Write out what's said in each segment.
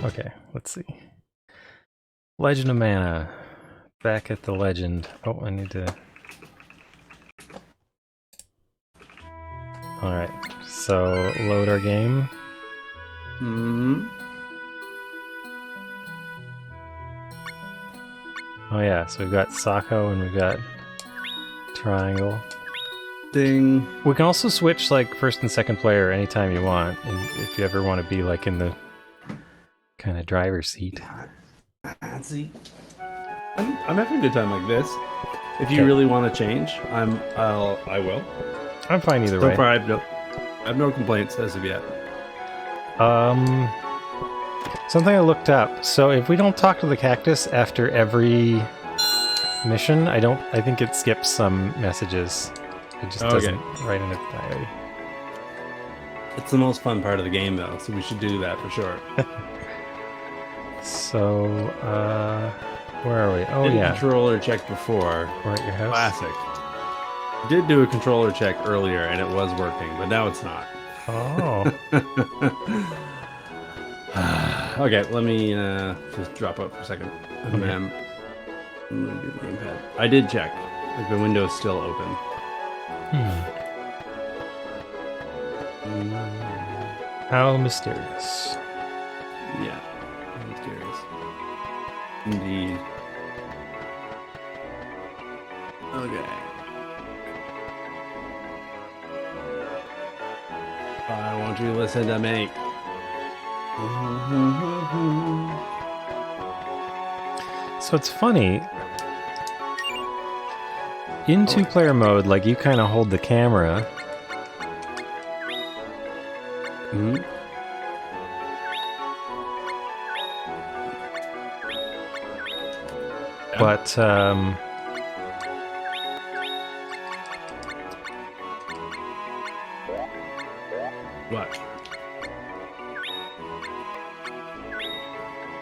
Okay, let's see. Legend of Mana. Back at the legend. Oh, I need to... Alright, so load our game. Oh yeah, so we've got Sako and we've got Triangle. Ding. We can also switch like first and second player anytime you want, if you ever want to be like in the kind of driver's seat. See, I'm having a good time like this. If you really want to change, I will. I'm fine either So way. far, I have no complaints as of yet. Something I looked up. So if we don't talk to the cactus after every mission, I think it skips some messages. It just doesn't write in its diary. It's the most fun part of the game, though, so we should do that for sure. So, where are we? Oh, did yeah. a controller check before. We're at your house. Classic. Did do a controller check earlier, and it was working, but now it's not. Oh. Okay, let me just drop up for a second. Okay. I'm gonna do the gamepad. I did check. Like, the window's still open. How mysterious. Yeah, mysterious. Indeed. Okay. I want you to listen to me. So it's funny. In two-player mode, like, you kind of hold the camera. But, What?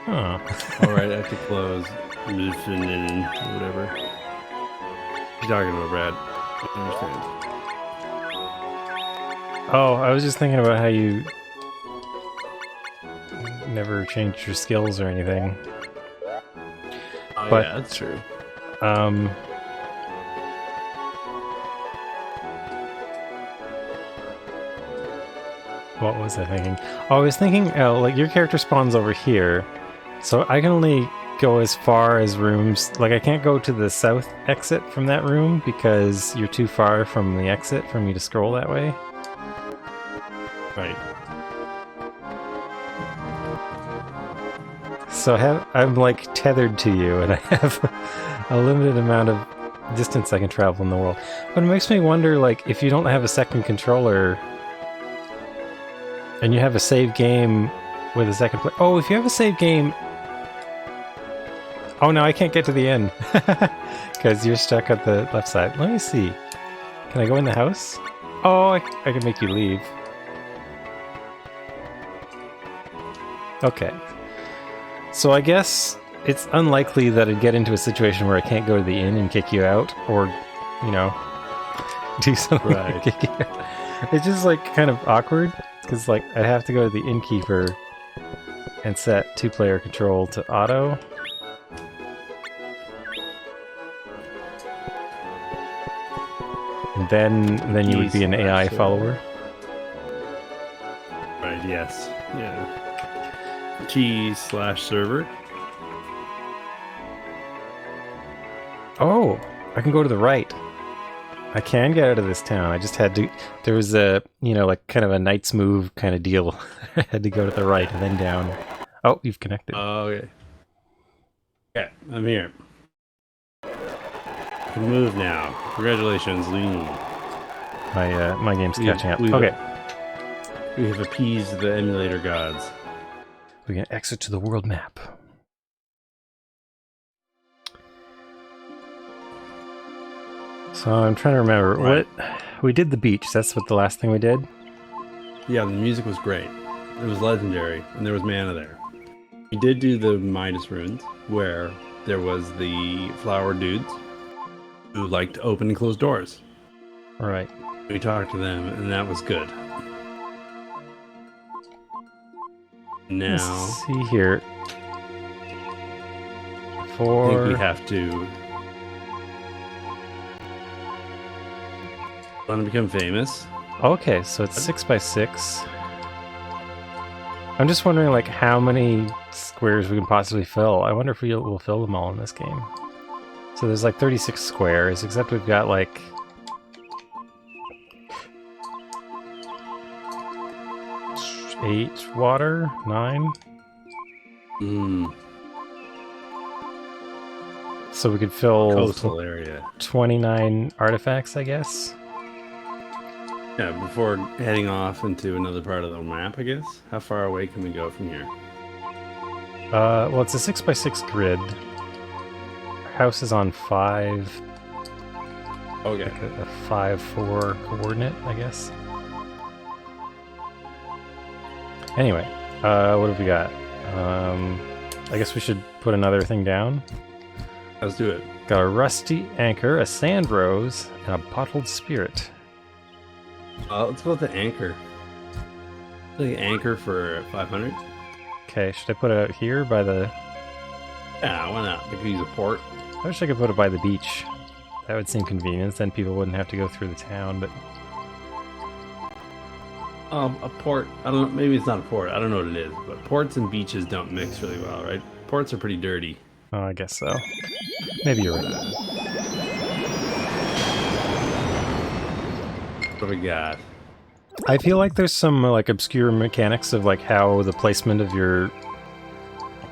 Huh. Alright, I have to close. Listen, whatever. What are you talking about, Brad? I don't understand. Oh, I was just thinking about how you never changed your skills or anything. Oh, but, yeah, that's true. What was I thinking? Oh, I was thinking, like, your character spawns over here, so I can only go as far as rooms. Like, I can't go to the south exit from that room because you're too far from the exit for me to scroll that way. Right. So I'm like tethered to you, and I have a limited amount of distance I can travel in the world. But it makes me wonder, like, if you don't have a second controller and you have a save game with a second player. Oh, if you have a save game. Oh no, I can't get to the end because you're stuck at the left side. Let me see. Can I go in the house? Oh, I can make you leave. Okay. So I guess it's unlikely that I'd get into a situation where I can't go to the inn and kick you out, or, you know, do something to kick you out. It's just like kind of awkward, because like I'd have to go to the innkeeper and set two-player control to auto. And then you would be an AI follower. Right, yes. Yeah. Key/server. Oh, I can go to the right. I can get out of this town. I just had to. There was a, you know, like kind of a knight's move kind of deal. I had to go to the right and then down. Oh, you've connected. Oh, okay. Okay, I'm here. I can move now. Congratulations, Lean. My game's catching up. Okay. We have appeased the emulator gods. We can exit to the world map. So I'm trying to remember what we did. The beach. That's what the last thing we did. Yeah, the music was great. It was legendary, and there was mana there. We did do the Midas runes, where there was the flower dudes who liked to open and close doors. All right. We talked to them, and that was good. Now, let's see here. I For think we have to want to become famous. okay, so it's 6x6. I'm just wondering, like, how many squares we can possibly fill. I wonder if we'll fill them all in this game. So there's like 36 squares, except we've got like 8 water, 9. So we could fill Coastal area. 29 artifacts, I guess. Yeah, before heading off into another part of the map, I guess. How far away can we go from here? Well, it's a 6x6 grid. Our house is on 5. Okay. Like a 5-4 coordinate, I guess. Anyway, what have we got? I guess we should put another thing down. Let's do it. Got a rusty anchor, a sand rose, and a bottled spirit. Let's go with the anchor. The anchor for 500. Okay, should I put it out here by the... Yeah, why not? We could use a port. I wish I could put it by the beach. That would seem convenient, then people wouldn't have to go through the town, but... A port. I don't know. Maybe it's not a port. I don't know what it is. But ports and beaches don't mix really well, right? Ports are pretty dirty. Oh, I guess so. Maybe you're right. What do we got? I feel like there's some like obscure mechanics of like how the placement of your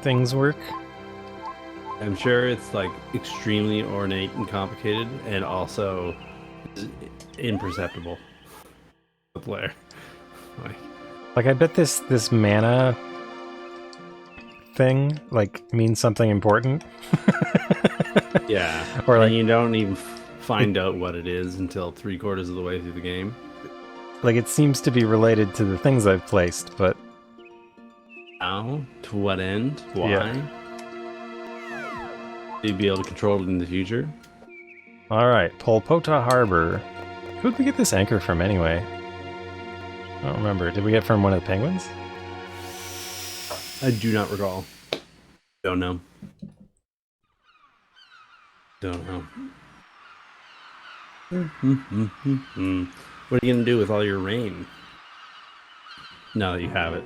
things work. I'm sure it's like extremely ornate and complicated, and also imperceptible. The player, like I bet this mana thing like means something important. yeah, or like and you don't even find out what it is until 3/4 of the way through the game. Like it seems to be related to the things I've placed, but how? To what end? Why? Yeah. You'd be able to control it in the future. All right, Polpota Harbor. Who'd we get this anchor from anyway? I don't remember. Did we get it from one of the penguins? I do not recall. Don't know. Don't know. What are you gonna do with all your rain? Now that you have it.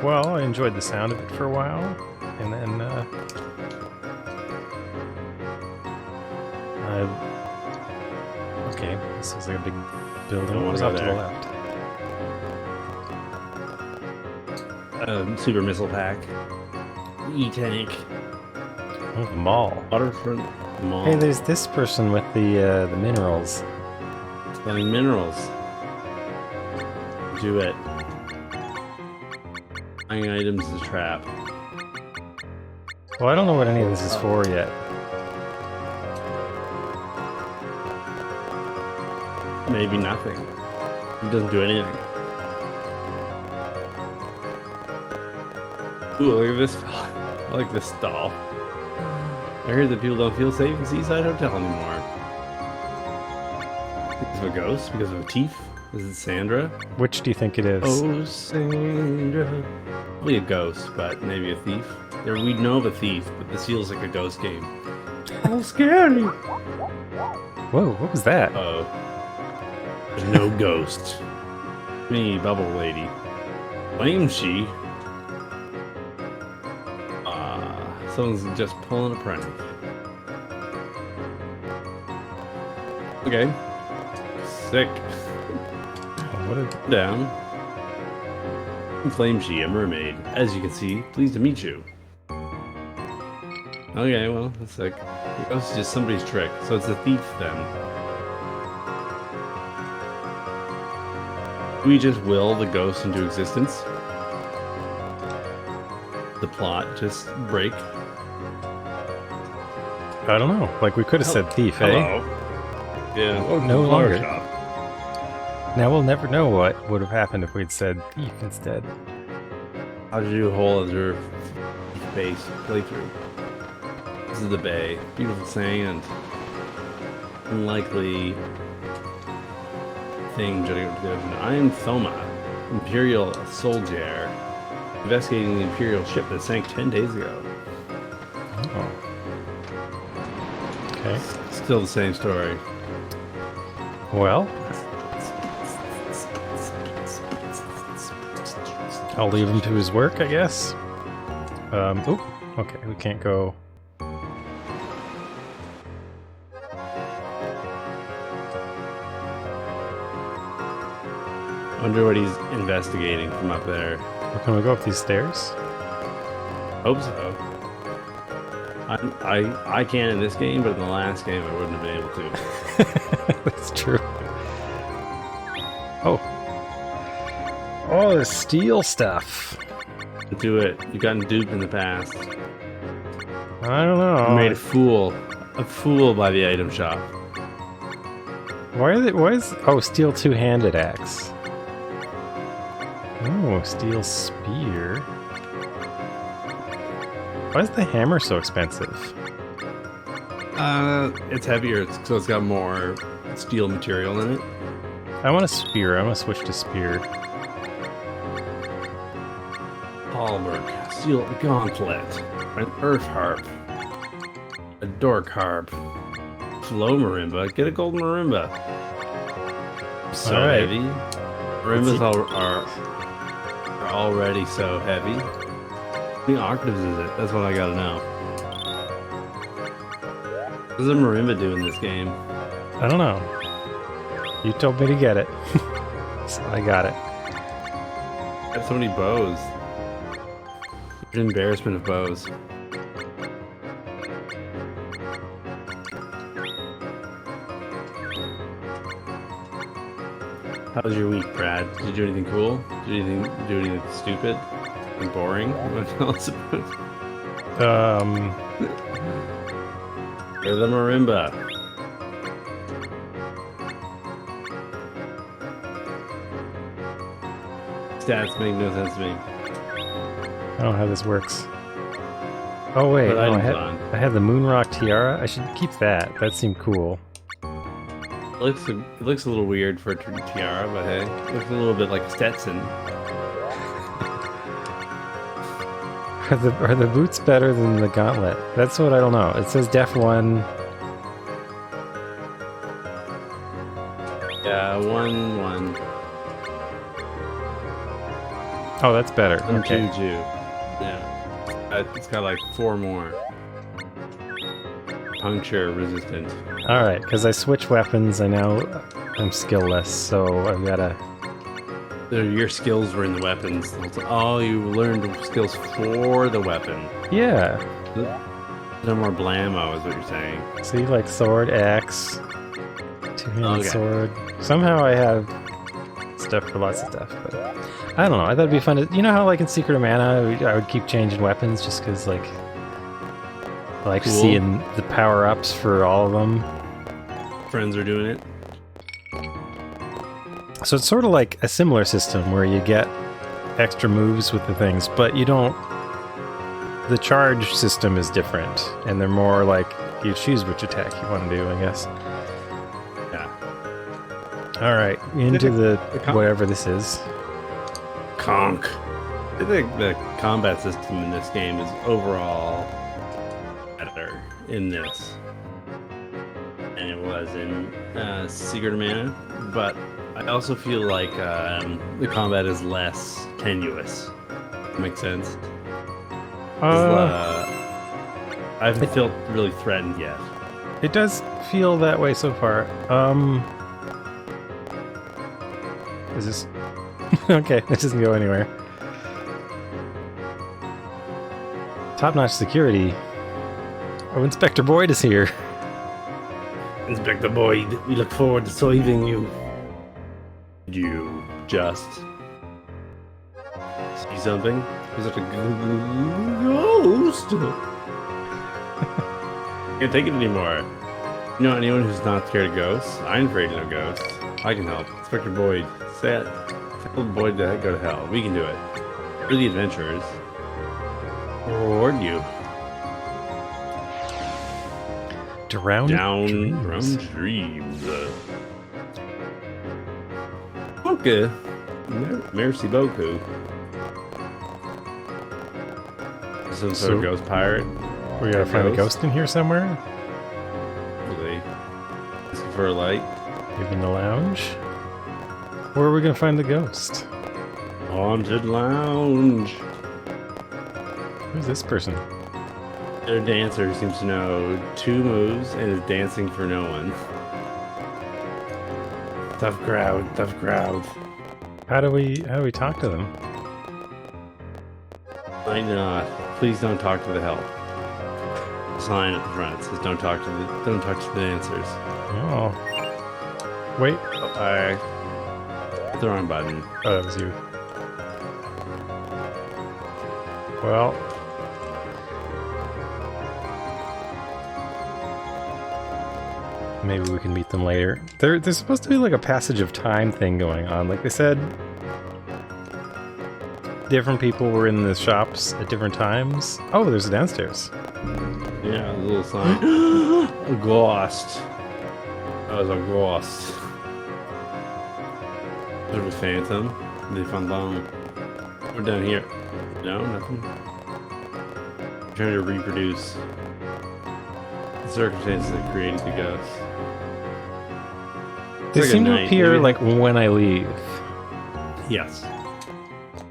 Well, I enjoyed the sound of it for a while, and then okay, this is like a big building. What was off to the left? Super missile pack. E-tank. Oh, the mall. Waterfront mall. Hey, there's this person with the minerals. Selling minerals. Do it. Buying items is a trap. Well, I don't know what any of this is for yet. Maybe nothing. It doesn't do anything. Ooh, look at this. I like this stall. I heard that people don't feel safe in Seaside Hotel anymore. Because of a ghost? Because of a thief? Is it Sandra? Which do you think it is? Oh, Sandra. Probably a ghost, but maybe a thief. We'd know of a thief, but this feels like a ghost game. Oh, scary! Whoa, what was that? Uh-oh. There's no ghost. Me, Bubble Lady. Claims she. Someone's just pulling a prank. Okay. Sick. What a... Down. Flame she, a mermaid. As you can see, pleased to meet you. Okay, well, that's sick. It's just somebody's trick, so it's a thief then. We just will the ghost into existence. The plot just break. I don't know. Like, we could have said thief, Hello. eh? Yeah. Oh, no longer. Now we'll never know what would have happened if we'd said thief instead. How'd you do a whole other base playthrough? This is the bay. Beautiful sand. Unlikely thing jutting out to the ocean. I am Thoma, Imperial soldier, investigating the Imperial ship that sank 10 days ago. Oh. Okay. Still the same story. Well, I'll leave him to his work, I guess. Oh, okay, we can't go. Wonder what he's investigating from up there. Well, can we go up these stairs? Hope so. I can in this game, but in the last game I wouldn't have been able to. That's true. Oh. Oh, the steel stuff. Do it. You've gotten duped in the past. I don't know. You made a fool by the item shop. Why is oh, steel two-handed axe. Oh, steel spear. Why is the hammer so expensive? It's heavier, so it's got more steel material in it. I want a spear. I'm gonna switch to spear. Halberd, steel gauntlet, an earth harp, a dork harp, flow marimba. Get a gold marimba. So all right. heavy. Marimbas are already so heavy. How many octaves is it? That's what I gotta know. What does a marimba do in this game? I don't know. You told me to get it. So I got it. I have so many bows. An embarrassment of bows. How was your week, Brad? Did you do anything cool? Did you do anything stupid and boring? What else? Or the marimba. Stats make no sense to me. I don't know how this works. Oh wait, Put no, items on. I had the Moonrock tiara. I should keep that. That seemed cool. It looks a little weird for a tiara, but hey, it looks a little bit like Stetson. Are the boots better than the gauntlet? That's what I don't know. It says Def 1. Yeah, 1-1. Oh, that's better. Okay. Juju. Yeah. It's got like 4 more. Puncture resistant. Alright, because I switch weapons, I'm skill-less, so I've gotta... Your skills were in the weapons. Oh, you learned skills for the weapon. Yeah. No more blammo is what you're saying. See, like sword, axe, two-handed Okay. sword. Somehow I have stuff for lots of stuff, but... I don't know, I thought it'd be fun to... You know how, like, in Secret of Mana, I would keep changing weapons just because, like... I like Cool. seeing the power-ups for all of them. Friends are doing it. So it's sort of like a similar system where you get extra moves with the things, but you don't... The charge system is different, and they're more like you choose which attack you want to do, I guess. Yeah. Alright, into the whatever this is. Conk. I think the combat system in this game is overall better in this than it was in Secret of Mana, but I also feel like the combat is less tenuous. Makes sense. I haven't felt really threatened yet. It does feel that way so far. Is this... Okay, it doesn't go anywhere. Top-notch security. Oh, Inspector Boyd is here. Inspector Boyd, we look forward to saving you. Did you just see something? Was it a ghost? Can't take it anymore. You know anyone who's not scared of ghosts? I'm afraid of ghosts. I can help. Inspector Boyd, tell Boyd to go to hell. We can do it. We're the adventurers. Reward you. Down Dreams. Okay. Merci beaucoup. Some sort of ghost pirate. We gotta find a ghost in here somewhere? Really? Looking for a light? Maybe in the lounge? Where are we gonna find the ghost? Haunted lounge. Who's this person? Their dancer seems to know 2 moves and is dancing for no one. Tough crowd, tough crowd. How do we talk to them? Might not. Please don't talk to the help. Sign at the front says don't talk to the dancers. Oh. Wait. Oh, I hit the wrong button. Oh, that was you. Well. Maybe we can meet them later. There's supposed to be like a passage of time thing going on. Like they said, different people were in the shops at different times. Oh, there's a downstairs. Yeah, a little sign. A ghost. That was a ghost. There's a phantom. They found them. We're down here. No, nothing. I'm trying to reproduce the circumstances that created the ghost. They seem to appear like when I leave. Yes.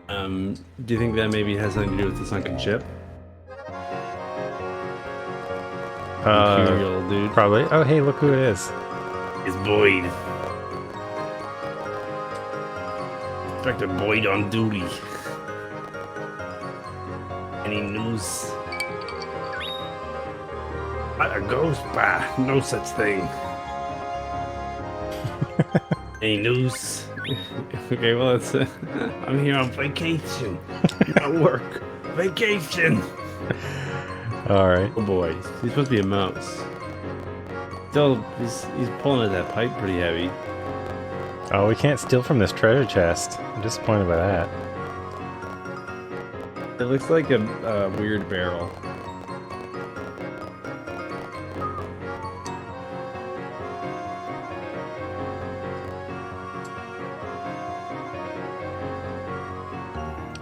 Do you think that maybe has something to do with the sunken ship? Imperial dude. Probably. Oh, hey, look who it is. It's Boyd. Inspector Boyd on duty. Any news? Not a ghost, bah. No such thing. Any news? Okay, well, it's I'm here on vacation. Not work. Vacation. All right. Oh boy, he's supposed to be a mouse. Still, he's pulling at that pipe pretty heavy. Oh, we can't steal from this treasure chest. I'm disappointed by that. It looks like a weird barrel.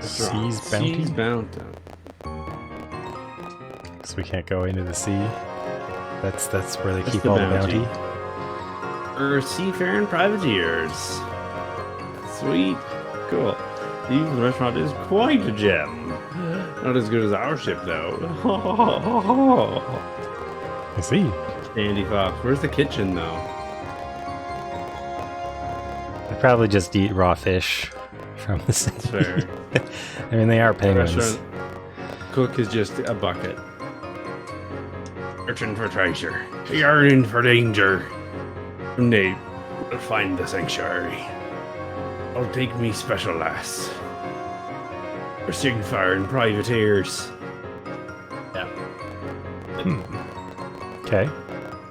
Sea's bounty? Sea's bounty. So we can't go into the sea. That's where they keep the all bounty. the bounty. For seafaring privateers. Sweet. Cool. The restaurant is quite a gem. Not as good as our ship, though. I see. Andy Fox. Where's the kitchen, though? They probably just eat raw fish from the sea. That's fair. I mean, they are penguins. Restaurant cook is just a bucket. Searching for treasure. Yearning for danger. Someday we'll find the sanctuary. I'll take me special lass. For seafaring privateers. Yeah. Okay.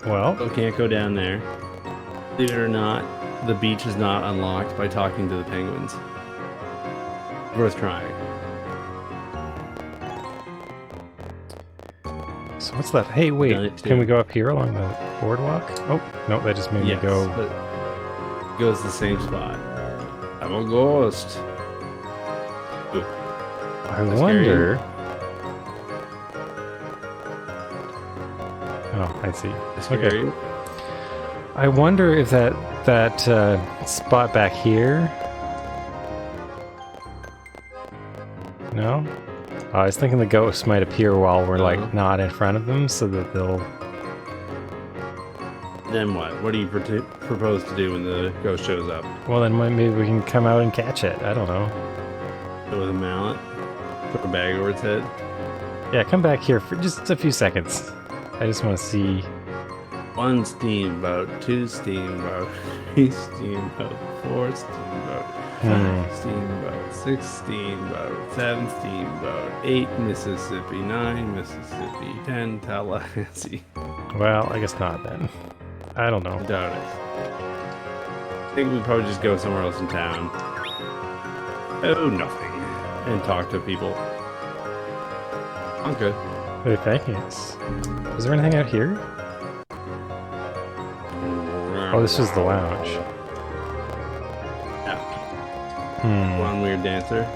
Well, We can't go down there. Believe it or not, the beach is not unlocked by talking to the penguins. Worth trying. so what's that? Hey, Done wait. it too. Can we go up here along the boardwalk? Oh, no, that just made me go. But it goes to the same spot. I'm a ghost. Ooh. I That's wonder. Oh, I see. That's Okay. scary. I wonder if that spot back here. No. I was thinking the ghosts might appear while we're like not in front of them, so that they'll. Then what? What do you propose to do when the ghost shows up? Well, then maybe we can come out and catch it. I don't know. Go with a mallet? Put a bag over its head? Yeah, come back here for just a few seconds. I just want to see. 1 steamboat, 2 steamboat, 3 steamboat, 4 steamboat, 5 steamboat, 6 steamboat, 7 steamboat, 8 Mississippi, 9 Mississippi, 10 Tallahassee. Well, I guess not then. I don't I know. doubt it. I think we'd probably just go somewhere else in town. Oh, nothing. And talk to people. I'm good. Wait, thanks. Is there anything out here? Oh, this is the lounge. Yeah. One weird dancer.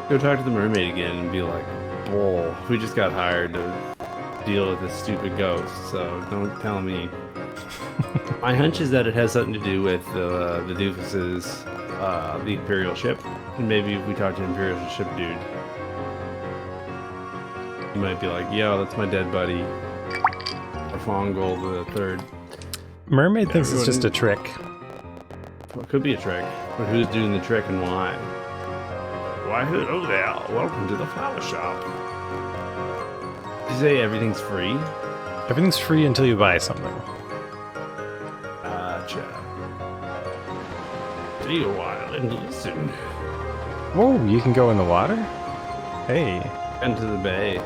Go talk to the mermaid again and be like, "Bull, we just got hired to deal with this stupid ghost, so don't tell me." My hunch is that it has something to do with the doofus's, the Imperial ship. And maybe if we talk to the Imperial ship dude, he might be like, "Yo, that's my dead buddy, Arfongol the Third." Mermaid thinks it's just a trick. Well, it could be a trick, but who's doing the trick and why? Why, hello there. Welcome to the flower shop. Did you say everything's free? Everything's free until you buy something. Gotcha. Stay a while and listen. Whoa, you can go in the water? Hey. Into the bay.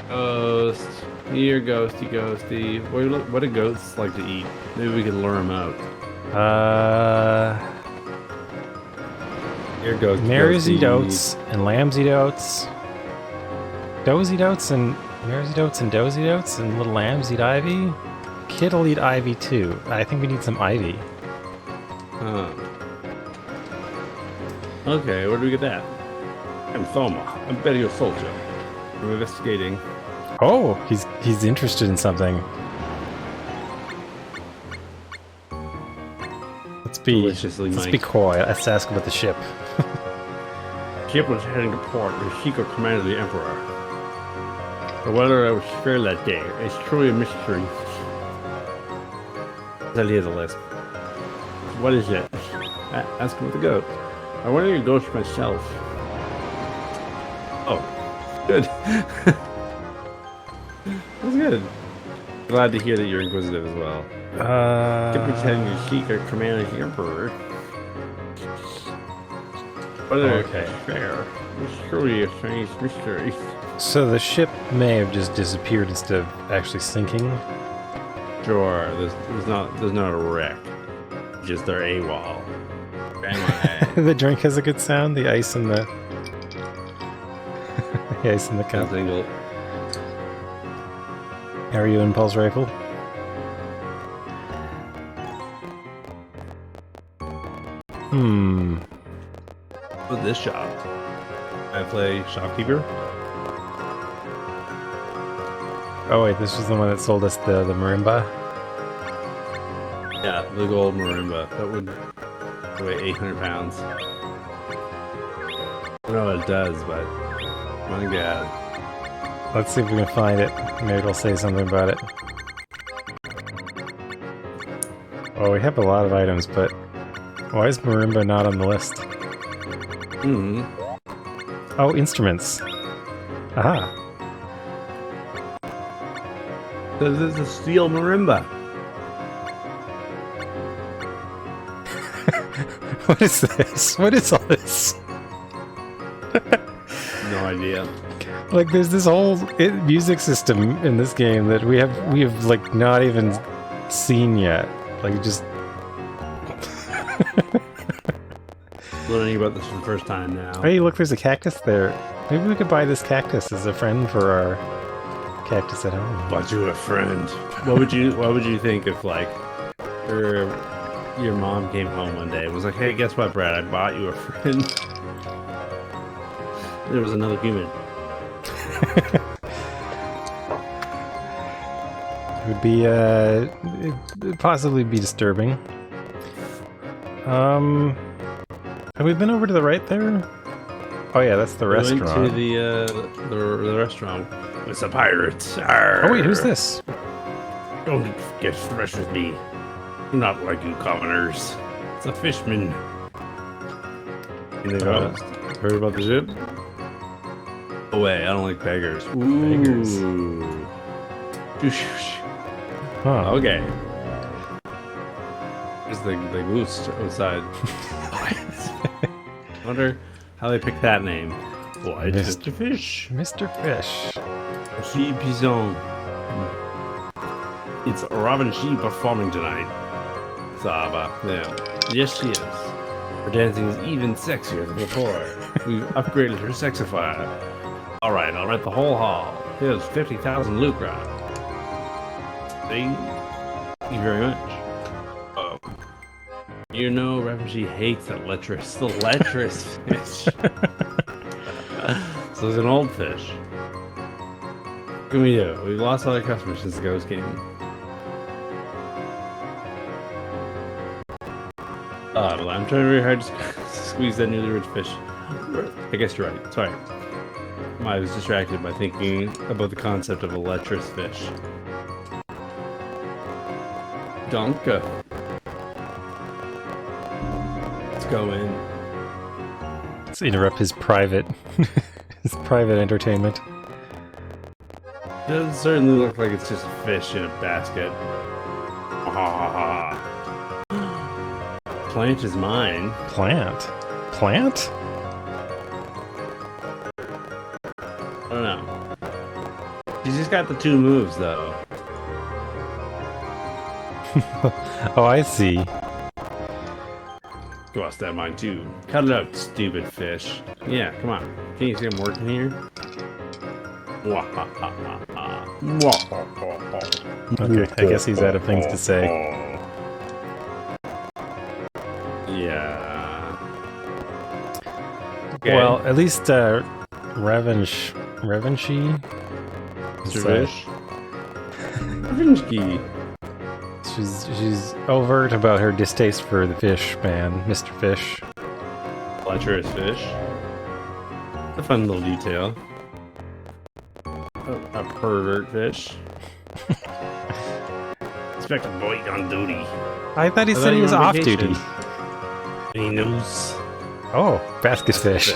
Ghost. Here, ghosty, ghosty. What do ghosts like to eat? Maybe we could lure them out. Here, ghosty, Mares ghosty. eat oats, and lambs eat oats. Does eat oats, and mares eat oats, and does eat oats, and little lambs eat ivy. Kid'll eat ivy too. I think we need some ivy. Huh. Okay, where do we get that? I'm Thoma. I'm Betty Soldier. I'm investigating. Oh, he's interested in something. Let's be coy. Let's ask about the ship. Ship was heading to port with secret command of the Emperor. But whether I was spared that day is truly a mystery. That he has a list. What is it? Ask him with the goat. I wanted to ghost myself. Oh, good. That's good. Glad to hear that you're inquisitive as well. Keep pretending to seek a command of the Emperor. Whether it's fair, it's truly a strange mystery. So the ship may have just disappeared instead of actually sinking. Sure, there's not a wreck. Just their AWOL. The drink has a good sound. The ice in the the ice in the cup. Single. How are you, Impulse Rifle? With this shop, I play shopkeeper. Oh wait, this was the one that sold us the marimba. Yeah, the gold marimba. That would weigh 800 pounds. I don't know what it does, but my God. Let's see if we can find it. Maybe it'll say something about it. Oh, we have a lot of items, but why is marimba not on the list? Oh, instruments. Aha. This is a steel marimba. What is this? What is all this? No idea. Like, there's this whole music system in this game that we have like not even seen yet. Like, just Learning about this for the first time now. hey, look, there's a cactus there. Maybe we could buy this cactus as a friend for our cactus at home. Bought you a friend. What would you think if like your mom came home one day and was like, "Hey, guess what, Brad? I bought you a friend." There was another human. It would be it'd possibly be disturbing. Have we been over to the right there? Oh yeah, that's the restaurant. Went to the restaurant with the pirates. Arr. Oh wait, who's this? Don't get fresh with me. I'm not like you commoners. It's a fishman. Anything else? Heard about the ship? Oh wait, I don't like beggars. Beggars. Huh. Okay. There's the goose outside. Wonder how they picked that name. Why, it's Mr. Fish. Mr. Fish. She Pison. It's Robin She performing tonight. Saba. Yeah. Yes, she is. Her dancing is even sexier than before. We've upgraded her sexifier. Alright, I'll rent the whole hall. Here's 50,000 lucra. Thank you very much. Oh. You know, Refugee hates the lecherous fish. So there's an old fish. What can we do? We've lost all our customers since the ghost came. Well, I'm trying very hard to squeeze that newly rich fish. I guess you're right. Sorry. I was distracted by thinking about the concept of a lecherous fish. Donka. Let's go in. Let's interrupt his private entertainment. Does certainly look like it's just a fish in a basket. Plant is mine. Plant? Plant? I don't know. She's just got the two moves, though. Oh, I see. Go out, stab mine, too. Cut it out, stupid fish. Yeah, come on. Can you see I'm working here? Okay, I guess he's out of things to say. Yeah. Okay. Well, at least Revenshi? Fish. Revenshi. She's overt about her distaste for the fish man, Mr. Fish. Lecherous fish. A fun little detail. A pervert fish. Inspector Boyd on duty. I thought he said he was off duty. He knows. Oh, basket fish.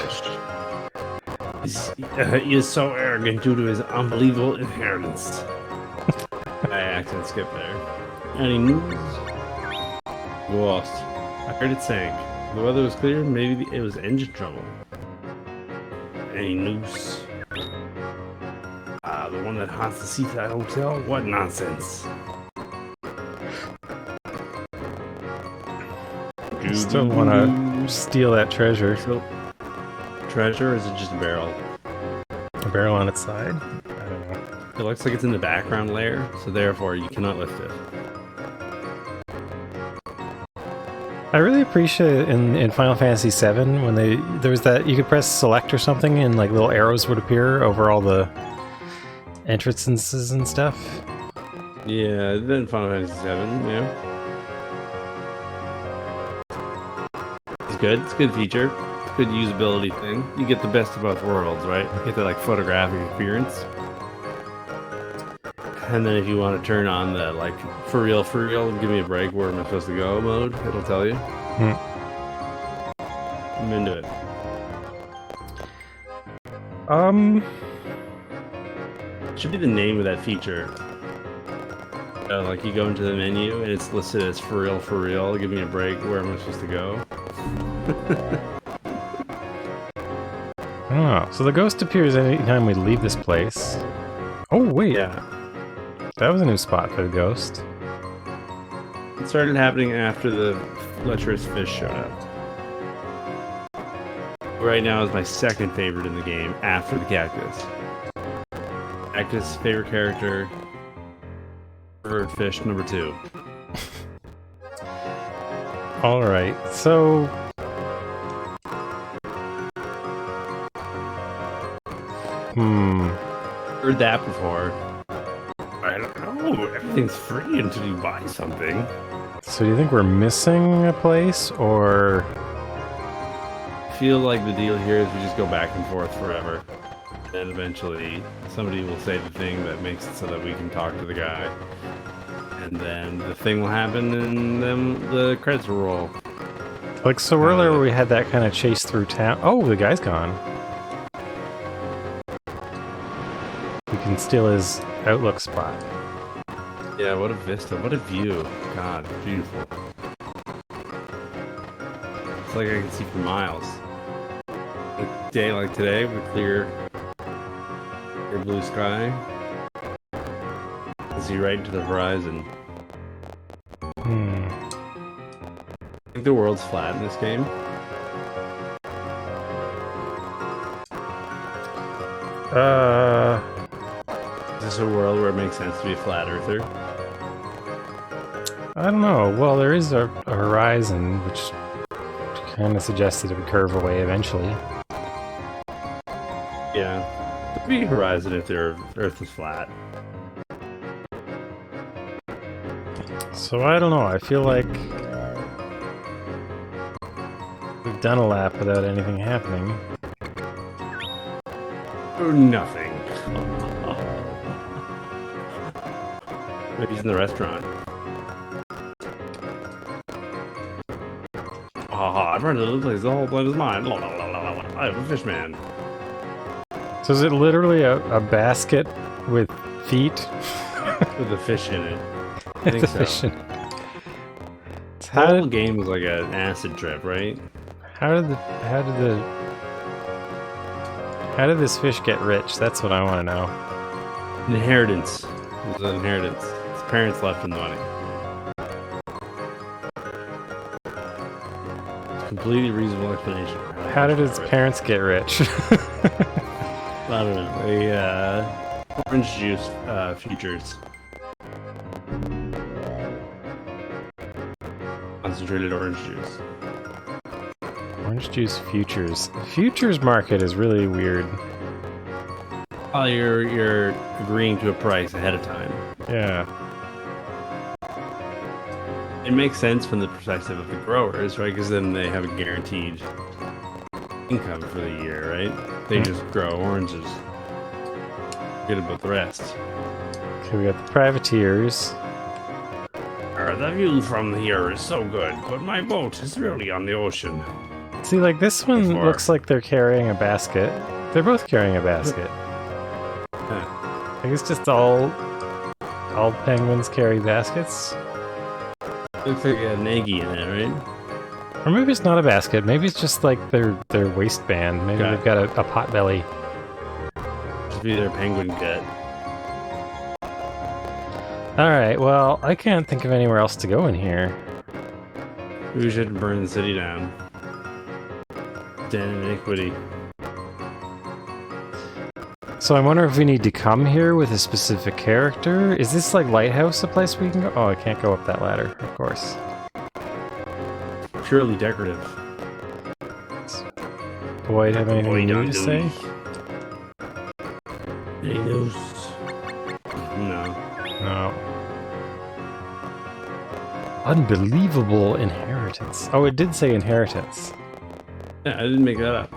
He is so arrogant due to his unbelievable inheritance. I accidentally skipped there. Any news? Lost. I heard it sank. The weather was clear. Maybe it was engine trouble. Any news? The one that haunts the Seaside Hotel? What nonsense. You still want to steal that treasure. Treasure, or is it just a barrel? A barrel on its side? I don't know. It looks like it's in the background layer, so therefore you cannot lift it. I really appreciate in Final Fantasy VII when there was that you could press select or something and like little arrows would appear over all the entrances and stuff. Yeah, then Final Fantasy VII, yeah. It's good. It's a good feature. It's a good usability thing. You get the best of both worlds, right? You get the like photographic experience. And then if you want to turn on the like for real, give me a break, where am I supposed to go mode, it'll tell you. I'm into it. Should be the name of that feature. Like you go into the menu and it's listed as for real, give me a break, where am I supposed to go? I don't know. So the ghost appears anytime we leave this place. Oh, wait. Yeah. That was a new spot for the ghost. It started happening after the lecherous fish showed up. Right now is my second favorite in the game, after the cactus. Cactus, favorite character. Favorite fish, number 2. Alright, so... Heard that before. I don't know. Everything's free until you buy something. So do you think we're missing a place, or... I feel like the deal here is we just go back and forth forever. And eventually somebody will say the thing that makes it so that we can talk to the guy. And then the thing will happen and then the credits will roll. Like, so earlier we had that kind of chase through town. Oh, the guy's gone. We can steal his outlook spot. Yeah, what a vista. What a view. God, beautiful. It's like I can see for miles. A day like today with clear blue sky. I see right into the horizon. I think the world's flat in this game. Is this a world where it makes sense to be a flat earther? I don't know. Well, there is a horizon, which kind of suggests that it would curve away eventually. Yeah. There'd be a horizon if the Earth is flat. So I don't know. I feel like we've done a lap without anything happening. Or nothing. Maybe he's in the restaurant. I've run to the place. The whole place is mine. I have a fish man. So is it literally a basket with feet? With a fish in it. I think so. Fish in it. The whole game was like an acid trip, right? How did this fish get rich? That's what I want to know. Inheritance. It was an inheritance. His parents left him the money. Completely reasonable explanation. How did his parents get rich? I don't know. Orange juice futures. Concentrated orange juice. Orange juice futures. The futures market is really weird. Oh, you're agreeing to a price ahead of time. Yeah. It makes sense from the perspective of the growers, right? Because then they have a guaranteed income for the year, right? They just grow oranges. Forget about the rest. Okay, we got the privateers. The view from here is so good, but my boat is really on the ocean. See, like this one looks like they're carrying a basket. They're both carrying a basket. Huh. I guess just all penguins carry baskets. Looks like an eggy in it, right? Or maybe it's not a basket. Maybe it's just like their waistband. Maybe they've got a pot belly. Just be their penguin gut. Alright, well, I can't think of anywhere else to go in here. We should burn the city down. Stand in iniquity. So I wonder if we need to come here with a specific character? Is this like Lighthouse a place we can go? Oh, I can't go up that ladder, of course. Purely decorative. Boyd, have anything new to say? Any news? No. No. Unbelievable inheritance. Oh, it did say inheritance. Yeah, I didn't make that up.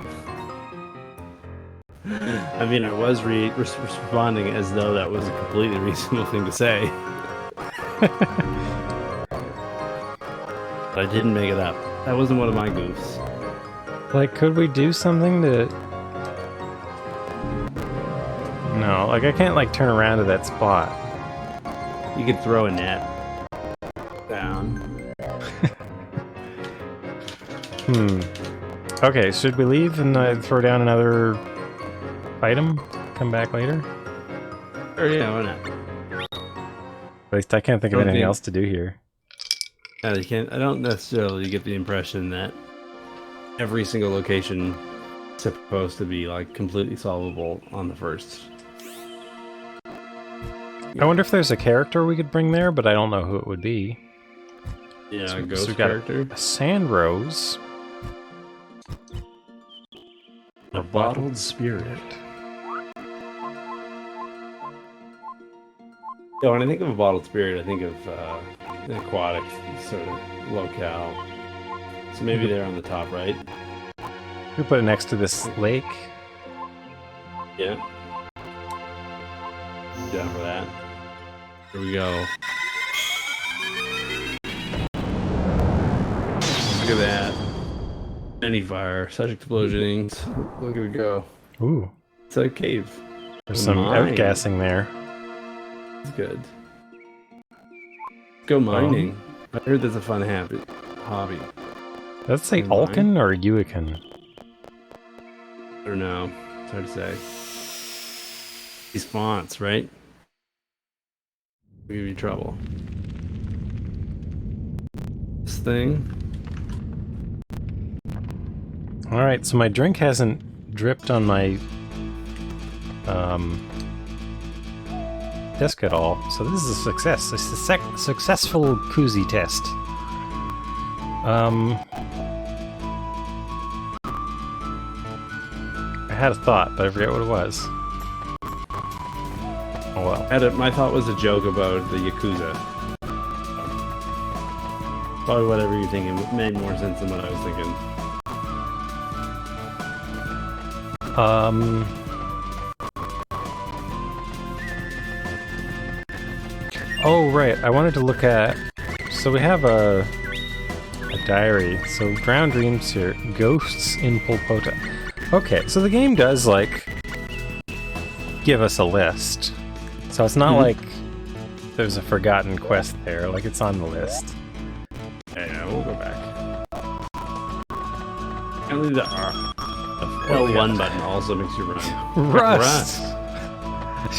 I mean, I was responding as though that was a completely reasonable thing to say. But I didn't make it up. That wasn't one of my goofs. Like, could we do something to... No, like I can't like turn around to that spot. You could throw a net down. Okay, should we leave and throw down another item? Come back later? Or yeah, why not? At least I can't think of anything else to do here. I don't necessarily get the impression that every single location is supposed to be like completely solvable on the first. I wonder if there's a character we could bring there, but I don't know who it would be. Yeah, So a ghost we've got character. A sand rose. A bottled spirit. Yeah, when I think of a bottled spirit, I think of an aquatic sort of locale. So maybe they're on the top right. We put it next to this lake. Yeah. Down for that. Here we go. Look at that. Any fire, such explosions. Look at it go. Ooh. It's a cave. There's some outgassing there. It's good. Go mining. I heard that's a fun hobby. Does it say Alkin or Uikin? I don't know. It's hard to say. These fonts, right? Give you trouble. This thing. Alright, so my drink hasn't dripped on my Disc at all. So this is a success. It's a successful koozie test. I had a thought, but I forget what it was. Oh well. My thought was a joke about the Yakuza. Probably whatever you're thinking made more sense than what I was thinking. Oh, right. I wanted to look at... So we have a diary. So Drowned Dreams here. Ghosts in Polpota. Okay, so the game does, like, give us a list. So it's not like there's a forgotten quest there. Like, it's on the list. Yeah, we'll go back. Apparently the L1 button also makes you run. Rust!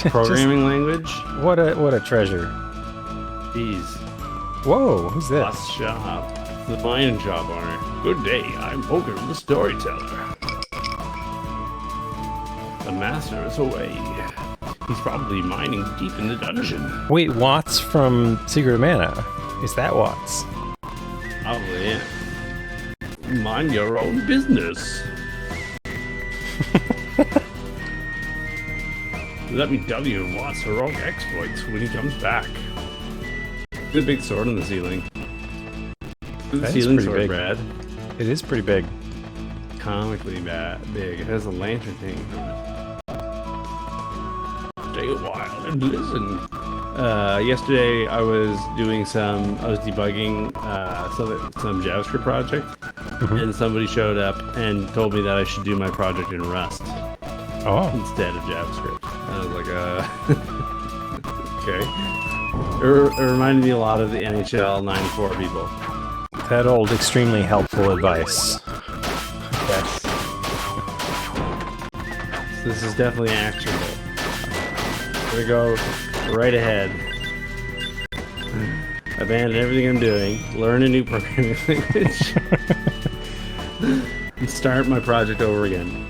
Programming language? What a treasure. Jeez. Whoa, who's this? Lost shop. The mining shop owner. Good day, I'm Poker the storyteller. The master is away. He's probably mining deep in the dungeon. Wait, Watts from Secret of Mana. Is that Watts? Probably, yeah. Mind your own business. Let me tell you Watts' heroic exploits when he comes back. The big sword on the ceiling. The ceiling's sword, big. Brad. It is pretty big. Comically big. It has a lantern thing. Stay a while and listen. Yesterday I was debugging some JavaScript project, and somebody showed up and told me that I should do my project in Rust instead of JavaScript. I was like, okay. It reminded me a lot of the NHL 94 people. That old, extremely helpful advice. Yes. So this is definitely actionable. We're gonna go right ahead. Abandon everything I'm doing, learn a new programming language, and start my project over again.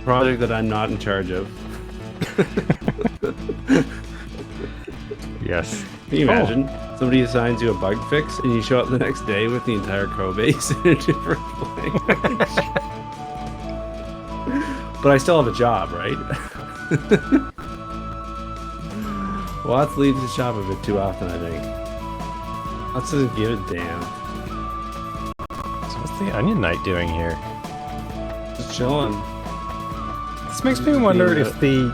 Project that I'm not in charge of. Yes. Can you imagine? Somebody assigns you a bug fix and you show up the next day with the entire code base in a different language. But I still have a job, right? Watts leaves the shop a bit too often, I think. Watts doesn't give a damn. So what's the Onion Knight doing here? Just chilling. This makes me wonder if the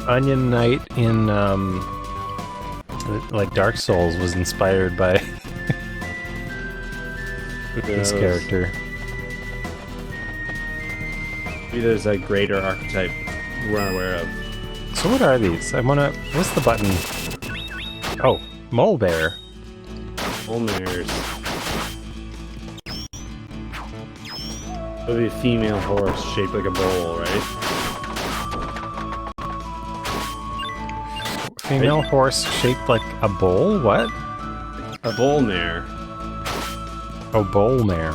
Onion Knight in like Dark Souls was inspired by this character. Maybe there's a greater archetype we're unaware of. So what are these? What's the button? Oh, Mole Bear. Mole mares. It would be a female horse shaped like a bowl, right? Female horse shaped like a bowl? What? A bowl mare. Oh, bowl mare.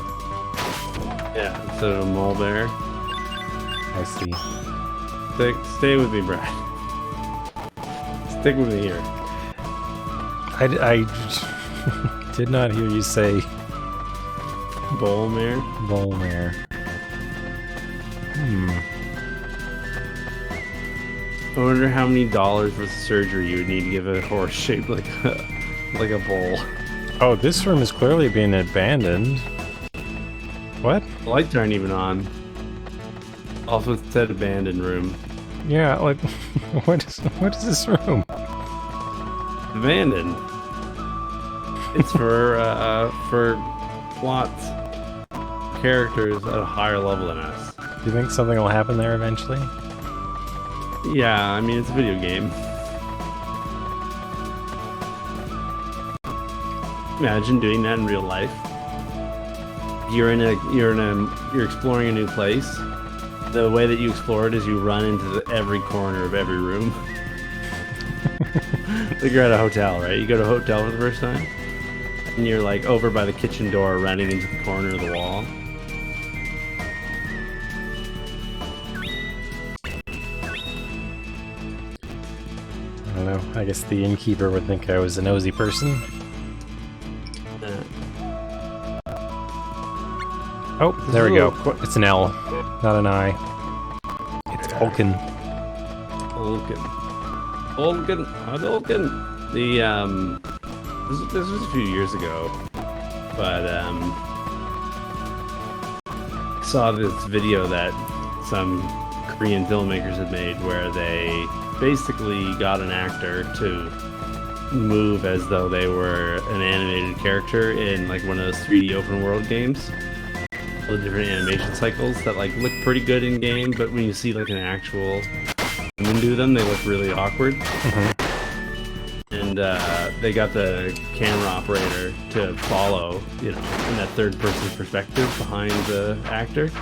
Yeah, instead of a mole bear. I see. Stay with me, Brad. Stick with me here. I did not hear you say Bowl mare? bowl mare. I wonder how many dollars worth of surgery you would need to give a horse shaped like a bowl. Oh, this room is clearly being abandoned. What? The lights aren't even on. Also, it said abandoned room. Yeah, like, what is this room? Abandoned. It's for plots, characters at a higher level than us. Do you think something will happen there eventually? Yeah, I mean, it's a video game. Imagine doing that in real life. You're exploring a new place. The way that you explore it is you run into every corner of every room. Like you're at a hotel, right? You go to a hotel for the first time, and you're like over by the kitchen door, running into the corner of the wall. don't know. I guess the innkeeper would think I was a nosy person. Oh, there we go. It's an L, not an I. It's Olkin. Olkin. This was a few years ago, but I saw this video that some Korean filmmakers had made where they basically got an actor to move as though they were an animated character in like one of those 3D open world games. The different animation cycles that like look pretty good in game, but when you see like an actual human do them, they look really awkward. And they got the camera operator to follow, in that third-person perspective behind the actor,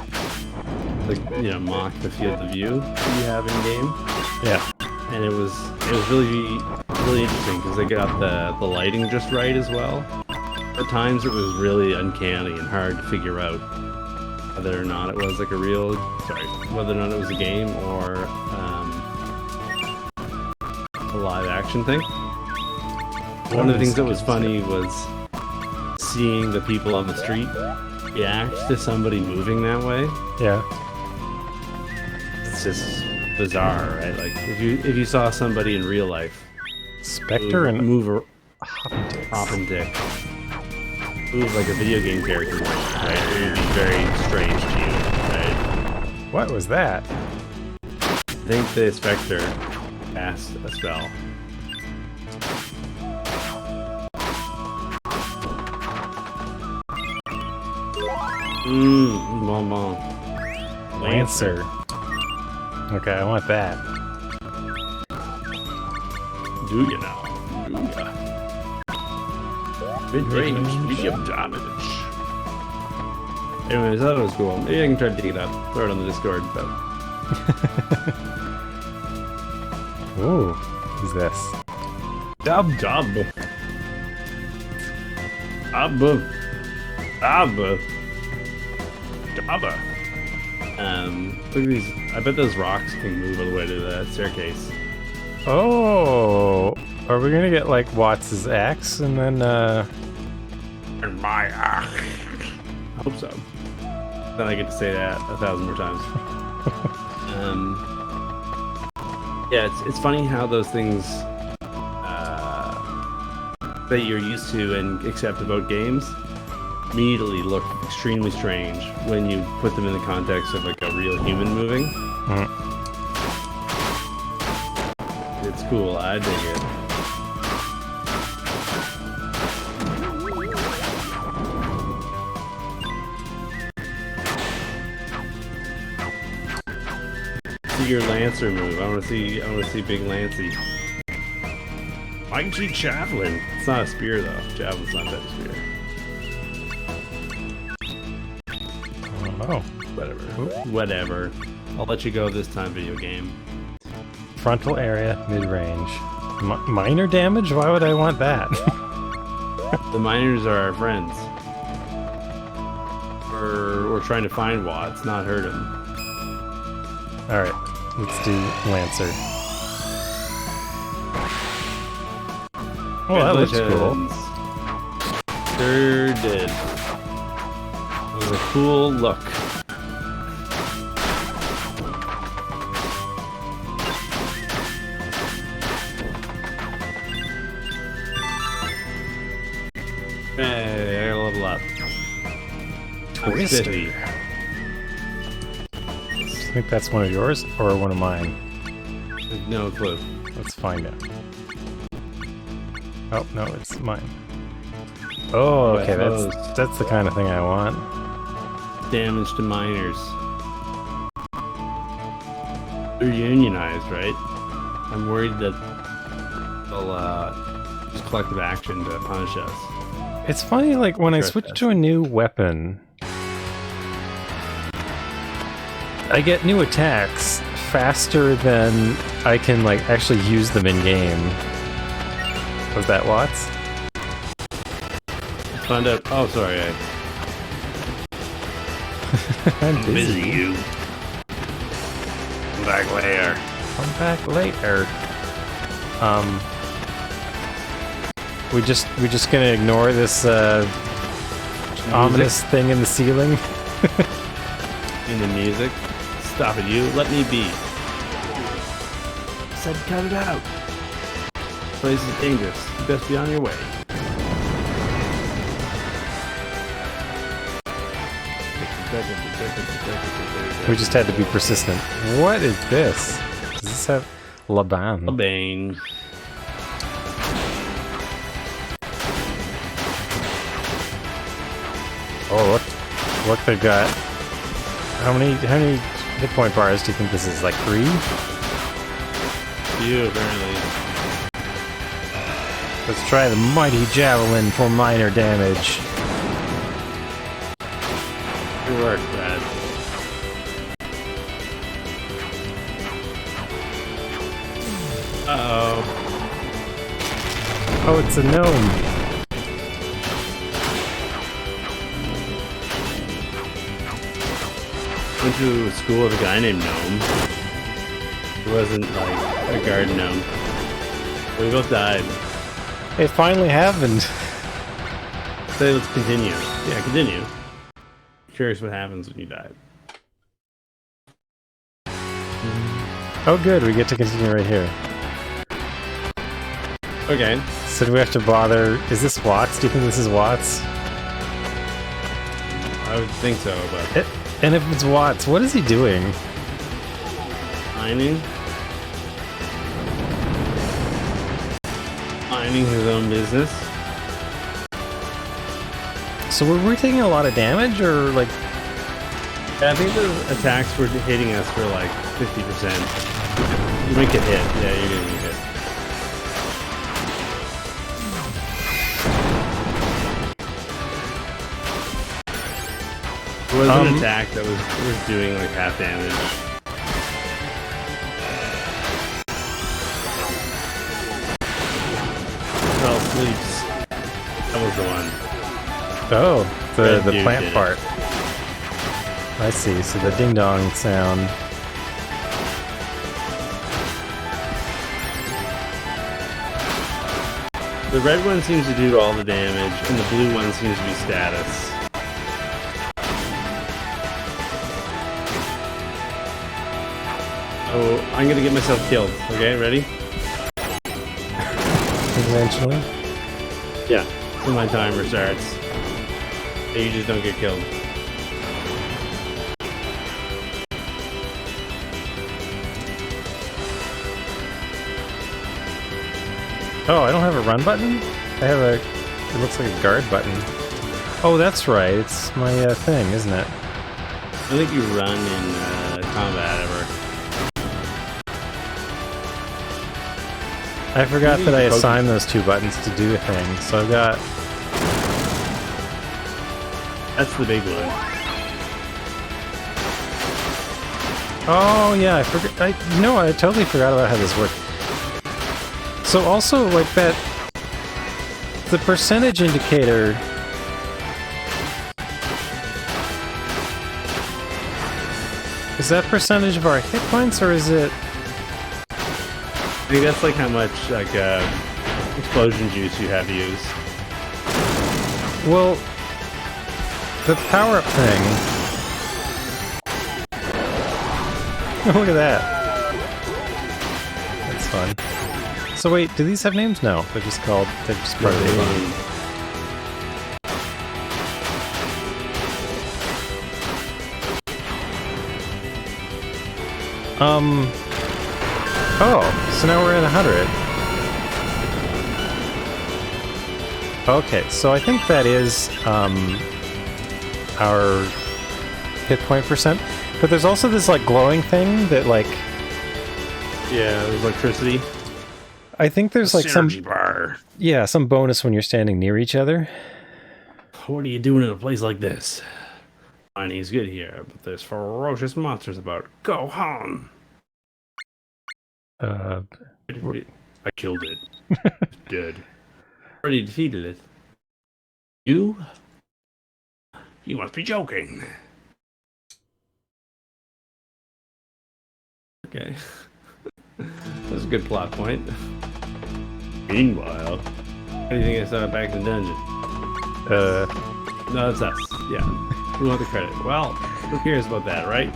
like mock the field of view that you have in game. Yeah, and it was really interesting because they got the lighting just right as well. At times it was really uncanny and hard to figure out whether or not it was like whether or not it was a game or a live action thing. One of the things that was funny was seeing the people on the street react to somebody moving that way. Yeah. It's just bizarre, right? Like if you saw somebody in real life, Spectre and move Hoppentick. Move like a video game character, right? It would be very strange to you, right? What was that? I think the Spectre cast a spell. Bon. Lancer. Okay, I want that. Do you now? Do ya? Mid-range, medium damage. Anyways, that was cool. Maybe I can try to dig it up. Throw it on the Discord, but... Ooh, who's this? Dub. Look at these. I bet those rocks can move all the way to the staircase. Oh, are we gonna get like Watts' axe and then And my axe. I hope so. Then I get to say that 1,000 more times. Yeah, it's funny how those things that you're used to and accept about games immediately look extremely strange when you put them in the context of like a real human moving. It's cool, I dig it. See your Lancer move. I want to see Big Lancy. Mighty Javelin. It's not a spear though. Javelin's not that spear. oh, Whatever. I'll let you go this time, video game. frontal area, mid-range, minor damage? Why would I want that? The miners are our friends. We're trying to find Watts, not hurt him. All right, let's do Lancer. Oh, that looks cool. Sure did. It was a cool look. Hey, I gotta level up. Twister. I think that's one of yours or one of mine. No clue. Let's find it. Oh, no, it's mine. Oh, okay, that's the kind of thing I want. Damage to miners. They're unionized, right? I'm worried that they'll use collective action to punish us. It's funny, like, when I switch to a new weapon, I get new attacks faster than I can, like, actually use them in-game. Was that Watts? Find out. Oh, sorry. I'm busy. You. Come back later. Come back later. We just gonna ignore this ominous thing in the ceiling. In the music. Stop it, you. Let me be. Said cut it out. This place is dangerous. You best be on your way. We just had to be persistent. What is this? Does this have Laban? Laban. Oh, look, they've got. How many hit point bars do you think this is? Like 3? You apparently. Let's try the mighty javelin for minor damage. Good work, Brad. Uh-oh. Oh, it's a gnome. Went to school with a guy named Gnome. He wasn't like a guard gnome. We both died. It finally happened. So let's continue. Yeah, continue. Curious what happens when you die. Oh good, we get to continue right here. Okay. So do we have to bother... Is this Watts? Do you think this is Watts? I would think so, but... And if it's Watts, what is he doing? Mining? Mining his own business? So were we taking a lot of damage, or like... Yeah, I think the attacks were hitting us for like 50%. You might get hit. Yeah, you're gonna get hit. There was an attack that was doing like half damage. Well, sleeps. That was the one. Oh, the Dude plant part. I see, so the ding-dong sound. The red one seems to do all the damage, and the blue one seems to be status. Oh, I'm gonna get myself killed. Okay, ready? Eventually. Yeah, so my timer starts. And you just don't get killed. Oh, I don't have a run button? I have a... It looks like a guard button. Oh, that's right. It's my thing, isn't it? I think you run in combat ever. I forgot that I assigned those 2 buttons to do a thing, so I've got... That's the big one. Oh, yeah, I forgot... I totally forgot about how this worked. So also, like that... The percentage indicator... Is that percentage of our hit points, or is it... I think that's like how much like explosion juice you have used. Well, the power-up thing... Look at that. That's fun. So wait, do these have names? No, they're just called... They're just part of the game. Oh, so now we're at 100. Okay, so I think that is our hit point percent. But there's also this like glowing thing that like... Yeah, there's electricity. I think there's like some... bar. Yeah, some bonus when you're standing near each other. What are you doing in a place like this? Mining's good here, but there's ferocious monsters about. Go home! I killed it. It's dead. Already defeated it. You? You must be joking. Okay. That's a good plot point. Meanwhile, how do you think I saw back in the dungeon? No, that's us. Yeah. We want the credit. Well, who cares about that, right?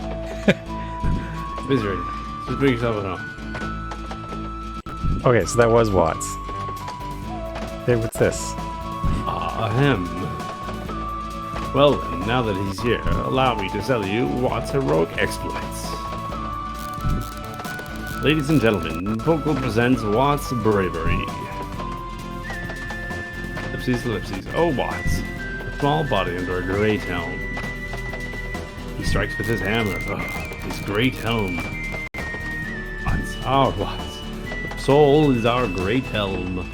Misery. Just bring yourself at home. Okay, so that was Watts. Hey, what's this? Him. Well then, now that he's here, allow me to tell you Watt's heroic exploits. Ladies and gentlemen, Vocal presents Watt's bravery. Ellipses. Oh, Watts. A small body under a great helm. He strikes with his hammer. His great helm. Watts. Our Watts. The soul is our great helm.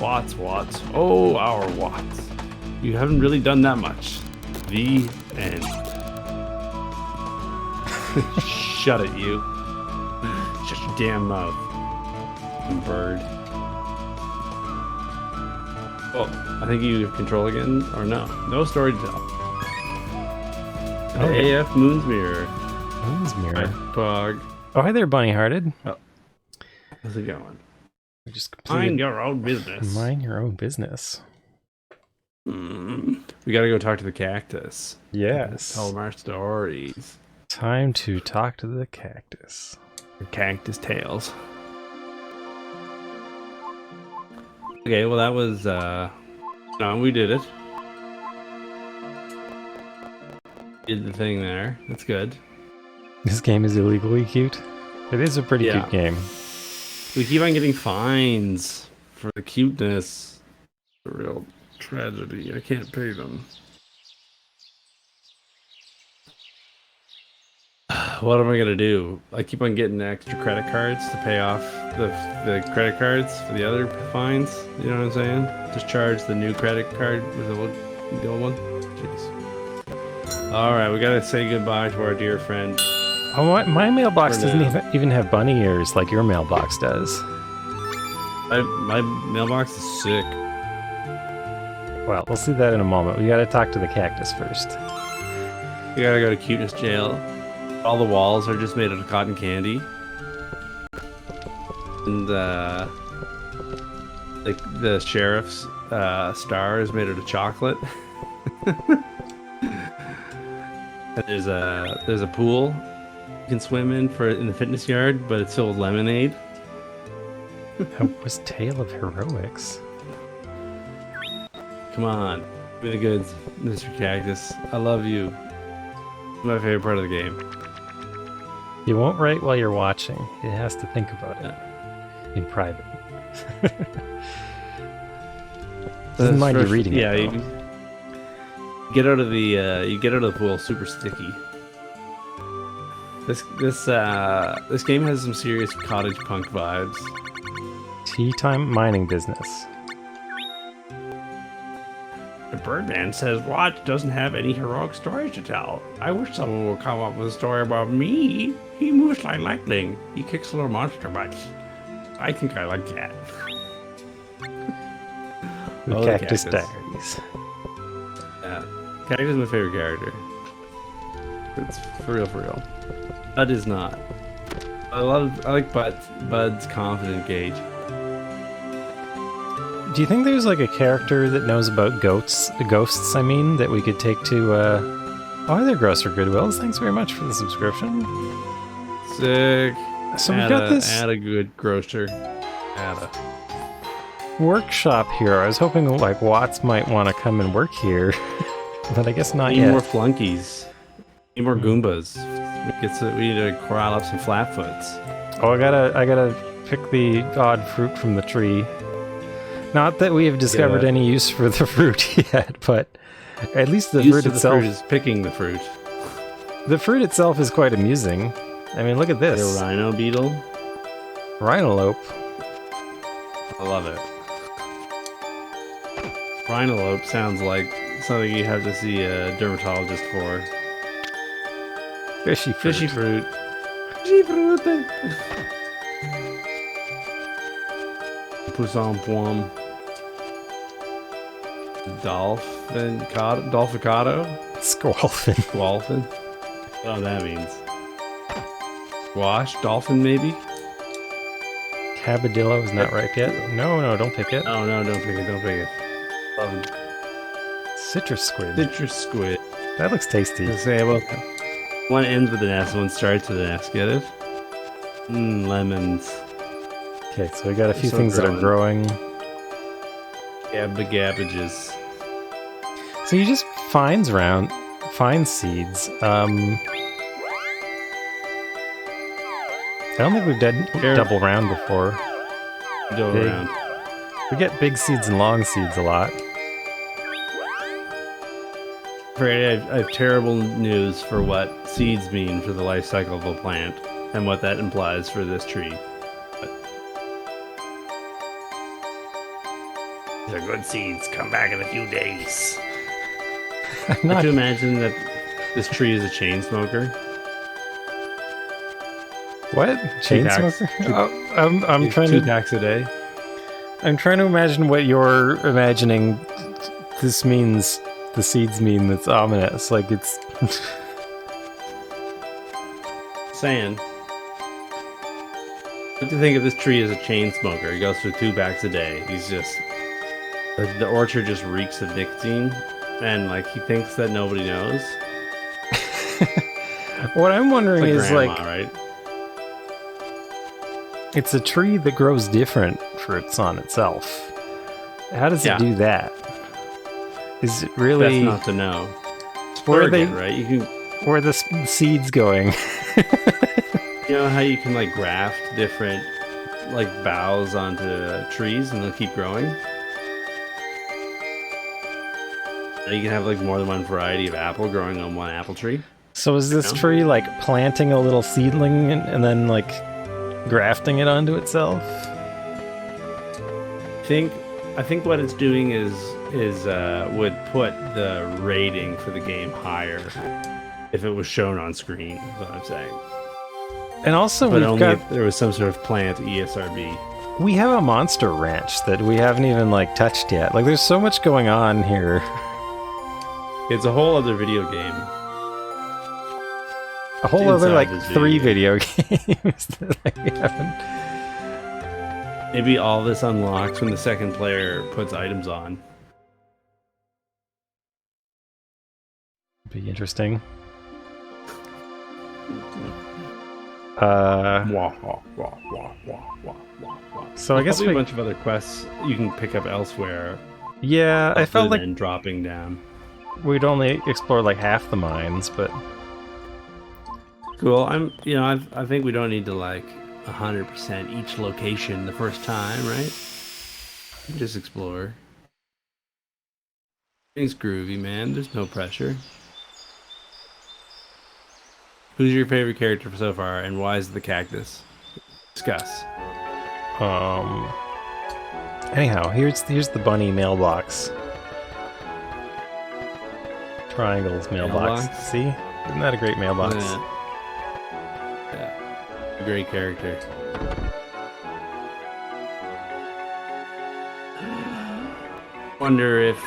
Watts. Oh, our Watts. You haven't really done that much. The end. Shut it, you. Shut your damn mouth. Bird. Oh, I think you control again, or no? No story to tell. Okay. AF Moon's Mirror. Moon's Mirror. Pog. Oh, hi there, Bunny Hearted. Oh. How's it going? We just completed Mind your own business. Mind your own business. We gotta go talk to the cactus. Yes. Tell them our stories. Time to talk to the cactus. The cactus tales. Okay, well that was no, we did it. Did the thing there. That's good. This game is illegally cute. It is a pretty cute game. We keep on getting fines for the cuteness. A real tragedy. I can't pay them. What am I gonna do? I keep on getting extra credit cards to pay off the credit cards for the other fines. You know what I'm saying? Just charge the new credit card with the old one. Jeez. All right, we gotta say goodbye to our dear friend. Oh, my mailbox doesn't even have bunny ears like your mailbox does. My mailbox is sick. Well, we'll see that in a moment. We gotta talk to the cactus first. We gotta go to cuteness jail. All the walls are just made out of cotton candy. And like the sheriff's star is made out of chocolate. And there's a pool you can swim in the fitness yard, but it's filled with lemonade. That was Tale of Heroics. Come on, be the goods, Mr. Cactus. I love you. My favorite part of the game. You won't write while you're watching. It has to think about it in private. Doesn't mind you reading it. Yeah, you get out of the pool super sticky. This game has some serious cottage punk vibes. Tea time mining business. The Birdman says Watts doesn't have any heroic stories to tell. I wish someone would come up with a story about me. He moves like lightning. He kicks little monster butts. I think I like that. The Cactus Diaries. Yeah, Cactus is my favorite character. It's for real. Bud is not. I like Bud's confident gauge. Do you think there's like a character that knows about ghosts, I mean, that we could take to, oh, hi there, Grocer Goodwills. Thanks very much for the subscription. Sick. So we got this... Add a good grocer. workshop here. I was hoping, like, Watts might want to come and work here. But I guess not yet. Need more flunkies. Need more Goombas. We need to corral up some flatfoots. Oh, I gotta pick the odd fruit from the tree. Not that we have discovered any use for the fruit yet, but at least the fruit itself is picking the fruit. The fruit itself is quite amusing. I mean, look at this. The rhino beetle. Rhinolope. I love it. Rhinolope sounds like something you have to see a dermatologist for. Fishy fruit. Fishy fruit. Fishy fruit. Poussin pomme. Dolficado? Squalfin. Squalfin? I don't know what that means. Squash? Dolphin, maybe? Habadillo is not ripe yet. No, don't pick it. Oh no, don't pick it, don't pick it. Love 'em. Citrus squid. Citrus squid. That looks tasty. Let's say, well, one ends with an S, one starts with an S. Get it? Lemons. Okay, so we got a few So things that are growing. The gabbages. So you just find seeds. I don't think we've done double round before. Go around. We get big seeds and long seeds a lot. I have terrible news for what seeds mean for the life cycle of a plant and what that implies for this tree. These are good seeds. Come back in a few days. Could you imagine that this tree is a chain smoker? What? Chain smoker? I'm trying to 2 packs a day. I'm trying to imagine what you're imagining this means. The seeds mean that's ominous. Like it's saying. What do you think of this tree as a chain smoker? He goes through 2 packs a day. He's just the orchard just reeks of nicotine, and like he thinks that nobody knows. What I'm wondering is grandma, like, right? It's a tree that grows different fruits on itself. How does it do that? Is it really? That's not to know. Where are they? Right? You can. Where are the seeds going? You know how you can like graft different like boughs onto trees and they'll keep growing? And you can have like more than one variety of apple growing on one apple tree. So is this tree like planting a little seedling and then like grafting it onto itself? I think what it's doing is would put the rating for the game higher if it was shown on screen, is what I'm saying. And also, but only if there was some sort of plant ESRB. We have a monster ranch that we haven't even like touched yet. Like, there's so much going on here. It's a whole other video game. A whole other like 3 video games that like, we haven't. Maybe all this unlocks when the second player puts items on. Be interesting. So I guess a bunch of other quests you can pick up elsewhere. Yeah, I felt like dropping down. We'd only explore like half the mines, but cool. I think we don't need to like 100% each location the first time, right? Just explore. Things groovy, man. There's no pressure. Who's your favorite character so far, and why is it the cactus? Discuss. Anyhow, here's the bunny mailbox. Triangle's mailbox. See? Isn't that a great mailbox? Yeah. A great character. Wonder if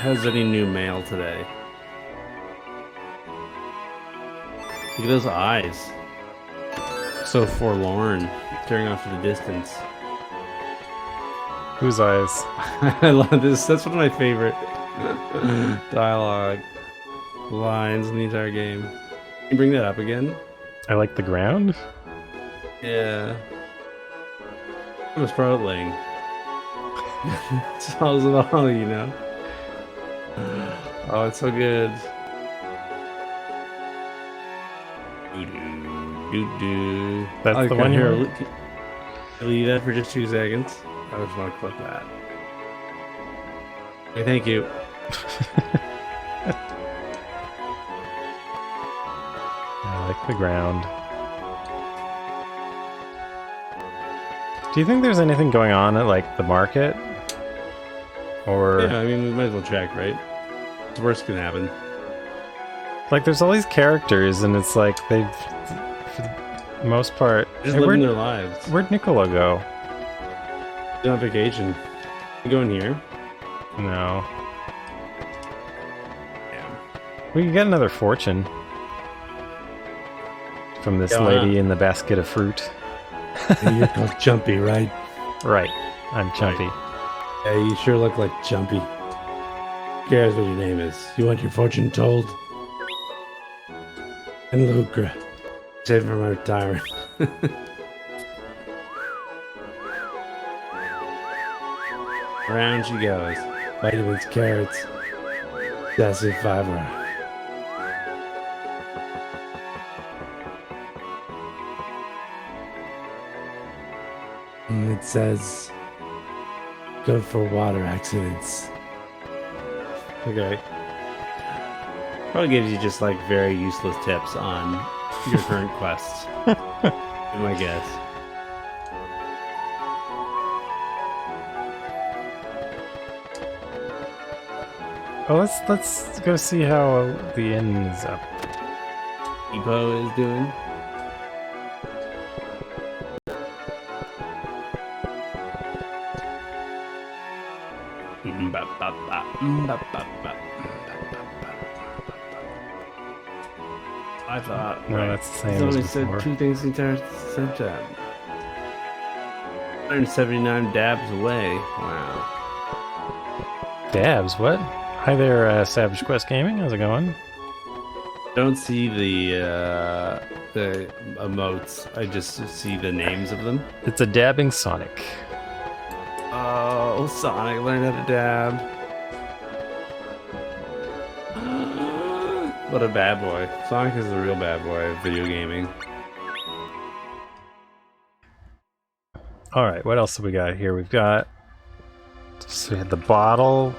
has any new mail today. Look at those eyes. So forlorn, staring off to the distance. Whose eyes? I love this. That's one of my favorite dialogue lines in the entire game. Can you bring that up again? I like the ground? Yeah. It was Sproutling. Tells it all, you know? Oh, it's so good. That's the one here. Leave that for just 2 seconds. I just want to clip that. Okay, thank you. I like the ground. Do you think there's anything going on at like the market? Or yeah, I mean, we might as well check, right? The worst can happen. Like, there's all these characters, and it's like they've, for the most part, just living their lives. Where'd Nicola go? He's on vacation. You going here? No. Damn. We can get another fortune from this lady in the basket of fruit. You're called Jumpy, right? Right. I'm Chumpy. Yeah, you sure look like Jumpy. Who cares what your name is? You want your fortune told? And lucre. Save for my retirement. Around she goes. Vitamins, carrots, potassium fiber. And it says, good for water accidents. Okay. Probably gives you just like very useless tips on your current quests. My guess. Oh, let's go see how the inn is up. Epo is doing. I thought. No, that's the same He's as only before. said two things the entire same time. 179 dabs away. Wow. Dabs, what? Hi there, Savage Quest Gaming. How's it going? Don't see the emotes. I just see the names of them. It's a dabbing Sonic. Oh, Sonic learned how to dab. What a bad boy. Sonic is the real bad boy of video gaming. Alright, what else have we got here? We've got... So we had the bottle.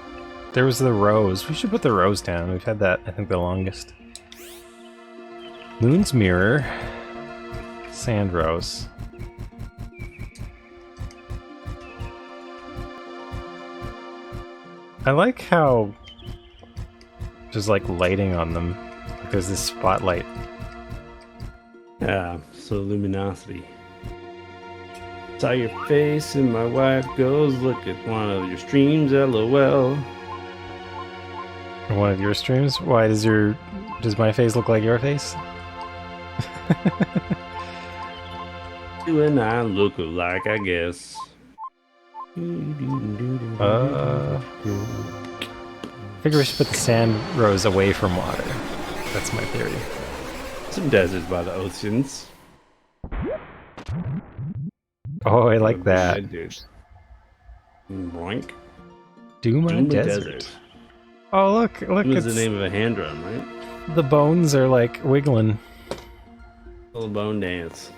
There was the rose. We should put the rose down. We've had that, I think, the longest. Moon's Mirror. Sand Rose. I like how there's like lighting on them. Like there's this spotlight. Yeah, so luminosity. Saw your face and my wife goes, look at one of your streams, LOL. One of your streams? Why does my face look like your face? You and I look alike, I guess. Figure we should put the sand rose away from water. That's my theory. Some deserts by the oceans. Oh, I like that. Boink. Doom Desert. Oh, look, What is it's the name of a hand drum, right? the bones are like wiggling. Little bone dance.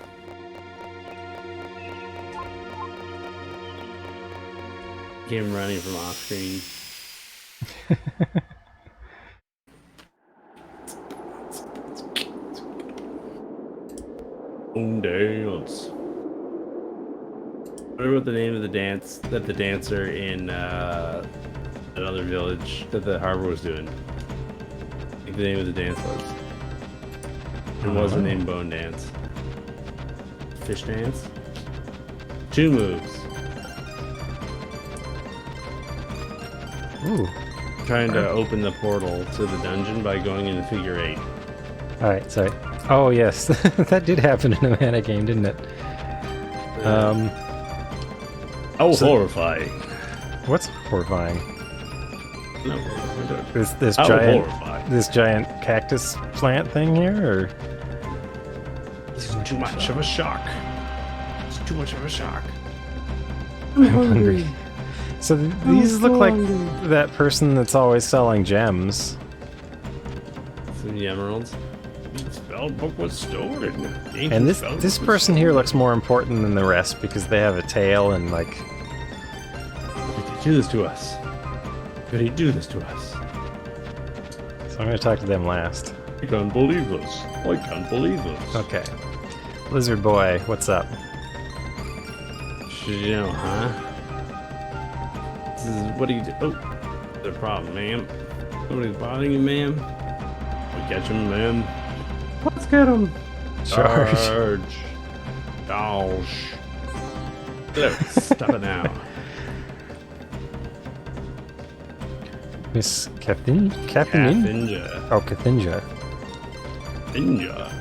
Came running from off screen. Bone dance. I wonder what the name of the dance that the dancer in another village that the harbor was doing. I think the name of the dance was. It wasn't named Bone Dance. Fish Dance? 2 moves. Ooh. Trying to open the portal to the dungeon by going into figure 8. Alright, sorry. Oh, yes. That did happen in a mana game, didn't it? How horrifying. What's horrifying? No, This how giant horrifying. this giant cactus plant thing here, or This is too much of a shock. It's too much of a shock. I'm hungry. So these look like that person that's always selling gems. Some emeralds. Spell book was stored. And this person here looks more important than the rest because they have a tail and like. Did he do this to us? Did he do this to us? So I'm gonna talk to them last. I can't believe this. I can't believe this. Okay. Lizard boy, what's up? You know, huh? This is, what do you do? Oh, the problem, ma'am. Somebody's bothering you, ma'am. We catch him, ma'am. Let's get him. Charge. Charge. Look, stop it now. Miss Cathin? Cathinja. Oh, Cathinja. Cathinja.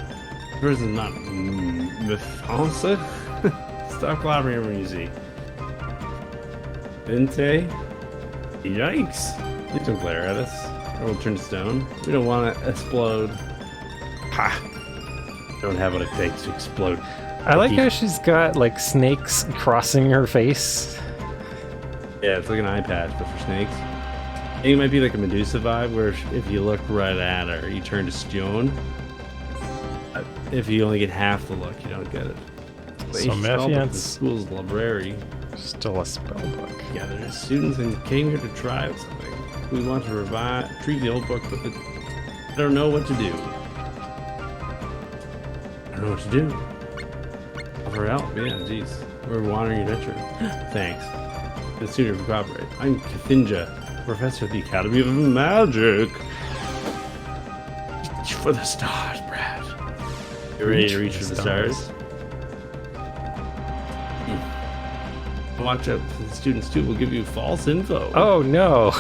Yours is not Mufasa? Stop clobbering when you see. Vente? Yikes. Please don't glare at us, or we'll turn to stone. We don't want to explode. Ha! Don't have what it takes to explode. I like how she's got like snakes crossing her face. Yeah, it's like an eye patch, but for snakes. I think it might be like a Medusa vibe, where if you look right at her, you turn to stone. If you only get half the look, you don't get it. So Mephiant's the school's library. Still a spell book. Yeah, there's students and came here to try out something. We want to retrieve the old book, but I don't know what to do. I don't know what to do. Offer help, yeah, jeez. We're wandering adventure. Thanks. The student to cooperate. I'm Kathinja, professor at the Academy of Magic. Reach for the stars, Brad. You ready to reach for the stars? Watch out for the students too. We'll give you false info. Oh no.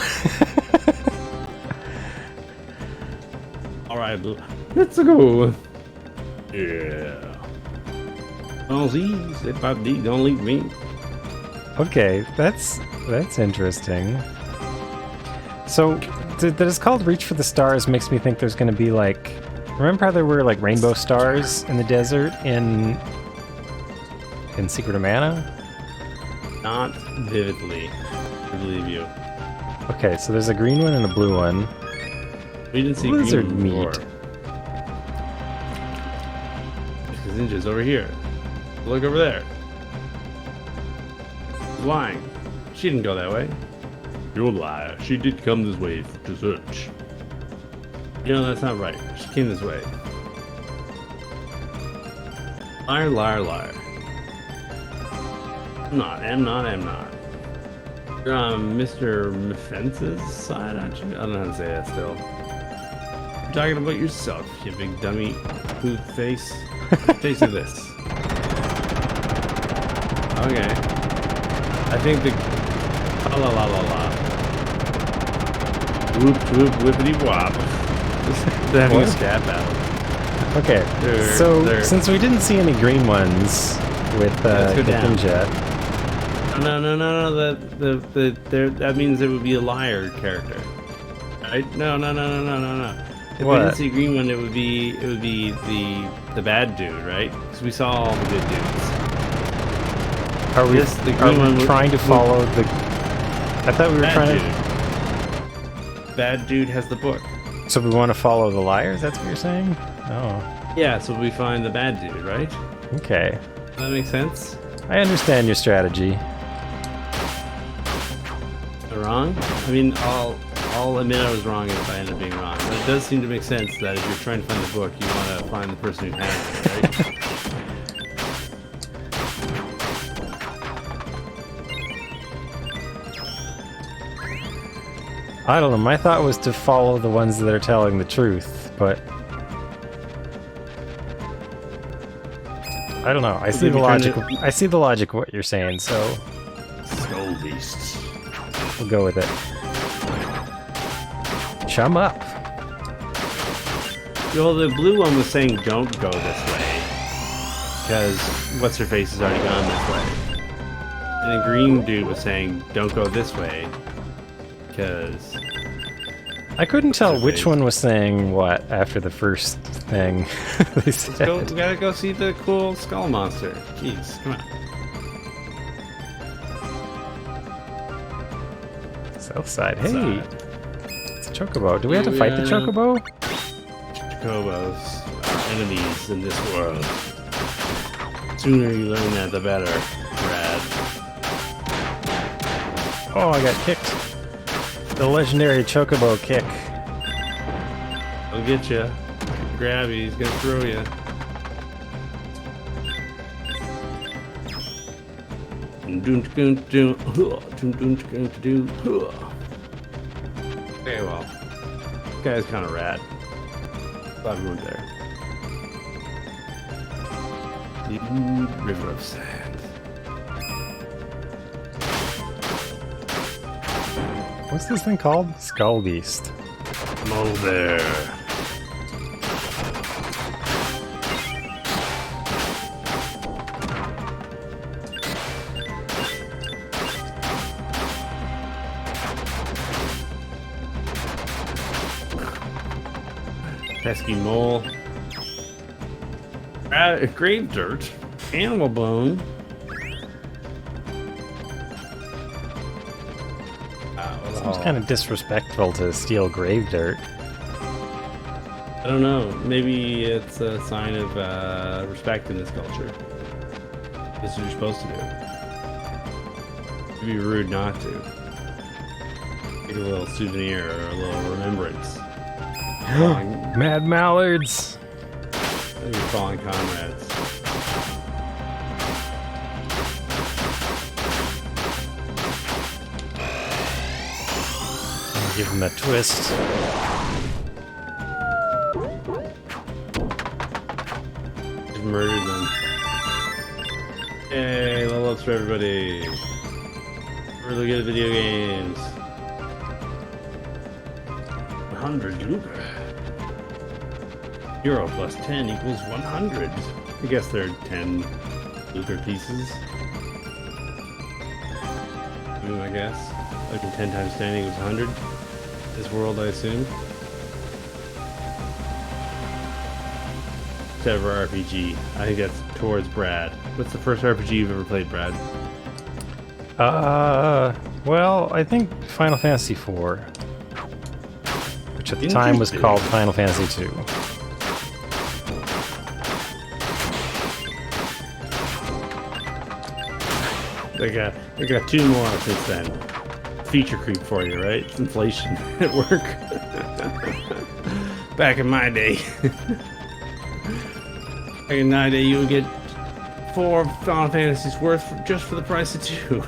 Alright, let's go. Yeah. Oh, geez, if I need, don't leave me. Okay, that's interesting. So that it's called Reach for the Stars makes me think there's going to be like, remember how there were like rainbow stars in the desert in Secret of Mana? Not vividly, I believe you. Okay, so there's a green one and a blue one. We didn't see Lizard green meat. before. This ninja's over here. Look over there. She's lying. She didn't go that way. You're a liar. She did come this way to search. You know, that's not right. She came this way. Liar, liar, liar. I'm not. You're on Mr. Mephence's side, aren't you? I don't know how to say that still. You're talking about yourself, you big dummy poop face. Taste of this. Okay. I think the... La la la la la. Whoop whoop whippity wop. They're having a scat battle. Okay, since we didn't see any green ones with Kathinja. No. That means it would be a liar character, right? No. If we didn't see a green one, it would be the bad dude, right? Because we saw all the good dudes. Are we trying to follow the? I thought we were trying to. Bad dude has the book. So we want to follow the liars? That's what you're saying? Oh. Yeah. So we find the bad dude, right? Okay. Does that make sense? I understand your strategy. Wrong? I mean, I'll admit I was wrong if I end up being wrong. But it does seem to make sense that if you're trying to find the book, you want to find the person who has it, right? I don't know. My thought was to follow the ones that are telling the truth, but I don't know. I see the logic. I see the logic of what you're saying, so Skull beasts. We'll go with it. Chum up. Well, the blue one was saying don't go this way because what's her face has already gone this way, and the green dude was saying don't go this way because I couldn't tell which one was saying what after the first thing they said. we gotta go see the cool skull monster. Jeez, come on. South side. Hey, it's a chocobo. Do we have to fight the chocobo? Chocobos are enemies in this world. The sooner you learn that, the better, Brad. Oh, I got kicked. The legendary chocobo kick. I'll get you. Grab you. He's gonna throw you. Okay, well, this guy's kind of rad. Glad we went there. The river of sand. What's this thing called? Skull Beast. Mole bear. Pesky mole. Grave dirt. Animal bone. Seems kind of disrespectful to steal grave dirt. I don't know. Maybe it's a sign of respect in this culture. This is what you're supposed to do. It'd be rude not to. Get a little souvenir or a little remembrance. Mad mallards! Your fallen comrades. Give him a twist. Just murdered them. Hey, level ups for everybody. Really good at video games. 100 lucre. Euro plus 10 equals 100. I guess there are 10 lucre pieces. I guess. Like 10 times 10 equals 100. This world, I assume. Instead of our RPG. I think that's towards Brad. What's the first RPG you've ever played, Brad? Well, I think Final Fantasy IV. Which at the time was called Final Fantasy II. They got two more since then. Feature creep for you, right? It's inflation at work. Back in my day. Back in my day, you would get 4 Final Fantasies worth just for the price of 2.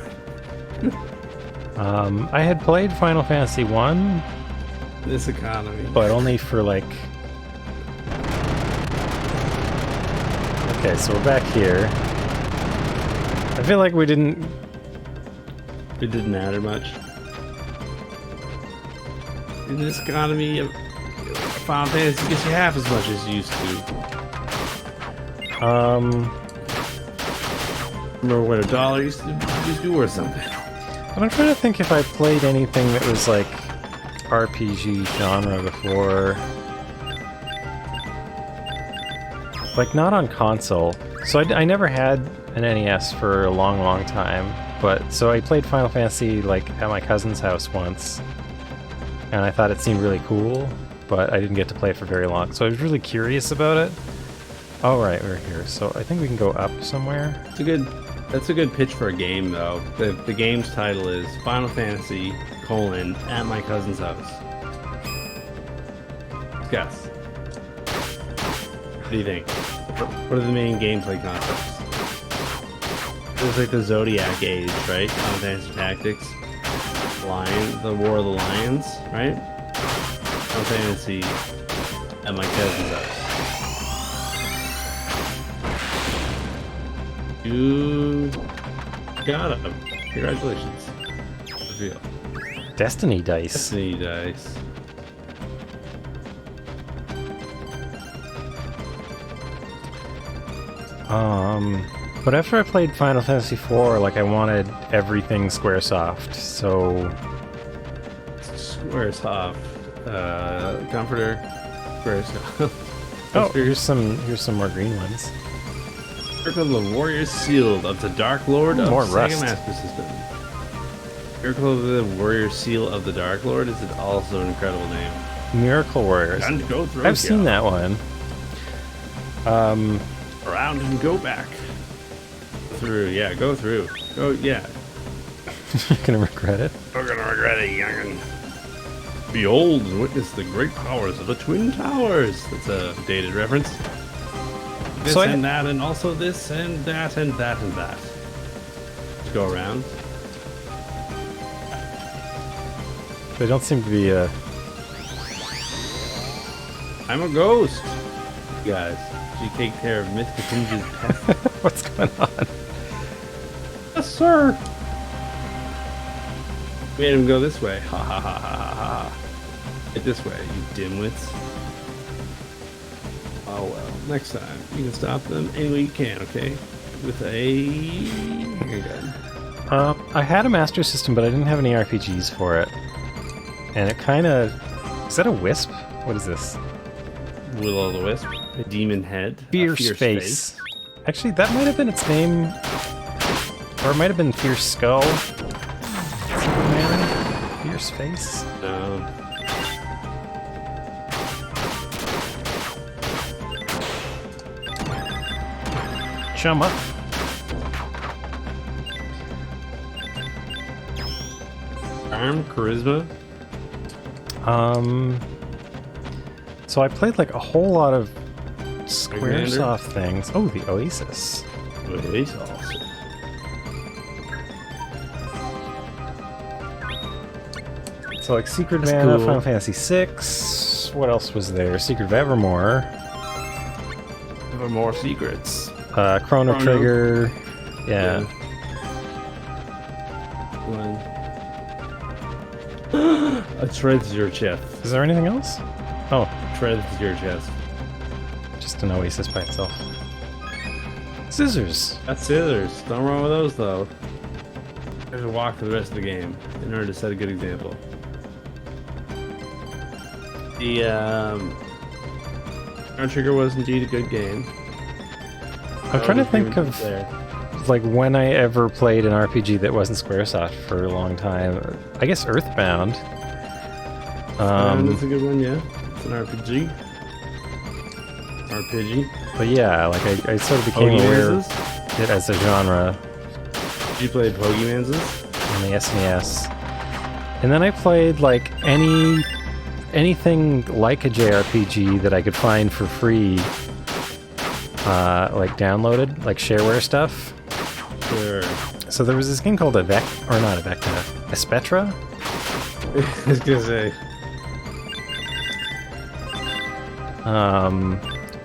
I had played Final Fantasy 1. This economy. But only for like... Okay, so we're back here. I feel like we didn't... It didn't matter much. In this economy, Final Fantasy gets you half as much as you used to. Remember what $1 used to be worth something. I'm trying to think if I played anything that was like RPG genre before. Like not on console. So I never had an NES for a long time. But so I played Final Fantasy like at my cousin's house once. And I thought it seemed really cool, but I didn't get to play it for very long. So I was really curious about it. Oh right, we're here. So I think we can go up somewhere. That's a good pitch for a game though. The game's title is Final Fantasy: at my cousin's house. Guess. What do you think? What are the main gameplay concepts? It's like the Zodiac Age, right? Final Fantasy Tactics. The War of the Lions, right? Final Fantasy at my cousin's house. You got him. Congratulations. Reveal. Destiny dice. Destiny dice. But after I played Final Fantasy IV, like I wanted everything Squaresoft, so... Squaresoft. Comforter. Squaresoft. Oh, here's some more green ones. Miracle of the Warrior Seal of the Dark Lord of more Sega rust. Master System. Miracle of the Warrior Seal of the Dark Lord is also an incredible name. Miracle Warriors. Time to go through. I've seen that one. Around and go back. Through, yeah, go through. Go, yeah. You're gonna regret it. We're gonna regret it, youngin'. Behold and witness the great powers of the Twin Towers. That's a dated reference. This and that, and also this and that and that and that. Let's go around. They don't seem to be I'm a ghost, you guys. You take care of Mr. Finch's pet. What's going on? Yes, sir. Made him go this way. Ha ha ha ha ha ha. Get this way, you dimwits. Oh well. Next time you can stop them any way you can. Okay. With You're good. I had a Master System, but I didn't have any RPGs for it. And it kind of... Is that a wisp? What is this? Will-o'-the-wisp, a demon head, a Fierce face. Actually, that might have been its name. Or it might have been Fierce Skull. Superman? Fierce face? No. Chum up. Charm, charisma. So I played like a whole lot of Commander? Squaresoft things. Oh, the Oasis. He's awesome. So like Secret That's Mana, cool. Final Fantasy VI. What else was there? Secret of Evermore. For more secrets. Chrono Chrono. Trigger. Yeah. One. A treads your chest. Is there anything else? Oh, Treads your chest. just an Oasis by itself. Scissors. That's scissors. Don't run with those though. You have to walk for the rest of the game in order to set a good example. The Chrono Trigger was indeed a good game. I'm trying to think of like when I ever played an RPG that wasn't Squaresoft for a long time. I guess Earthbound. That's a good one, yeah. It's an RPG. But yeah, like I sort of became aware of Pokemon's? it as a genre Did you play Pokemon's? on the SNES. And then I played like anything like a JRPG that I could find for free, like downloaded, like shareware stuff. Sure. So there was this game called Espetra. I was gonna say.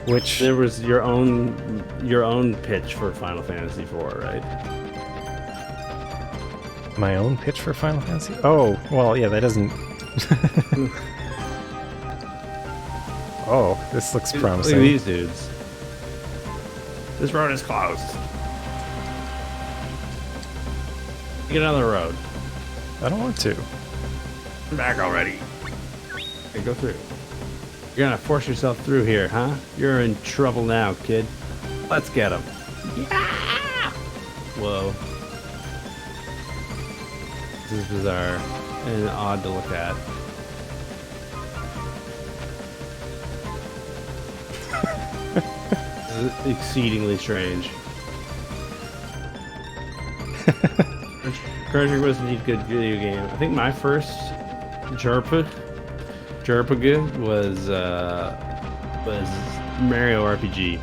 Which There was your own pitch for Final Fantasy IV, right? my own pitch for Final Fantasy. Oh, well, yeah, that doesn't. Oh, this looks Look promising. at these dudes. This road is closed. Get on the road. I don't want to. I'm back already. Okay, go through. You're gonna force yourself through here, huh? You're in trouble now, kid. Let's get him. Yeah! Whoa. This is bizarre and odd to look at. This is exceedingly strange. Chrono Trigger was indeed a good video game. I think my first JRPG was Mario RPG.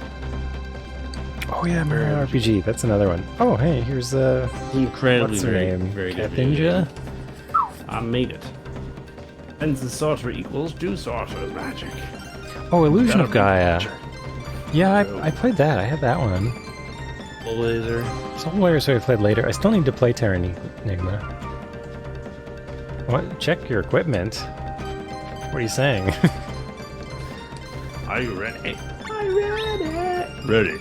Oh yeah, Mario RPG. That's another one. Oh hey, here's Incredibly what's her name? very Cat good video Ninja. game. I made it. And the sorcerer equals do sorcerer's magic. Oh, Illusion of Gotta Gaia. Yeah, I played that. I had that one. Laser. Soul Warriors I played later. I still need to play Terra Enigma. What? Check your equipment. What are you saying? Are you ready? I'm ready. Ready.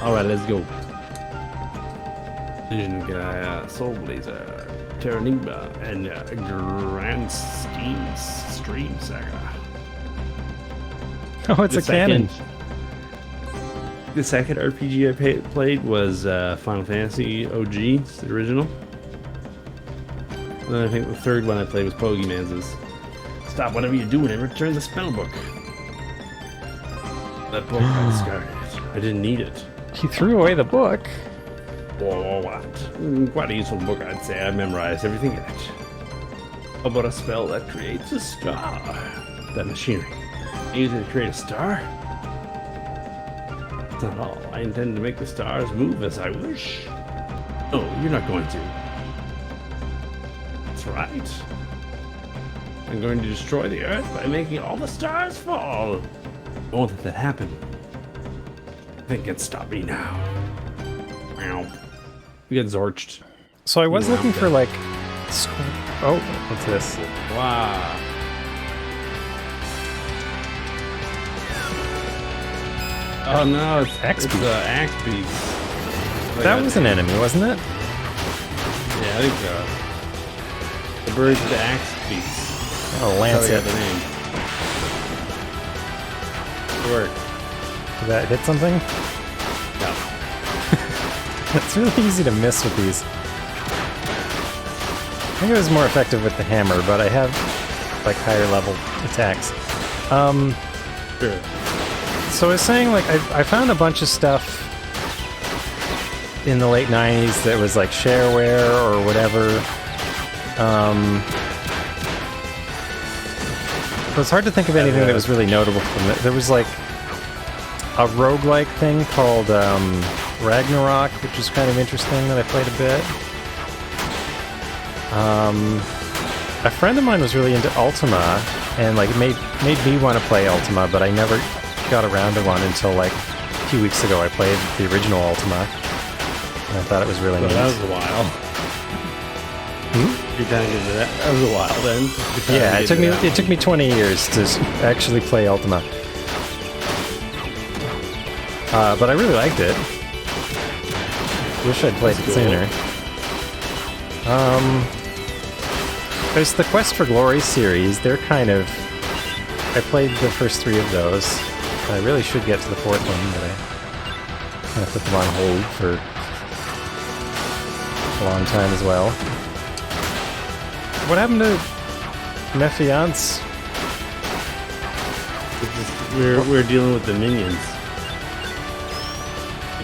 Alright, let's go. Illusion of Gaia, Soul Blazer, Terra Enigma, and Grand Stream Saga. Oh, it's a cannon. The second RPG I played was Final Fantasy OG, it's the original. And then I think the third one I played was Pokemon's. Stop whatever you're doing and return the spell book. That book I discarded. I didn't need it. He threw away the book. Whoa, what? Quite a useful book, I'd say. I memorized everything in it. How about a spell that creates a star? That machinery. Use it to create a star? That's not all. I intend to make the stars move as I wish. No, you're not going to. That's right. I'm going to destroy the Earth by making all the stars fall. I won't let that happen. Nothing can stop me now. Meow. We get zorched. So I was looking for like. Oh, what's this? Wow. Oh no, it's Axe it's beak. axe beaks. That was an enemy, wasn't it? Yeah, I think so. The birds with the axe beaks. Oh, That's how they Lancet. got the name. work. Did that hit something? No. It's really easy to miss with these. I think it was more effective with the hammer, but I have like higher level attacks. Sure. So I was saying, like, I found a bunch of stuff in the late 90s that was like shareware or whatever. It was hard to think of anything that was really notable from it. There was like a roguelike thing called Ragnarok, which was kind of interesting that I played a bit. A friend of mine was really into Ultima, and like made me want to play Ultima, but I never got around to one until like a few weeks ago. I played the original Ultima, and I thought it was really neat. That was a while. You're trying to get into that? That was a while then. Yeah, it took me 20 years to actually play Ultima. But I really liked it. Wish I'd played it sooner. There's the Quest for Glory series. They're kind of... I played the first 3 of those. I really should get to the 4th one, but I kind of put them on hold for a long time as well. What happened to Mefiance? We're dealing with the minions.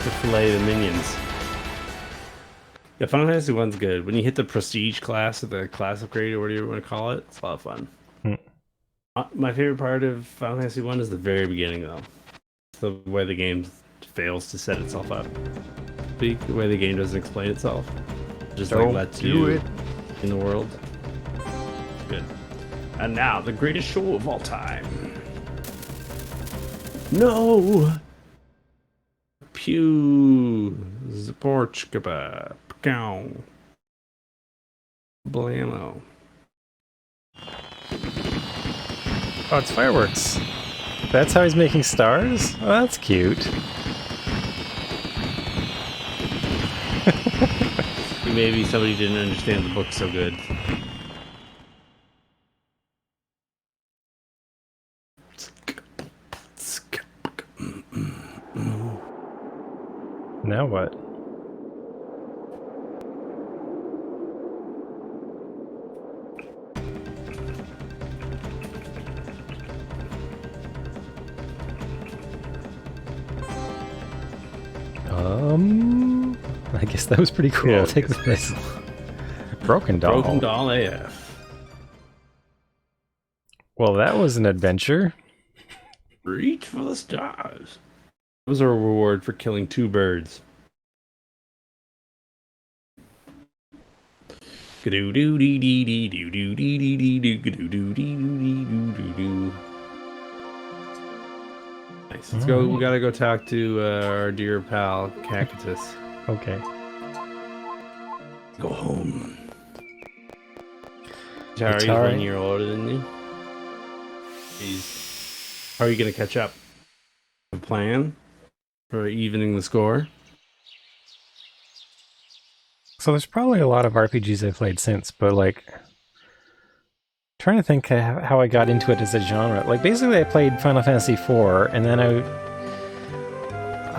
To fillet the minions. Yeah, Final Fantasy 1's good. When you hit the prestige class or the class upgrade or whatever you want to call it, it's a lot of fun. My favorite part of Final Fantasy 1 is the very beginning, though. It's the way the game fails to set itself up. The way the game doesn't explain itself. Just like lets you in the world. Good. And now, the greatest show of all time. No! Pew! Porch kebab. Cow. Blammo. Oh, it's fireworks. That's how he's making stars? Oh, that's cute. Maybe somebody didn't understand the book so good. Now what? I guess that was pretty cool. Yeah, I'll take this. Broken Doll. Broken Doll AF. Well, that was an adventure. Reach for the stars. It was a reward for killing 2 birds. Nice. Let's go. We gotta go talk to our dear pal Cactus. Okay. Go home. Atari's 1 year older than you. How are you gonna catch up? A plan for evening the score? So there's probably a lot of RPGs I've played since, but like trying to think how I got into it as a genre. Like basically I played Final Fantasy IV, and then I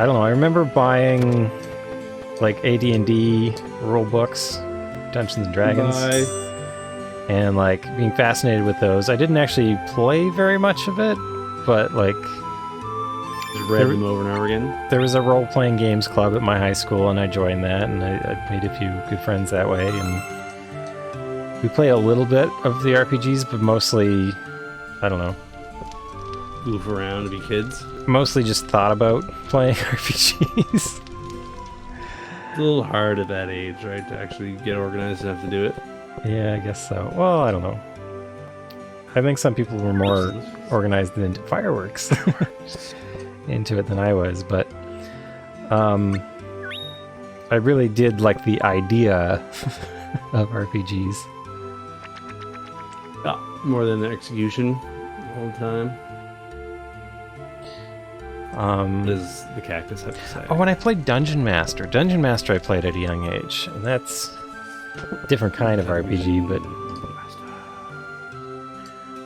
don't know, I remember buying like AD&D rule books, Dungeons and Dragons, and like being fascinated with those. I didn't actually play very much of it, but like just read them over and over again. There was a role-playing games club at my high school, and I joined that, and I made a few good friends that way, and we play a little bit of the RPGs, but mostly, I don't know. Goof around to be kids? Mostly just thought about playing RPGs. It's a little hard at that age, right, to actually get organized enough to do it. Yeah, I guess so. Well, I don't know. I think some people were more organized into fireworks into it than I was, but I really did like the idea of RPGs. More than the execution the whole time. What does the Cactus have to say? Oh, when I played Dungeon Master. Dungeon Master I played at a young age, and that's a different kind of RPG, but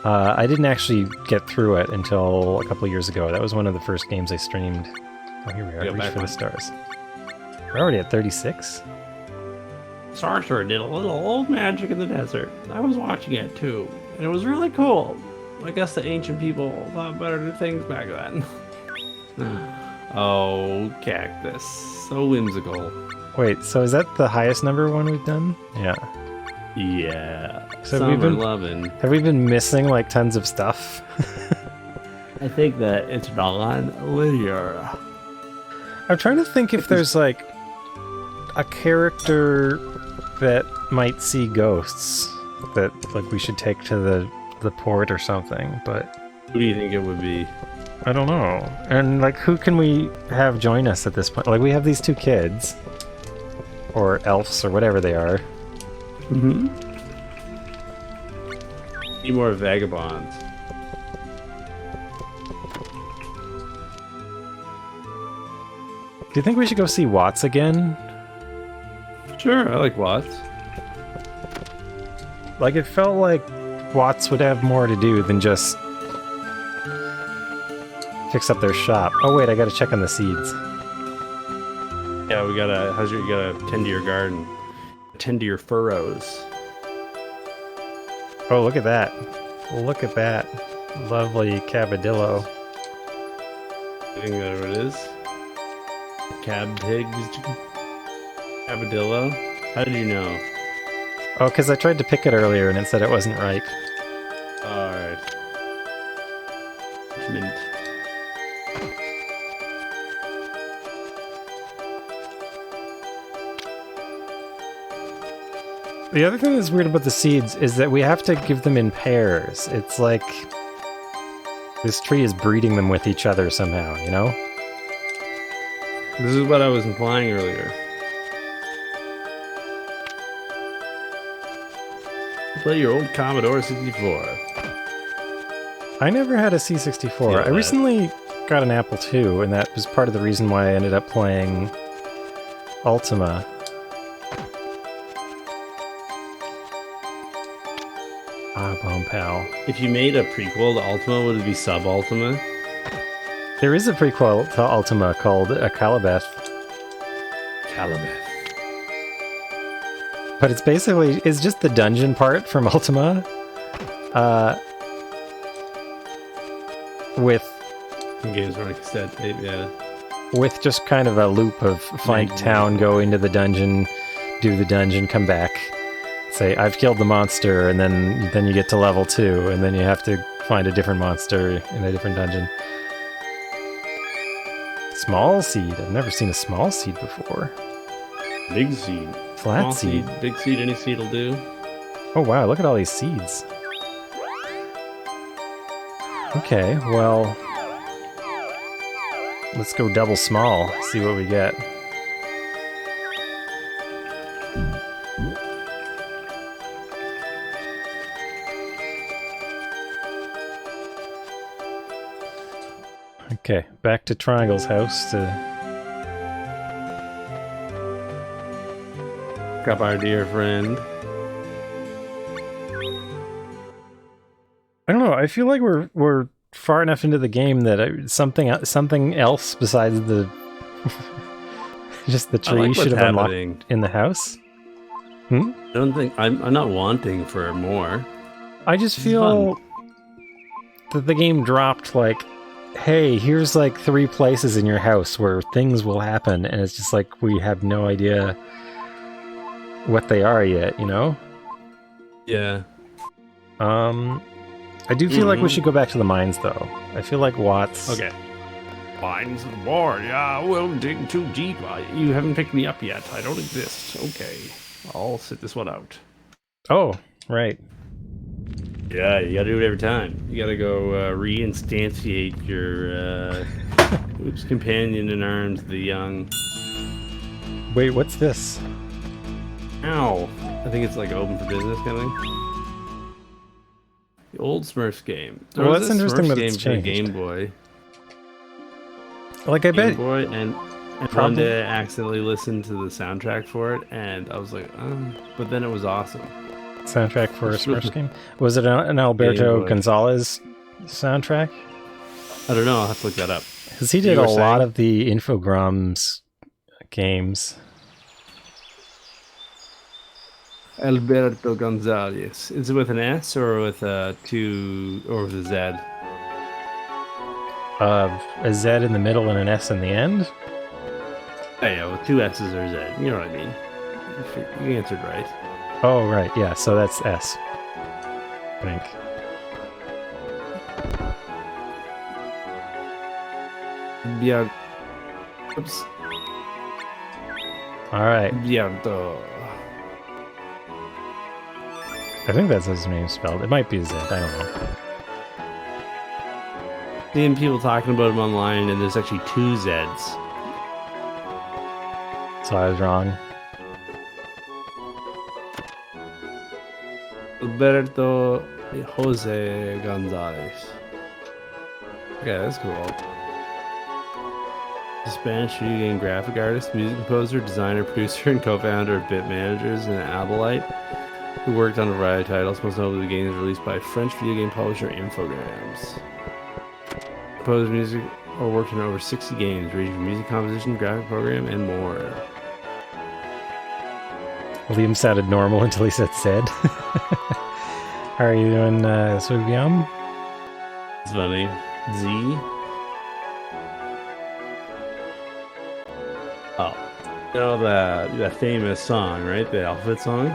I didn't actually get through it until a couple of years ago. That was one of the first games I streamed. Oh, here we are. Reach for the stars. We're already at 36? Sorcerer did a little old magic in the desert. I was watching it too, and it was really cool. I guess the ancient people thought better of things back then. Oh, cactus. So whimsical. Wait, so is that the highest number one we've done? Yeah. Yeah. So Summer lovin'. Have we been missing like tons of stuff? I think that it's non-linear. I'm trying to think if there's like a character that might see ghosts that like we should take to the port or something, but who do you think it would be? I don't know. And like who can we have join us at this point? Like we have these two kids or elves or whatever they are. Mm-hmm. Need more vagabonds. Do you think we should go see Watts again? Sure, I like Watts. Like, it felt like Watts would have more to do than just fix up their shop. Oh wait, I gotta check on the seeds. Yeah, you gotta tend to your garden. Tend to your furrows. Oh, look at that. Look at that. Lovely cabadillo. I think that's what it is. Cab pigs. Cabadillo? How did you know? Oh, because I tried to pick it earlier and it said it wasn't ripe. Alright. Mint. The other thing that's weird about the seeds is that we have to give them in pairs. It's like this tree is breeding them with each other somehow, you know? This is what I was implying earlier. Play your old Commodore 64. I never had a C64. Yeah, I recently got an Apple II, and that was part of the reason why I ended up playing Ultima. Ah, Bomb Pal. If you made a prequel to Ultima, would it be Sub-Ultima? There is a prequel to Ultima called Calabeth. Calabeth. But it's just the dungeon part from Ultima. With Games running cassette tape, yeah. With just kind of a loop of find town, go into the dungeon, do the dungeon, come back, say I've killed the monster, and then you get to level 2, and then you have to find a different monster in a different dungeon. Small seed. I've never seen a small seed before. Big seed. Flat Small seed. Big seed, any seed will do. Oh wow, look at all these seeds. Okay, well, let's go double small, see what we get. Okay, back to Triangle's house to Pick up our dear friend. I don't know. I feel like we're far enough into the game that something else besides the just the tree should have unlocked in the house. I don't think I'm not wanting for more. I just feel that the game dropped like, hey, here's like 3 places in your house where things will happen, and it's just like we have no idea what they are yet, you know? Yeah. I do feel like we should go back to the mines, though. I feel like Watts... Okay. Mines of war, yeah, we'll dig too deep. You haven't picked me up yet. I don't exist. Okay. I'll sit this one out. Oh, right. Yeah, you gotta do it every time. You gotta go reinstantiate your companion in arms, the young. Wait, what's this? Ow. I think it's like open for business kind of thing. The old Smurfs game. Well, that's interesting that it's game for the changed. Game Boy. Like, I bet... Game Boy, and one day I accidentally listened to the soundtrack for it, and I was like, oh. But then it was awesome. soundtrack for a Smurfs game? Was it an Alberto Gonzalez soundtrack? I don't know. I'll have to look that up. Because he did a lot of the Infogrames games. Alberto Gonzalez. Is it with an S or with a two or with a Z? A Z in the middle and an S in the end. Oh, yeah, with two S's or Z. You know what I mean. You answered right. Oh, right. Yeah, so that's S. I think. Yeah. Oops. All right. Biardo. I think that's his name spelled. It might be a Z. I don't know. Seeing people talking about him online, and there's actually two Zs. So I was wrong. Alberto Jose Gonzalez. Okay, that's cool. A Spanish video game graphic artist, music composer, designer, producer, and co-founder of Bit Managers and Abolite, who worked on a variety of titles, most notably games released by French video game publisher Infogrames. Composed music or worked on over 60 games, ranging from music composition, graphic program, and more. Liam sounded normal until he said Zed. How are you doing, Sugyam? It's funny. Z. Oh. You know that famous song, right? The alphabet song?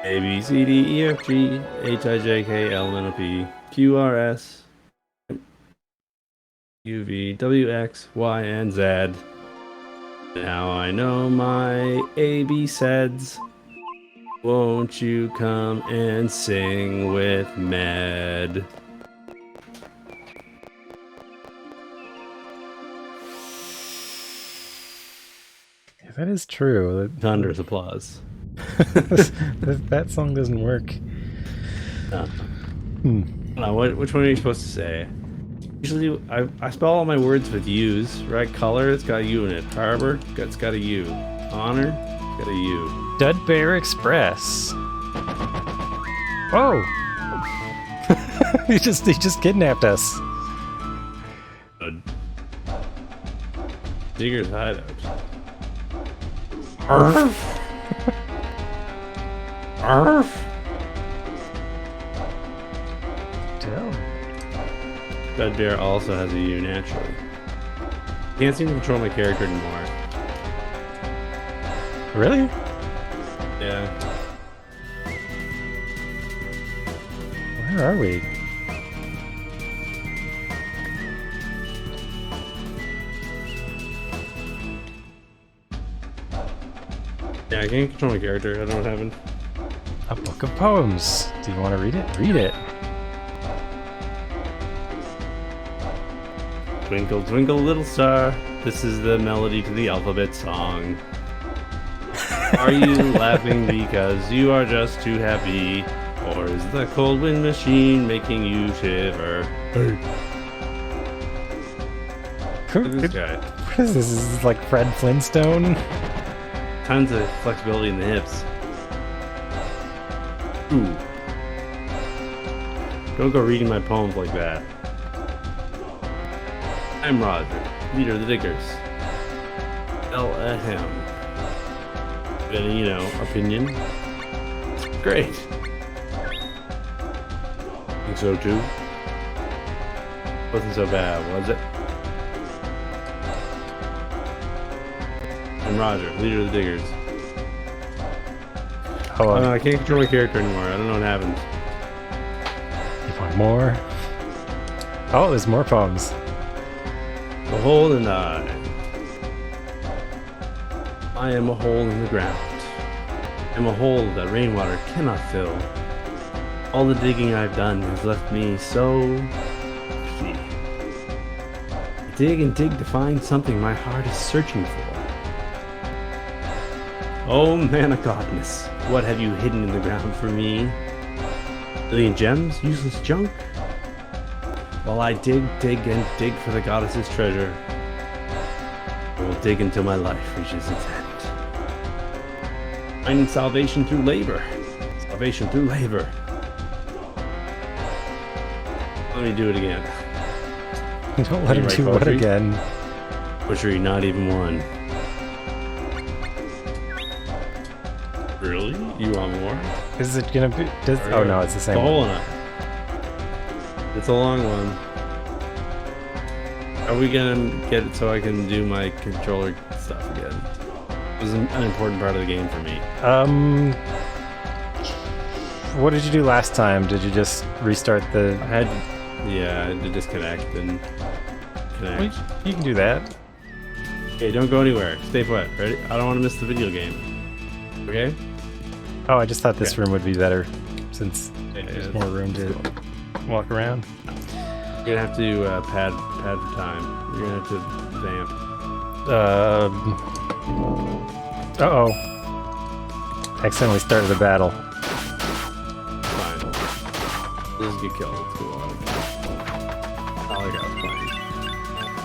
A, B, C, D, E, F, G, H, I, J, K, L, N, O, P, Q, R, S, U, V, W, X, Y, and Z. Now I know my A-B-Seds. Won't you come and sing with Med? Yeah, that is true. Thunderous applause. That song doesn't work. Which one are you supposed to say? Usually, I spell all my words with U's, right? Color, it's got a U in it. Harbor, it's got a U. Honor, it's got a U. Dudbear Express. Whoa! he just kidnapped us. Digger's hideout. Arf! Arf! Dudbear also has a U naturally. Can't seem to control my character anymore. Really? Yeah. Where are we? Yeah, I can't control my character. I don't know what happened. A book of poems. Do you want to read it? Read it. Twinkle, twinkle, little star. This is the melody to the alphabet song. Are you laughing because you are just too happy? Or is the cold wind machine making you shiver? Hey. Look at this guy. What is this? Is this like Fred Flintstone? Tons of flexibility in the hips. Ooh. Don't go reading my poems like that. I'm Roger, leader of the Diggers. L-A-H-M. Any, opinion? Great. Think so too? Wasn't so bad, was it? I'm Roger, leader of the Diggers. Oh, I can't control my character anymore. I don't know what happened. You want more? Oh, there's more poems. Behold and I am a hole in the ground. I am a hole that rainwater cannot fill. All the digging I've done has left me so empty. I dig and dig to find something my heart is searching for. Oh man of godness, what have you hidden in the ground for me? Million gems? Useless junk? While I dig, and dig for the goddess's treasure, I will dig until my life reaches its end. Finding salvation through labor. Salvation through labor. Let me do it again. Don't let him do what again? Poetry, not even one. Really? You want more? Is it gonna be? Oh no, it's the same one. It's a long one. Are we gonna get it so I can do my controller stuff again? It was an important part of the game for me. What did you do last time? Did you just restart the? I had to disconnect and connect. Well, you can do that. Okay, don't go anywhere. Stay put. Ready? I don't want to miss the video game. Okay? Oh, I just thought this room would be better since there's more room to walk around. You're gonna have to pad for time. You're gonna have to vamp. Uh-oh. Accidentally started a battle. Fine. Just get killed. Let's go on. All I got was playing.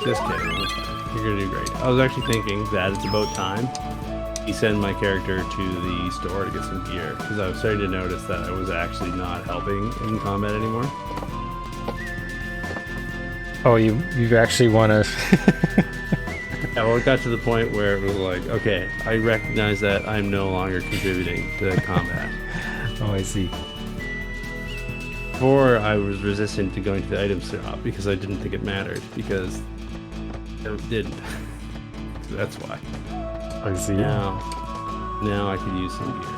Just kidding. It's fine. You're gonna do great. I was actually thinking that it's about time you send my character to the store to get some gear, because I was starting to notice that I was actually not helping in combat anymore. Oh, you actually want to... Yeah, well, it got to the point where it was like, okay, I recognize that I'm no longer contributing to combat. Oh, I see. Before, I was resistant to going to the item shop because I didn't think it mattered, because it didn't. So that's why. I see. Now I could use some gear.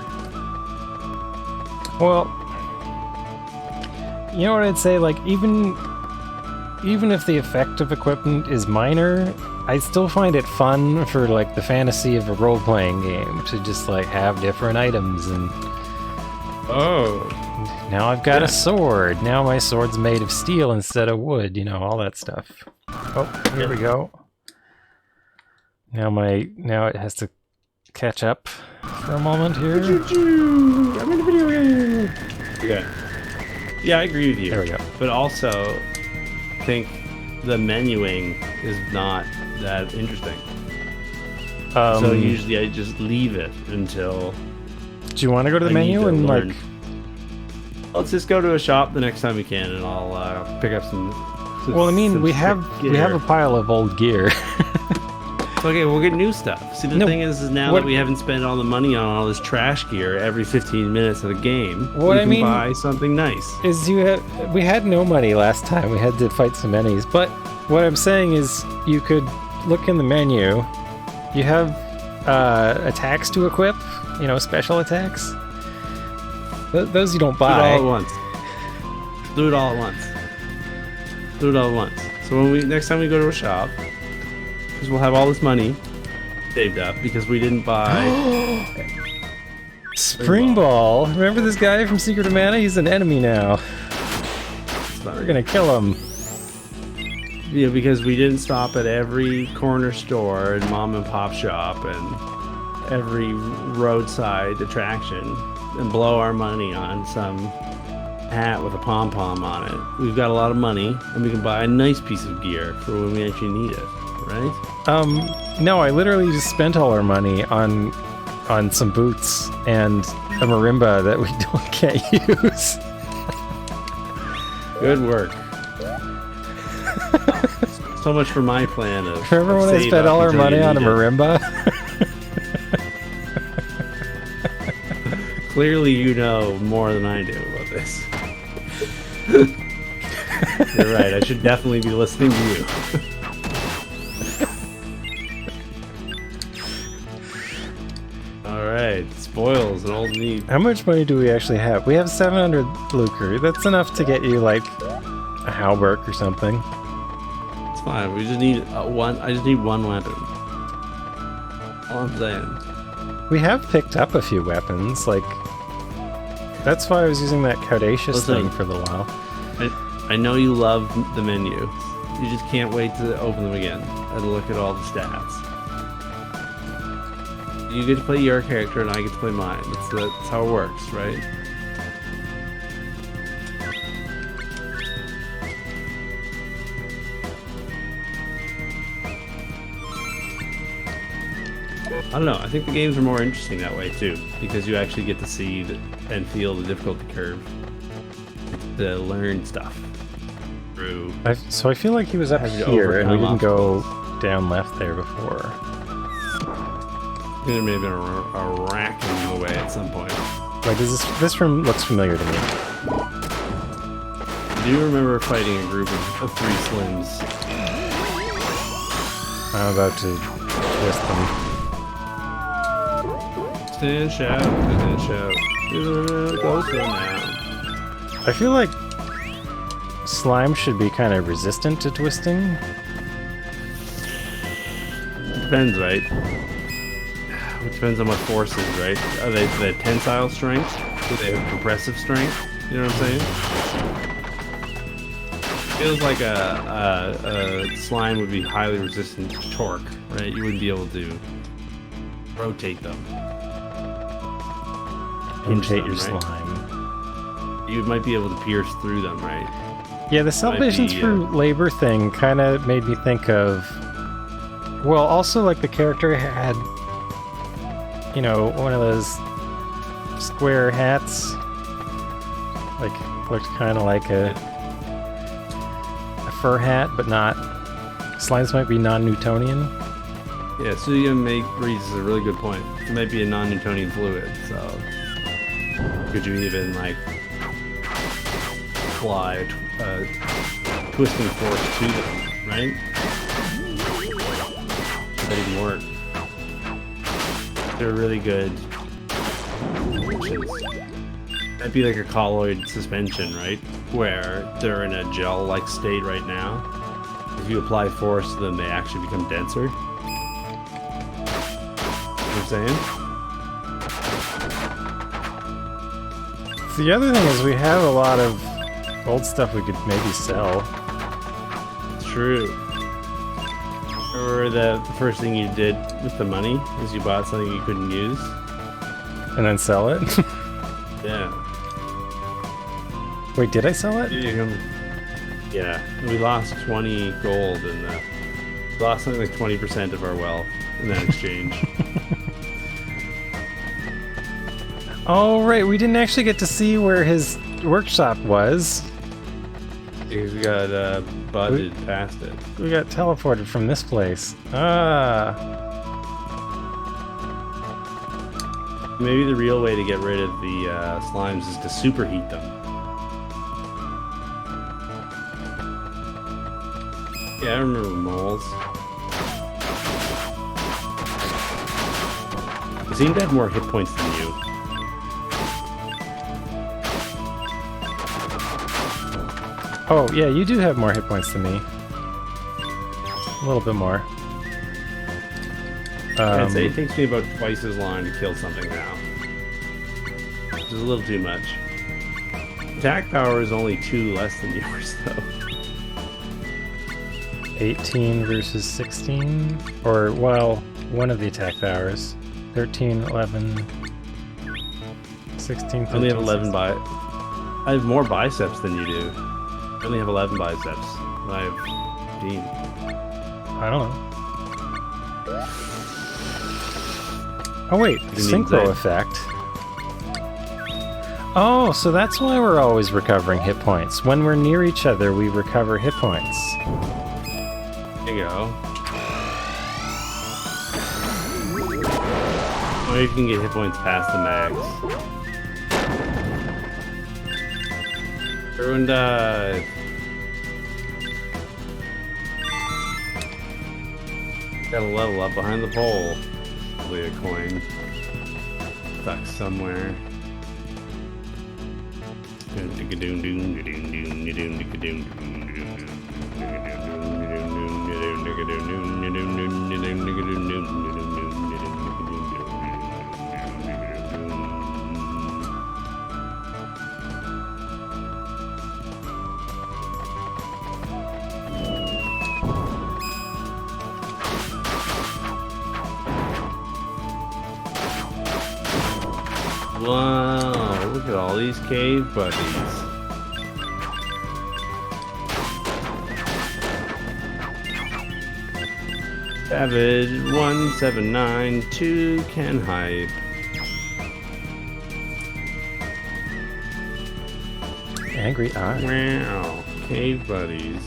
Well, you know what I'd say? Like, even if the effect of equipment is minor, I still find it fun for, like, the fantasy of a role-playing game to just, like, have different items and... Oh. Now I've got a sword. Now my sword's made of steel instead of wood, you know, all that stuff. Oh, here we go. Now it has to catch up for a moment here. I'm in a video game. Okay. Yeah, I agree with you. There we go. But also, I think the menuing is not that interesting. So usually I just leave it until... Do you want to go to the menu and learn? Like... Let's just go to a shop the next time we can, and I'll pick up some. Well, I mean, we have a pile of old gear. Okay, we'll get new stuff. See, the thing is now that we haven't spent all the money on all this trash gear every 15 minutes of the game, we can buy something nice. We had no money last time. We had to fight some enemies. But what I'm saying is, you could look in the menu. You have attacks to equip. You know, special attacks. Those you don't buy. Do it all at once. Do it all at once. Do it all at once. So when next time we go to a shop, because we'll have all this money saved up because we didn't buy. Spring Ball. Remember this guy from Secret of Mana? He's an enemy now. We're gonna kill him. Yeah, because we didn't stop at every corner store and mom and pop shop and every roadside attraction and blow our money on some hat with a pom-pom on it. We've got a lot of money and we can buy a nice piece of gear for when we actually need it, right? No, I literally just spent all our money on some boots and a marimba that we can't use. Good work. So much for my plan of... Remember when I spent all our money on a marimba? Clearly you know more than I do about this. You're right, I should definitely be listening to you. Alright, spoils and old meat. How much money do we actually have? We have 700 lucre. That's enough to get you, like, a halberd or something. It's fine, we just need one. I just need one weapon. All I'm saying. We have picked up a few weapons, like... That's why I was using that Caudacious thing for a little while. I know you love the menu. You just can't wait to open them again and look at all the stats. You get to play your character and I get to play mine. That's how it works, right? I don't know. I think the games are more interesting that way too, because you actually get to see and feel the difficulty curve, to learn stuff through. So I feel like he was up here, and we didn't go down left there before. There may have been a rack in the way at some point. Like, this room looks familiar to me. Do you remember fighting a group of 3 slims? I'm about to twist them. Stand, shout, closer now. I feel like slime should be kind of resistant to twisting. Depends, right? It depends on what force is, right? Are they tensile strength? Do they have compressive strength? You know what I'm saying? Feels like a slime would be highly resistant to torque, right? You wouldn't be able to rotate them. Rotate your right? slime. You might be able to pierce through them, right? Yeah, the salvation through labor thing kind of made me think of... Well, also, like, the character had, you know, one of those square hats. Like, looked kind of like a fur hat, but not. Slimes might be non-Newtonian. Yeah, Suya raises a really good point. It might be a non-Newtonian fluid, so could you even, like, apply a twisting force to them, right? That even work. They're really good. That'd be like a colloid suspension, right? Where they're in a gel-like state right now. If you apply force to them, they actually become denser. You know what I'm saying? The other thing is we have a lot of old stuff we could maybe sell. True. Or the first thing you did with the money is you bought something you couldn't use. And then sell it? Yeah. Wait, did I sell it? Yeah. We lost 20 gold and we lost something like 20% of our wealth in that exchange. Oh, right. We didn't actually get to see where his workshop was. We got butted past it. We got teleported from this place. Ah. Maybe the real way to get rid of the slimes is to superheat them. Yeah, I remember moles. They seem to have more hit points than you. Oh, yeah, you do have more hit points than me. A little bit more. I'd say it takes me about twice as long to kill something now. Which is a little too much. Attack power is only 2 less than yours, though. 18 versus 16? Or, well, one of the attack powers. 13, 11, 16, 13, I only have 11 I have more biceps than you do. I only have 11 biceps. And I have 15. I don't know. Oh wait, synchro effect. Oh, so that's why we're always recovering hit points. When we're near each other, we recover hit points. There you go. Or you can get hit points past the mags. Everyone died. Gotta level up behind the pole. Probably a coin stuck somewhere. Wow, look at all these cave buddies. Savage1792 can hide. Angry eye. Wow. Cave buddies.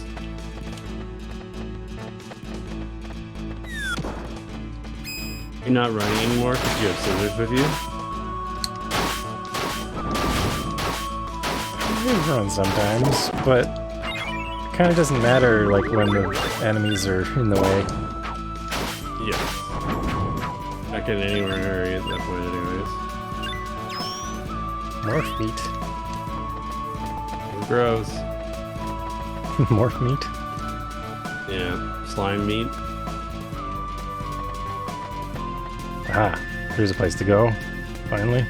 You're not running anymore because you have scissors with you? I run sometimes, but it kind of doesn't matter like when the enemies are in the way. Yeah. Not getting anywhere in a hurry at that point anyways. Morph meat. Gross. Morph meat? Yeah. Slime meat. Ah, here's a place to go, finally.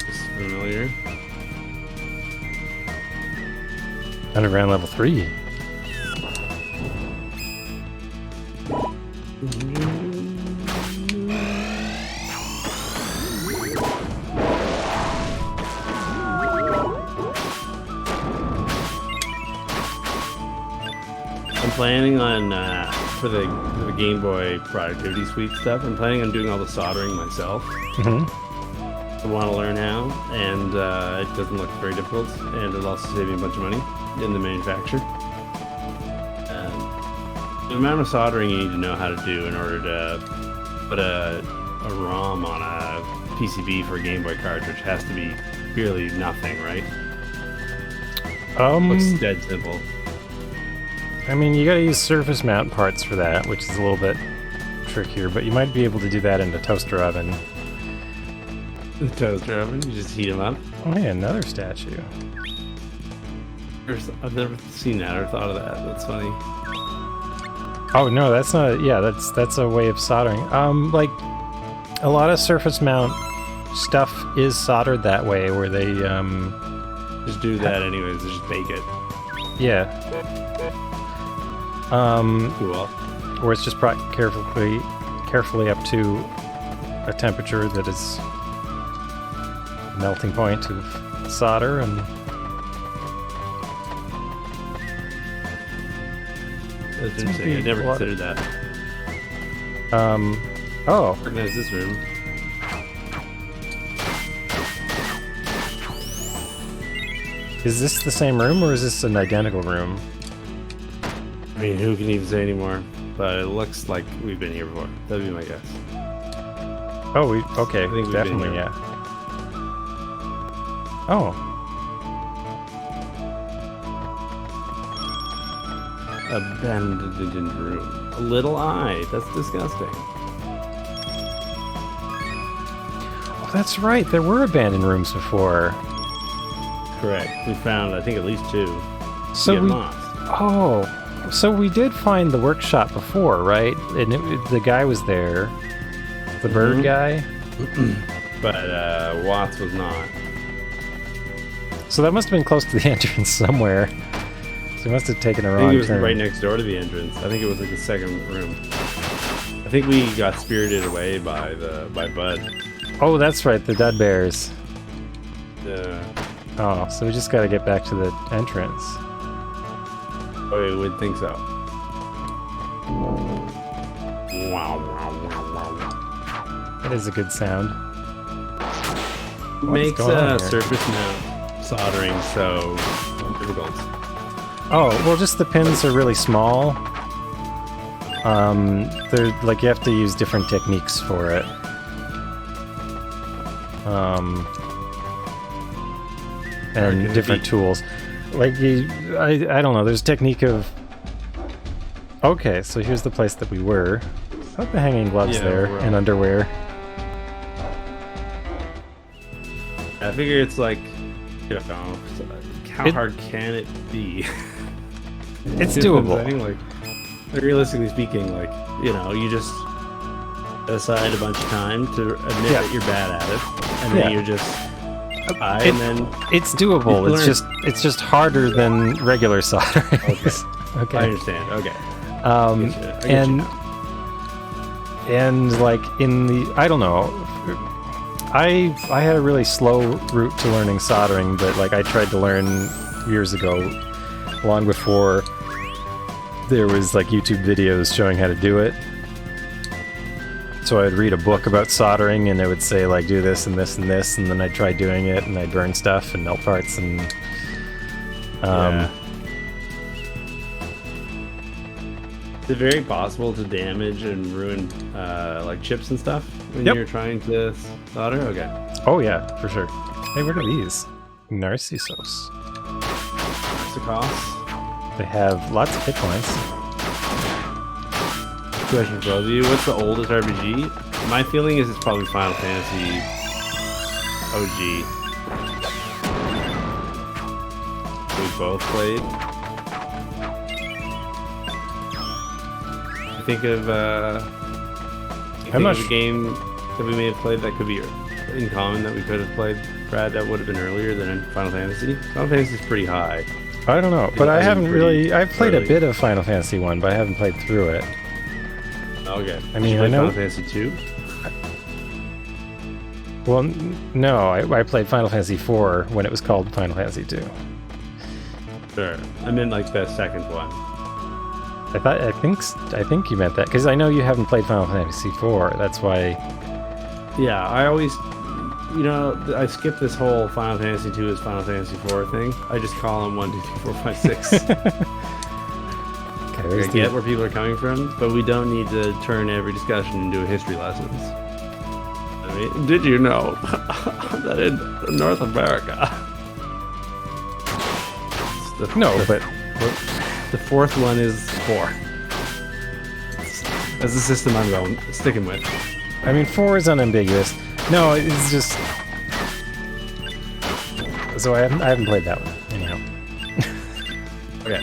It's familiar. Underground level 3. I'm planning on, for the Game Boy Productivity Suite stuff, I'm planning on doing all the soldering myself. Mm-hmm. I want to learn how, and it doesn't look very difficult, and it'll also save me a bunch of money in the manufacture. The amount of soldering you need to know how to do in order to put a ROM on a PCB for a Game Boy cartridge has to be purely nothing, right? Looks dead simple. I mean, you gotta use surface mount parts for that, which is a little bit trickier, but you might be able to do that in the toaster oven. The toaster oven? You just heat them up? Oh yeah, another statue. I've never seen that or thought of that. That's funny. Oh no, that's not. Yeah, that's a way of soldering. Like a lot of surface mount stuff is soldered that way, where they just do that anyways. They just bake it. Yeah. Cool. Or it's just brought carefully up to a temperature that is melting point of solder, and that's interesting. I never considered that. Oh. Organize this room. Is this the same room, or is this an identical room? I mean, who can even say anymore? But it looks like we've been here before. That'd be my guess. Oh, okay, I think definitely, yeah. Oh. Abandoned room. A little eye. That's disgusting. Oh, that's right. There were abandoned rooms before. Correct. We found, I think, at least 2. So we. Lost. Oh. So we did find the workshop before, right? And the guy was there. The bird guy. But Watts was not. So that must have been close to the entrance somewhere. So he must have taken a wrong I think it was turn. right next door to the entrance. I think it was like the second room. I think we got spirited away by Bud. Oh, that's right, the Dud Bears. Yeah. Oh, so we just got to get back to the entrance. Oh, I would think so. Wow, wow, wow, wow. That is a good sound. Makes surface mount soldering so difficult. Oh, well, just the pins are really small. They're like you have to use different techniques for it. And different tools. Like I don't know. There's a technique of. Okay, so here's the place that we were. Not the hanging gloves there and underwear. I figure it's like, you know, how hard can it be? It's doable. Like, realistically speaking, like, you know, you just aside a bunch of time to admit that you're bad at it, and then you just and then it's doable. It's just harder than regular soldering. Okay. Okay. I understand. Okay. And like in the I don't know. I had a really slow route to learning soldering, but like I tried to learn years ago, long before there was like YouTube videos showing how to do it. So I'd read a book about soldering, and it would say like do this and this and this, and then I'd try doing it, and I'd burn stuff and melt parts, and Is it very possible to damage and ruin like chips and stuff when you're trying to solder? Okay. Oh yeah, for sure. Hey, what are these? Narcissus. What's the cost? They have lots of hit points. Question for both of you: what's the oldest RPG? My feeling is it's probably Final Fantasy OG. We both played. Think of a game that we may have played that could be in common that we could have played, Brad, that would have been earlier than Final Fantasy? Final Fantasy is pretty high. I don't know, but I haven't really... I've played a bit of Final Fantasy 1, but I haven't played through it. Okay. I mean, I know... Final Fantasy 2? Well, no, I played Final Fantasy 4 when it was called Final Fantasy 2. Sure. I meant like the second one. I think you meant that, because I know you haven't played Final Fantasy 4. That's why. Yeah, I always, I skip this whole Final Fantasy 2 is Final Fantasy 4 thing. I just call them 1, 2, 3, 4, 5, 6. Okay, I get where people are coming from, but we don't need to turn every discussion into a history lessons. I mean, did you know that in North America? The fourth one is 4. That's the system I'm sticking with. I mean, 4 is unambiguous. No, it's just... So I haven't played that one, anyhow. Okay.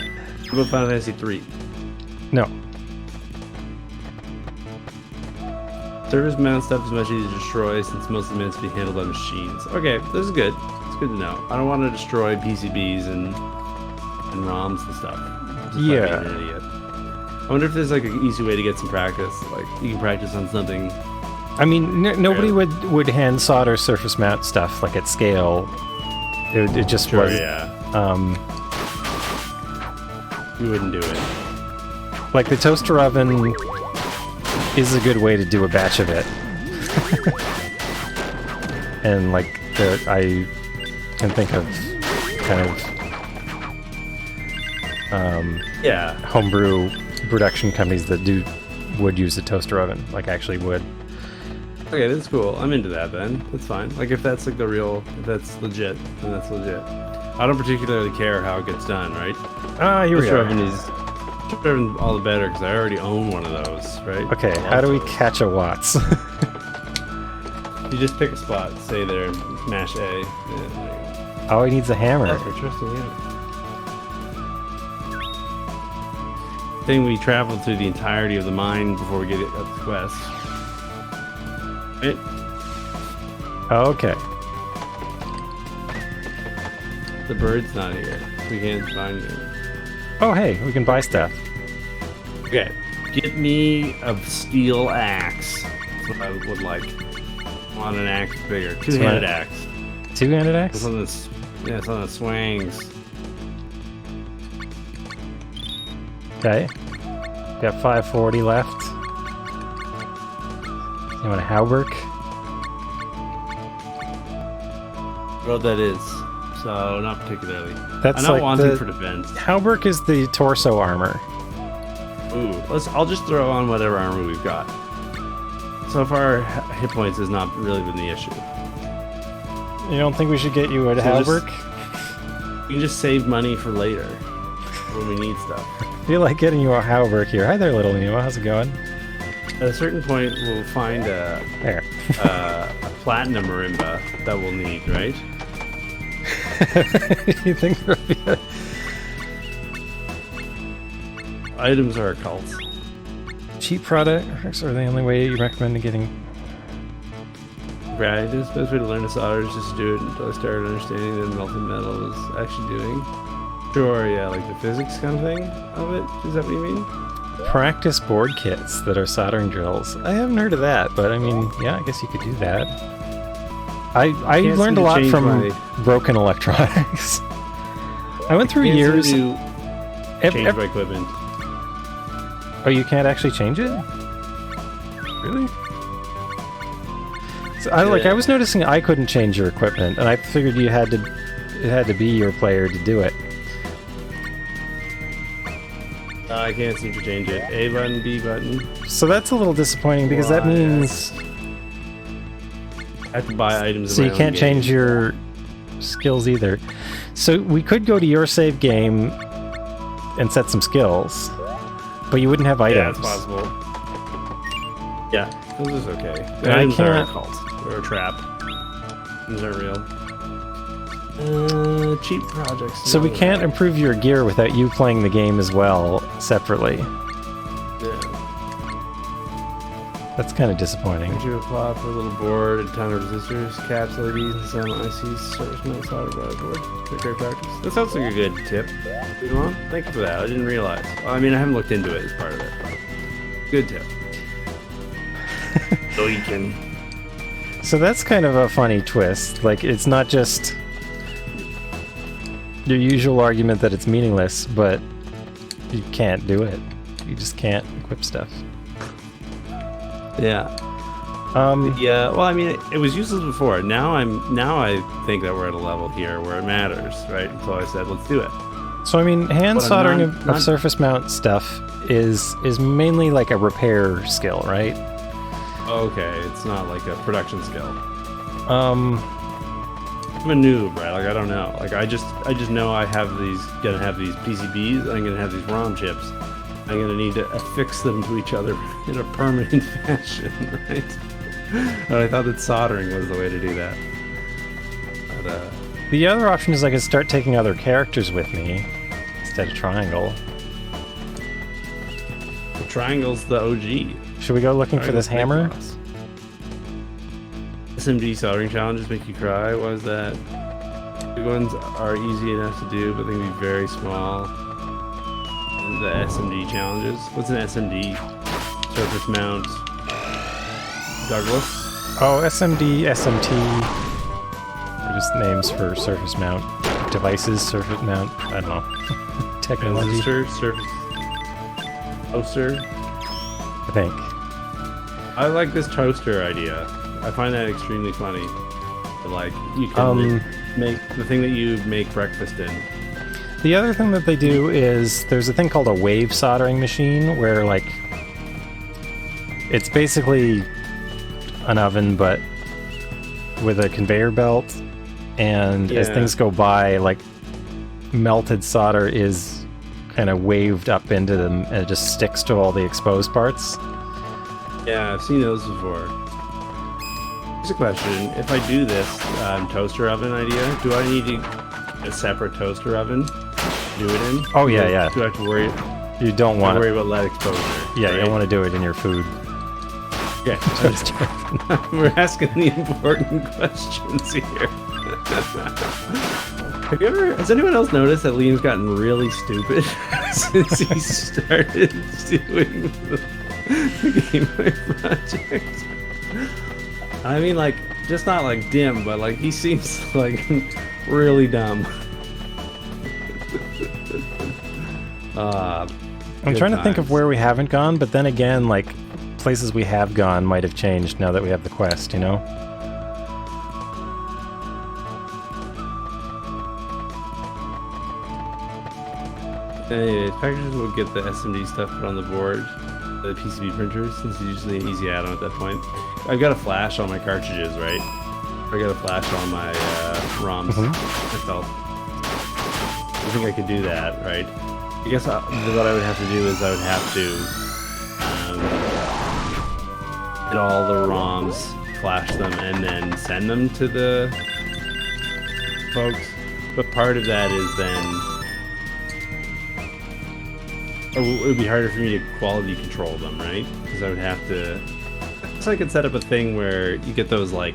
What about Final Fantasy 3? No. Surface mount stuff is much easier to destroy since most of the meant to be handled by machines. Okay, this is good. It's good to know. I don't want to destroy PCBs and ROMs and stuff. Yeah. An idiot. I wonder if there's like an easy way to get some practice. Like you can practice on something. I mean, nobody would hand solder surface mount stuff like at scale. It just was. Yeah. You wouldn't do it. Like the toaster oven is a good way to do a batch of it. And like I can think of kind of homebrew production companies that would use a toaster oven, like actually would. Okay, that's cool. I'm into that then. That's fine. Like if that's like if that's legit, then that's legit. I don't particularly care how it gets done, right? Here we go. Toaster oven all the better because I already own one of those, right? Okay, how do we catch a Watts? You just pick a spot, stay there, mash A. Yeah, oh, he needs a hammer. That's interesting, yeah. Thing we traveled through the entirety of the mine before we get up the quest. Right? Okay. The bird's not here. We can't find it. Oh, hey, we can buy stuff. Okay. Get me a steel axe. That's what I would like. I want an axe bigger. Two-handed axe. Two-handed axe? It's on the swings. Okay. Got 540 left. You want a hauberk? Well, that is. So, not particularly. That's I'm not like wanting for defense. Hauberk is the torso armor. Ooh, I'll just throw on whatever armor we've got. So far, hit points has not really been the issue. You don't think we should get you a hauberk? You can just save money for later when we need stuff. I feel like getting you a hauberk here. Hi there, little Nemo. How's it going? At a certain point, we'll find a platinum marimba that we'll need, right? You think there'll be a... Items are occults. Cheap products are the only way you recommend getting... Right, the best way to learn to solder is just to do it until I started understanding that melted metal was actually doing. Sure, yeah, like the physics kind of thing of it. Is that what you mean? Practice board kits that are soldering drills. I haven't heard of that, but I mean, yeah, I guess you could do that. I learned a lot from broken electronics. I went through years... Change my equipment. Oh, you can't actually change it? Really? So I was noticing I couldn't change your equipment, and I figured it had to be your player to do it. I can't seem to change it. A button, B button. So that's a little disappointing because that means I have to buy items. So you can't change your skills either. So we could go to your save game and set some skills, but you wouldn't have items. Yeah, it's possible. Yeah, this is okay. And I can't. Or a trap. These are real. Cheap projects. So we can't improve your gear without you playing the game as well, separately. Yeah. That's kind of disappointing. Would you apply for a little board, a ton of resistors, caps, LEDs, and some ICs, service metal solder by the board? Great practice. That sounds like a good tip. Thank you for that. I didn't realize. Well, I mean, I haven't looked into it as part of it. Good tip. So you can... So that's kind of a funny twist. Like, it's not just your usual argument that it's meaningless, but you can't do it. You just can't equip stuff. Yeah. Yeah. Well, I mean, it was useless before. Now I think that we're at a level here where it matters, right? So I said, let's do it. So I mean, hand soldering of surface mount stuff is mainly like a repair skill, right? Okay, it's not like a production skill. I'm a noob, right? Like I don't know. Like I just know gonna have these PCBs. I'm gonna have these ROM chips. I'm gonna need to affix them to each other in a permanent fashion, right? And I thought that soldering was the way to do that. But, the other option is I could start taking other characters with me instead of Triangle. The Triangle's the OG. Should we go looking for this hammer? SMD soldering challenges make you cry. Why is that? Big ones are easy enough to do, but they can be very small. The SMD challenges. What's an SMD? Surface mount. Douglas? Oh, SMD, SMT. They're just names for surface mount devices, surface mount, I don't know. Technology. Surface. Toaster. I think. I like this toaster idea. I find that extremely funny. Like, you can make the thing that you make breakfast in. The other thing that they do is there's a thing called a wave soldering machine where, like, it's basically an oven but with a conveyor belt, and as things go by, like, melted solder is kind of waved up into them and it just sticks to all the exposed parts. Yeah, I've seen those before. Here's a question. If I do this toaster oven idea, do I need a separate toaster oven to do it in? Oh, yeah. Do I have to worry? You don't want to worry about lead exposure. Yeah, right? you don't want to do it in your food. Yeah, we're asking the important questions here. Has anyone else noticed that Liam's gotten really stupid since he started doing the Game Project? I mean, like, just not like dim, but like he seems like really dumb. I'm trying to think of where we haven't gone, but then again, like, places we have gone might have changed now that we have the quest, you know? Anyways, packagers will get the SMD stuff put on the board, the PCB printers, since it's usually an easy add-on at that point. I've got a flash on my cartridges, right? I got a flash on my ROMs. I felt. I think I could do that, right? I guess what I would have to do is I would have to get all the ROMs, flash them, and then send them to the folks. But part of that is then it would be harder for me to quality control them, right? Because I would have to. So I could set up a thing where you get those like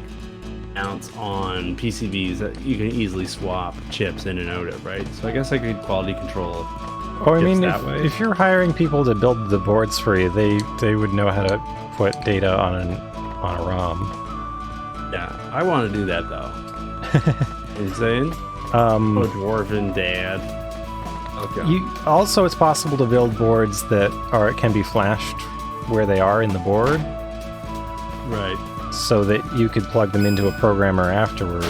mounts on PCBs that you can easily swap chips in and out of, right? So I guess I could quality control. Oh, I mean, if you're hiring people to build the boards for you, they would know how to put data on a ROM. Yeah, I want to do that though. You know what I'm saying? Oh, dwarven dad. Okay. Also, it's possible to build boards that can be flashed where they are in the board, Right. so that you could plug them into a programmer afterward.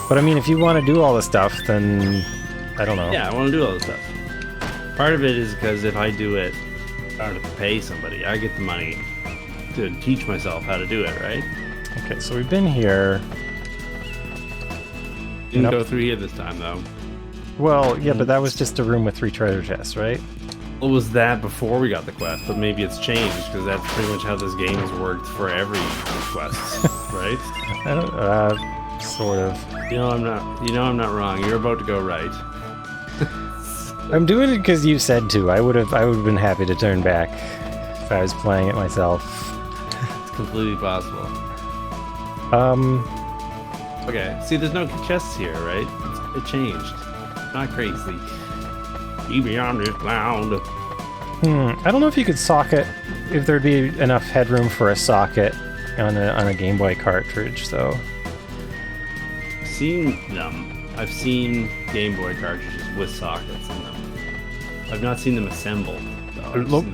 But I mean, if you want to do all this stuff, then I don't know. Yeah, I want to do all this stuff. Part of it is because if I do it, I don't have to pay somebody. I get the money to teach myself how to do it, right? Okay, so we've been here. Didn't go through here this time, though. Well, yeah, but that was just a room with 3 treasure chests, right? What was that before we got the quest? But maybe it's changed because that's pretty much how this game has worked for every quest, right? I don't. Sort of. I'm not wrong. You're about to go right. I'm doing it because you said to. I would have been happy to turn back if I was playing it myself. It's completely possible. Okay. See, there's no chests here, right? It changed. Not crazy. Be beyond this cloud. I don't know if you could socket. If thered be enough headroom for a socket on a Game Boy cartridge, though. I've seen Game Boy cartridges with sockets in them. I've not seen them assembled.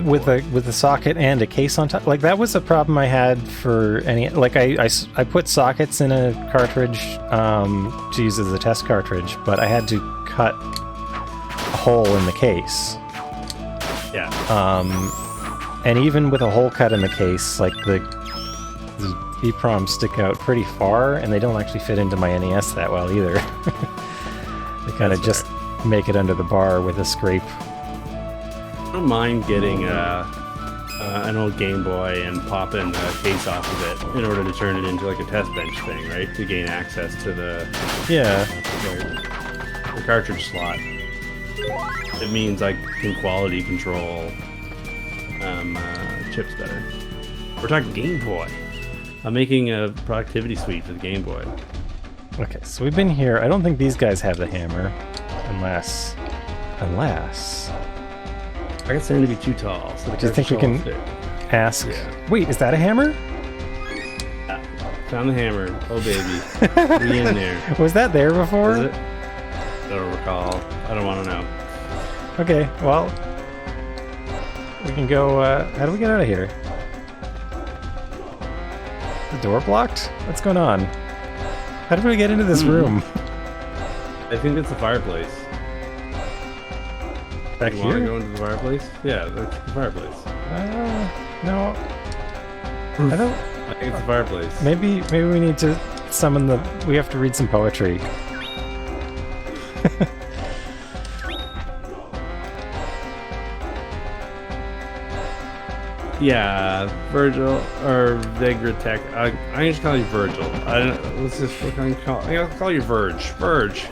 With a socket and a case on top. Like, that was a problem I had for any. Like, I put sockets in a cartridge to use as a test cartridge, but I had to cut a hole in the case. Yeah. And even with a hole cut in the case, like the EEPROMs stick out pretty far, and they don't actually fit into my NES that well either. They kind of just make it under the bar with a scrape. I don't mind getting an old Game Boy and popping a case off of it in order to turn it into like a test bench thing, right? To gain access to the cartridge slot. It means I can quality control chips better. We're talking Game Boy. I'm making a productivity suite for the Game Boy. Okay, so we've been here. I don't think these guys have the hammer, unless. I guess they're going to be too tall. So do you think we can ask? Yeah. Wait, is that a hammer? Yeah. Found the hammer. Oh baby, be in there. Was that there before? Is it? I don't recall. I don't want to know. Okay, well, we can go. How do we get out of here? The door blocked? What's going on? How did we get into this room? I think it's the fireplace. Back you here? Want to go into the fireplace? Yeah, that's the fireplace. No. I don't. I think it's the fireplace. Maybe we need to summon the. We have to read some poetry. Yeah, Virgil or Vigratech. I'm just call you Virgil. Let's just I'll call you Verge. Verge.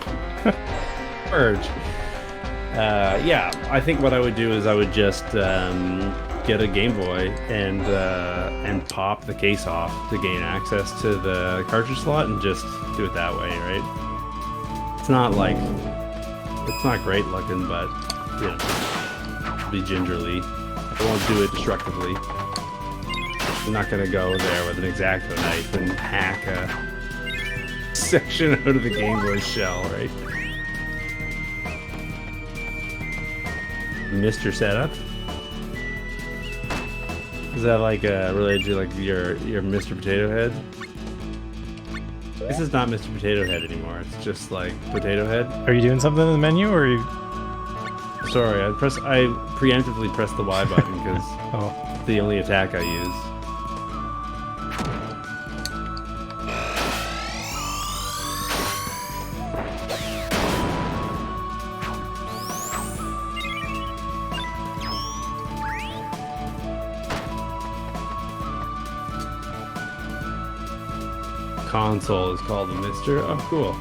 Yeah, I think what I would do is I would just get a Game Boy and pop the case off to gain access to the cartridge slot and just do it that way, right? It's not great looking, but you know, be gingerly. I won't do it destructively. I'm not gonna go there with an X-Acto knife and hack a section out of the Game Boy shell, right? Mr. Setup? Is that like related to like your Mr. Potato Head? This is not Mr. Potato Head anymore. It's just like Potato Head. Are you doing something in the menu, or are you? Sorry, I preemptively pressed the Y button because it's the only attack I use. Console is called the Mister. Oh, cool.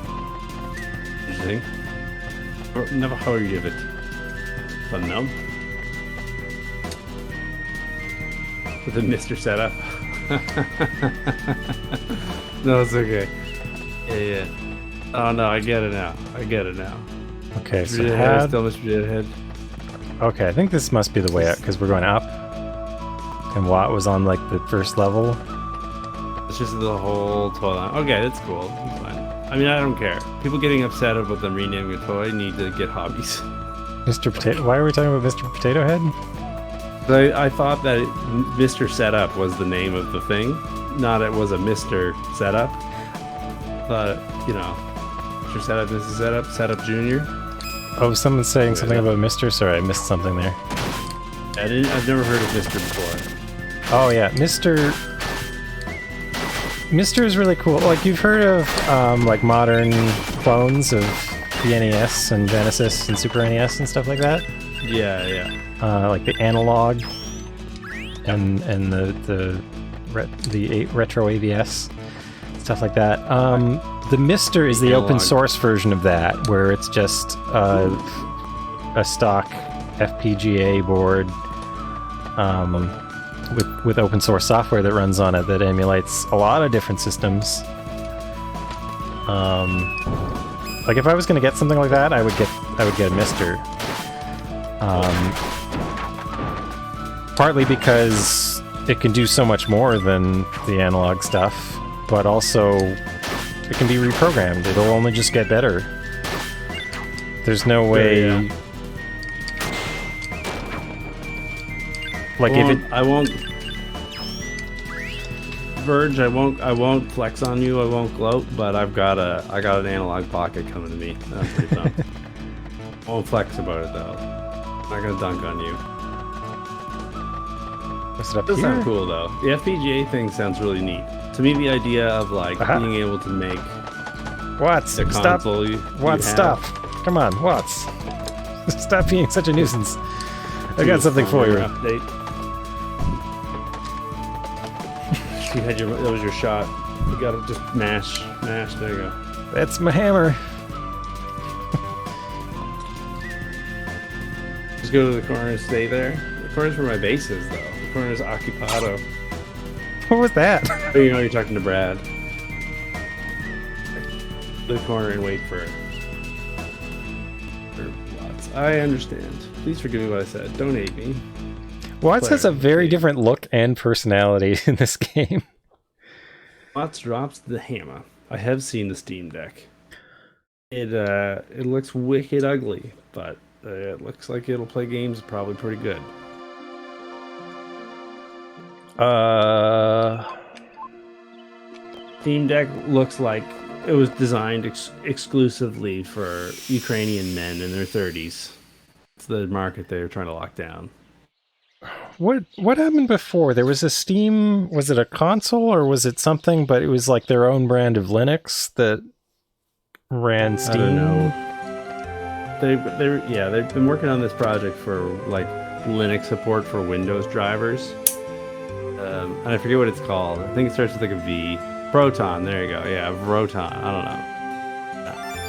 Interesting. Never heard of it. Fun enough. With the Mr. setup. No, it's okay. Yeah. Oh no, I get it now. Okay, so still Mr. Deadhead. Okay, I think this must be the way out because we're going up. And Watt was on like the first level. It's just the whole toilet. Okay, that's cool. That's fine. I mean, I don't care. People getting upset about them renaming a toy need to get hobbies. Mr. Potato. Why are we talking about Mr. Potato Head? I thought that Mr. Setup was the name of the thing, not it was a Mr. Setup. But, you know, Mr. Setup, Mrs. Setup, Setup Junior. Oh, someone's saying something about Mr. Sorry, I missed something there. I've never heard of Mr. before. Oh yeah, Mr. Mr. is really cool. Like, you've heard of like modern clones of the NES and Genesis and Super NES and stuff like that? Yeah, yeah. Like the analog and the retro AVS, stuff like that. The Mister is the Analog. open source version of that, where it's just a stock FPGA board with open source software that runs on it that emulates a lot of different systems. Like, if I was going to get something like that, I would get a Mister. Partly because it can do so much more than the analog stuff, but also it can be reprogrammed. It'll only just get better. There's no way. Yeah. Like, I won't. Verge, I won't flex on you. I won't gloat, but I got an analog pocket coming to me. That's pretty fun. I won't flex about it though. I'm not gonna dunk on you. What's it up Does here? sound cool though. The FPGA thing sounds really neat. To me, the idea of like being able to make Watts, the stop! console Watts, stop! Come on, Watts! Stop being such a nuisance. I got something for you. Update. You had that was your shot. You gotta just mash. There you go. That's my hammer. Just go to the corner and stay there. The corner's where my base is, though. The corner's occupado. What was that? Oh, you know you're talking to Brad. The corner and wait for it. I understand. Please forgive me what I said. Don't hate me. Watts has a very different look and personality in this game. Watts drops the hammer. I have seen the Steam Deck. It looks wicked ugly, but it looks like it'll play games probably pretty good. Steam Deck looks like it was designed exclusively for Ukrainian men in their 30s. It's the market they're trying to lock down. What happened before? There was a Steam, was it a console or was it something, but it was like their own brand of Linux that ran Steam? I don't know. They've been working on this project for like Linux support for Windows drivers. And I forget what it's called. I think it starts with like a V. Proton, there you go. Yeah, Proton. I don't know.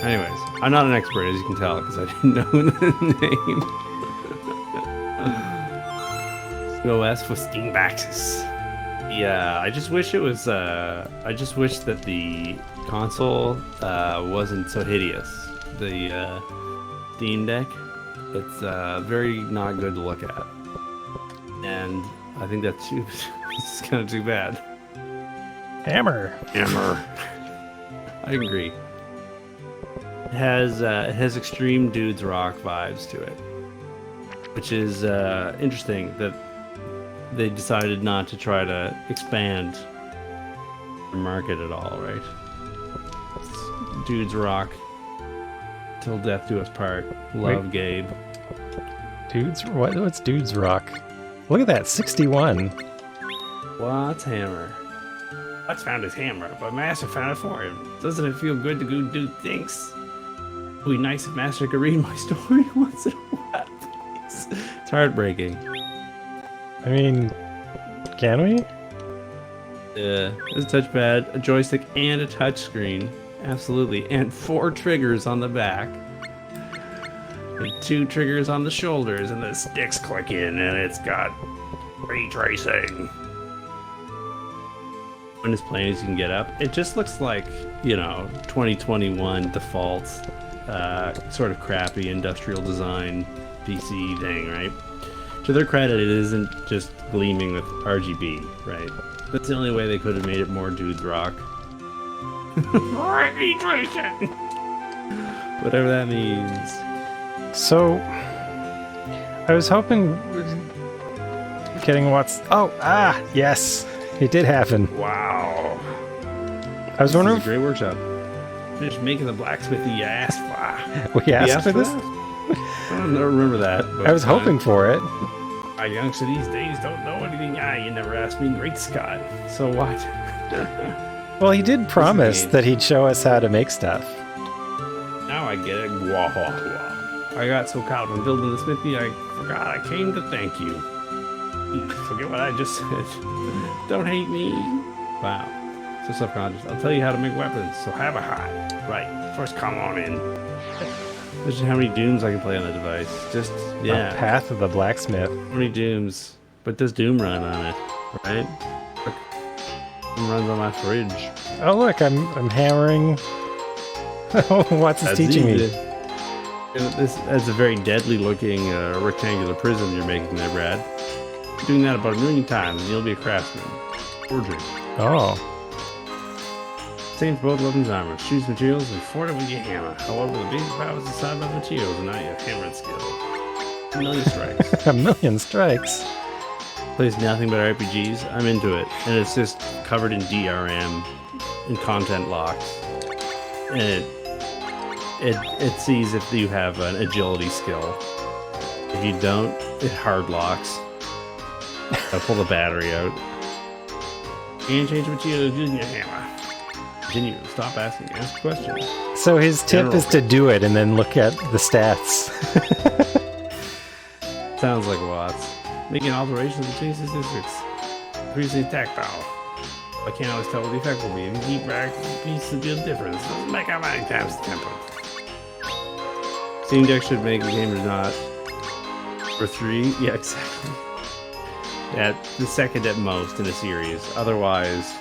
Anyways, I'm not an expert, as you can tell, because I didn't know the name. OS for Steam Baxis. Yeah, I just wish it was. I just wish that the console wasn't so hideous. The Steam Deck, it's very not good to look at, and I think that's it's kind of too bad. Hammer. I agree. It has extreme dudes rock vibes to it, which is interesting that they decided not to try to expand the market at all, right? It's dudes rock till death do us part. Love, Wait. Gabe. Dudes, what's Dudes Rock? Look at that, 61. What's hammer? Watts found his hammer, but Master found it for him. Doesn't it feel good to go do things? It would be nice if Master could read my story once in a while, please. It's heartbreaking. I mean, can we? There's a touchpad, a joystick, and a touchscreen. Absolutely. And 4 triggers on the back. And 2 triggers on the shoulders, and the sticks click in, and it's got ray tracing. When as plain as you can get up, it just looks like, 2021 default, sort of crappy industrial design PC thing, right? To their credit, it isn't just gleaming with RGB, right? That's the only way they could have made it more dudes rock. Arbitration. Whatever that means. So, I was hoping getting yes, it did happen. Wow. I was wondering. This is a great workshop. Finish making the blacksmithy you asked for. We asked for this? I don't remember that. I was hoping for it. Our youngster these days don't know anything. You never asked me. Great Scott. So what? Well, he did promise that he'd show us how to make stuff. Now I get it. Wah, wah, wah. I got so caught up in building the smithy, I forgot I came to thank you. Forget what I just said. Don't hate me. Wow. So subconscious. I'll tell you how to make weapons, so have a heart. Right. First, come on in. Imagine how many Dooms I can play on the device. Just, yeah. Path of the Blacksmith. How many Dooms? But does Doom run on it, right? Look, Doom runs on my fridge. Oh, look, I'm hammering. What's this teaching me? That's a very deadly looking rectangular prism you're making there, Brad. You're doing that about 1 million times and you'll be a craftsman. Forging. Oh. Same for both weapons armor. Choose materials and forge it with your hammer. However, the basic power is decided by the materials and not your hammering skill. 1 million strikes. 1 million strikes. Plays nothing but RPGs. I'm into it. And it's just covered in DRM and content locks. And it sees if you have an agility skill. If you don't, it hard locks. I pull the battery out. And change materials using your hammer. Continue. Stop asking. Ask questions. So his tip is to do it and then look at the stats. Sounds like Watts. Making alterations between statistics. Increasing attack power. I can't always tell what the effect will be. If you keep back a piece of the difference, doesn't make how many times the tempo. Steam Deck should make the gamers not. For 3? Yeah, exactly. At the second at most in a series. Otherwise,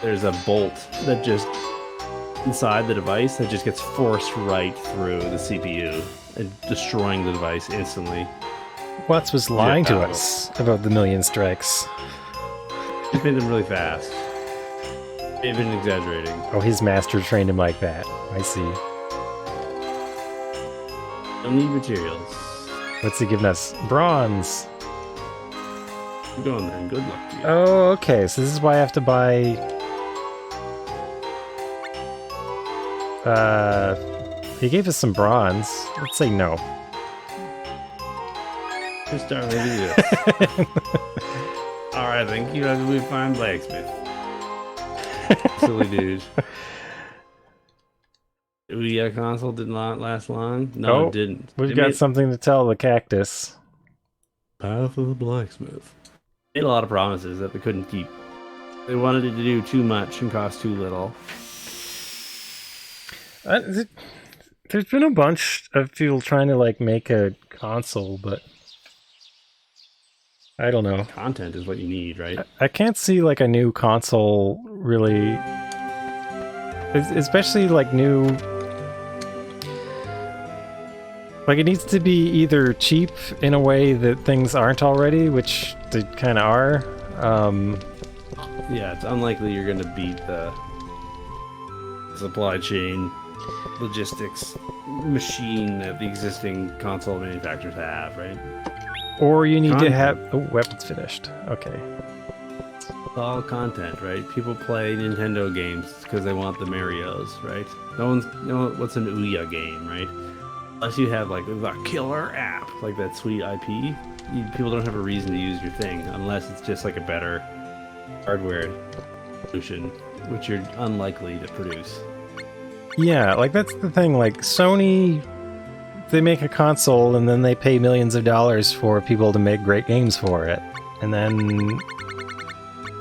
there's a bolt that just inside the device that just gets forced right through the CPU and destroying the device instantly. Watts was lying to us about the 1 million strikes. He's made them really fast. They've been exaggerating. Oh, his master trained him like that. I see. Don't need materials. What's he giving us? Bronze. Keep going then. Good luck to you. Oh, okay. So this is why I have to buy... he gave us some bronze. Let's say no. Just start maybe this. Alright, thank you. As we find blacksmith. Silly dude. Ouya console did not last long. No, it didn't. We've got something to tell the cactus. Path of the blacksmith. Made a lot of promises that they couldn't keep. They wanted it to do too much and cost too little. There's been a bunch of people trying to like make a console, but I don't know. Content is what you need, right? I can't see like a new console really, especially like new. Like it needs to be either cheap in a way that things aren't already, which they kind of are. Yeah, it's unlikely you're going to beat the supply chain logistics machine that the existing console manufacturers have, right? Or you need to have... Oh, weapons finished. Okay. It's all content, right? People play Nintendo games because they want the Marios, right? What's an Ouya game, right? Unless you have like the killer app, like that sweet IP, people don't have a reason to use your thing unless it's just like a better hardware solution, which you're unlikely to produce. Yeah, like that's the thing, like Sony, they make a console and then they pay millions of dollars for people to make great games for it. And then...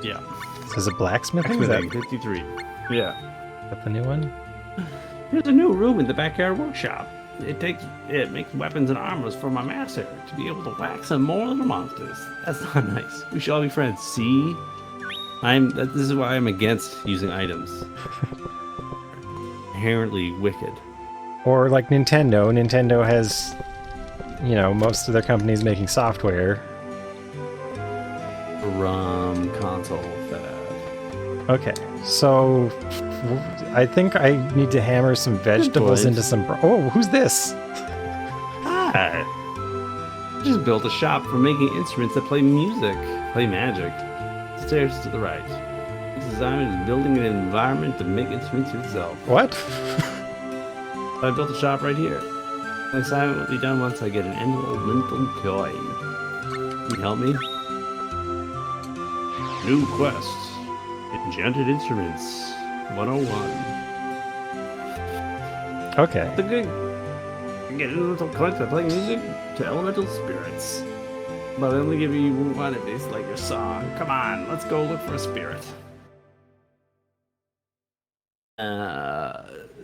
Yeah. Is it blacksmithing? Is that 53? Yeah. Is that the new one? There's a new room in the backyard workshop. It makes weapons and armors for my master to be able to wax them more than the monsters. That's not nice. We should all be friends. See? This is why I'm against using items. Inherently wicked. Or like Nintendo. Nintendo has, you know, most of their companies making software. ROM console fab. Okay, so I think I need to hammer some vegetables into some... Oh, who's this? Hi. I just built a shop for making instruments that play music. Play magic. Stairs to the right. This design is building an environment to make instruments yourself. What? I built a shop right here. My assignment will be done once I get an elemental coin. Can you help me? New quest. Enchanted Instruments 101. Okay. The good. Get elemental coins by playing music to elemental spirits. But I only give you one if it's like your song. Come on, let's go look for a spirit.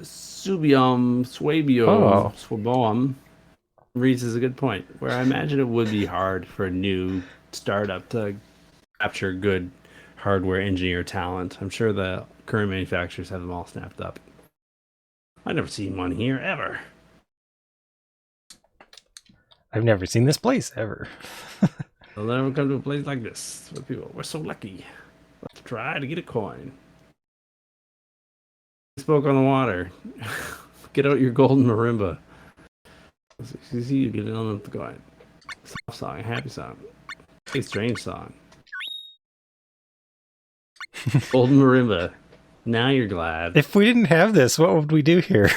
Swabium raises a good point, where I imagine it would be hard for a new startup to capture good hardware engineer talent. I'm sure the current manufacturers have them all snapped up. I've never seen one here, ever. I've never seen this place, ever. I'll never come to a place like this. Where people, we're so lucky. Let's try to get a coin. Spoke on the water. Get out your golden marimba. You see, you get it on the coin. Soft song, happy song. A strange song. Golden marimba. Now you're glad. If we didn't have this, what would we do here?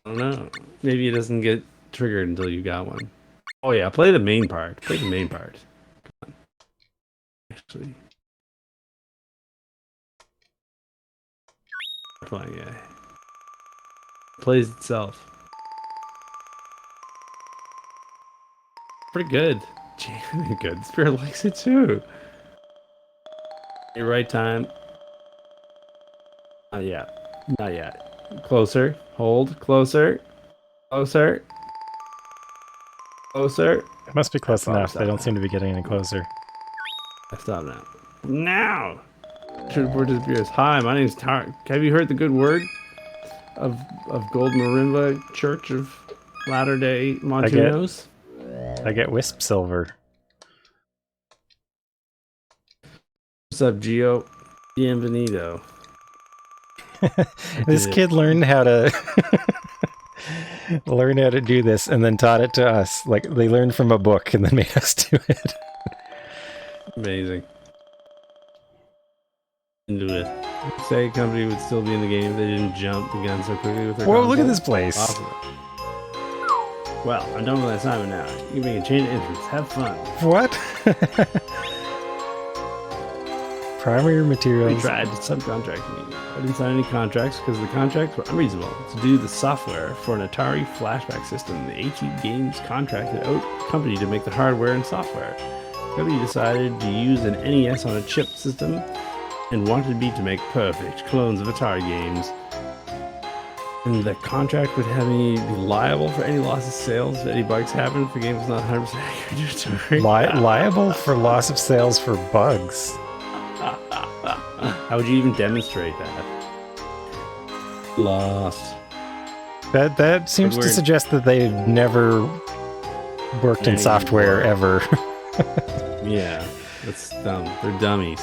I don't know. Maybe it doesn't get triggered until you got one. Oh yeah, play the main part. Play the main part. Come on. Actually. Playing it. Plays itself. Pretty good. Jamming good. Spirit likes it too. Your right time. Not yet. Not yet. Closer. Hold. Closer. Closer. Closer. It must be close enough. They don't seem to be getting any closer. Stop now. Now! Word disappears. Hi, my name's Tark. Have you heard the good word of Gold Marimba Church of Latter-day Montunos? I get Wisp Silver. What's up, Gio? Bienvenido. This kid learned how to do this and then taught it to us. Like, they learned from a book and then made us do it. Amazing. Into it. Say company would still be in the game if they didn't jump the gun so quickly with their Whoa, console. look at this place. Awesome. Well, I'm done with that assignment now. You can make a change of interest. Have fun. What? Primary We materials. tried to subcontract me. I didn't sign any contracts because the contracts were unreasonable. To do the software for an Atari flashback system, the AT Games contracted out the company to make the hardware and software. The company decided to use an NES on a chip system and wanted me to make perfect clones of Atari games. And the contract would have me be liable for any loss of sales if any bugs happen if the game was not 100% accurate. Liable for loss of sales for bugs. How would you even demonstrate that? Lost. That seems to suggest that they've never worked in software ever. Yeah, that's dumb. They're dummies.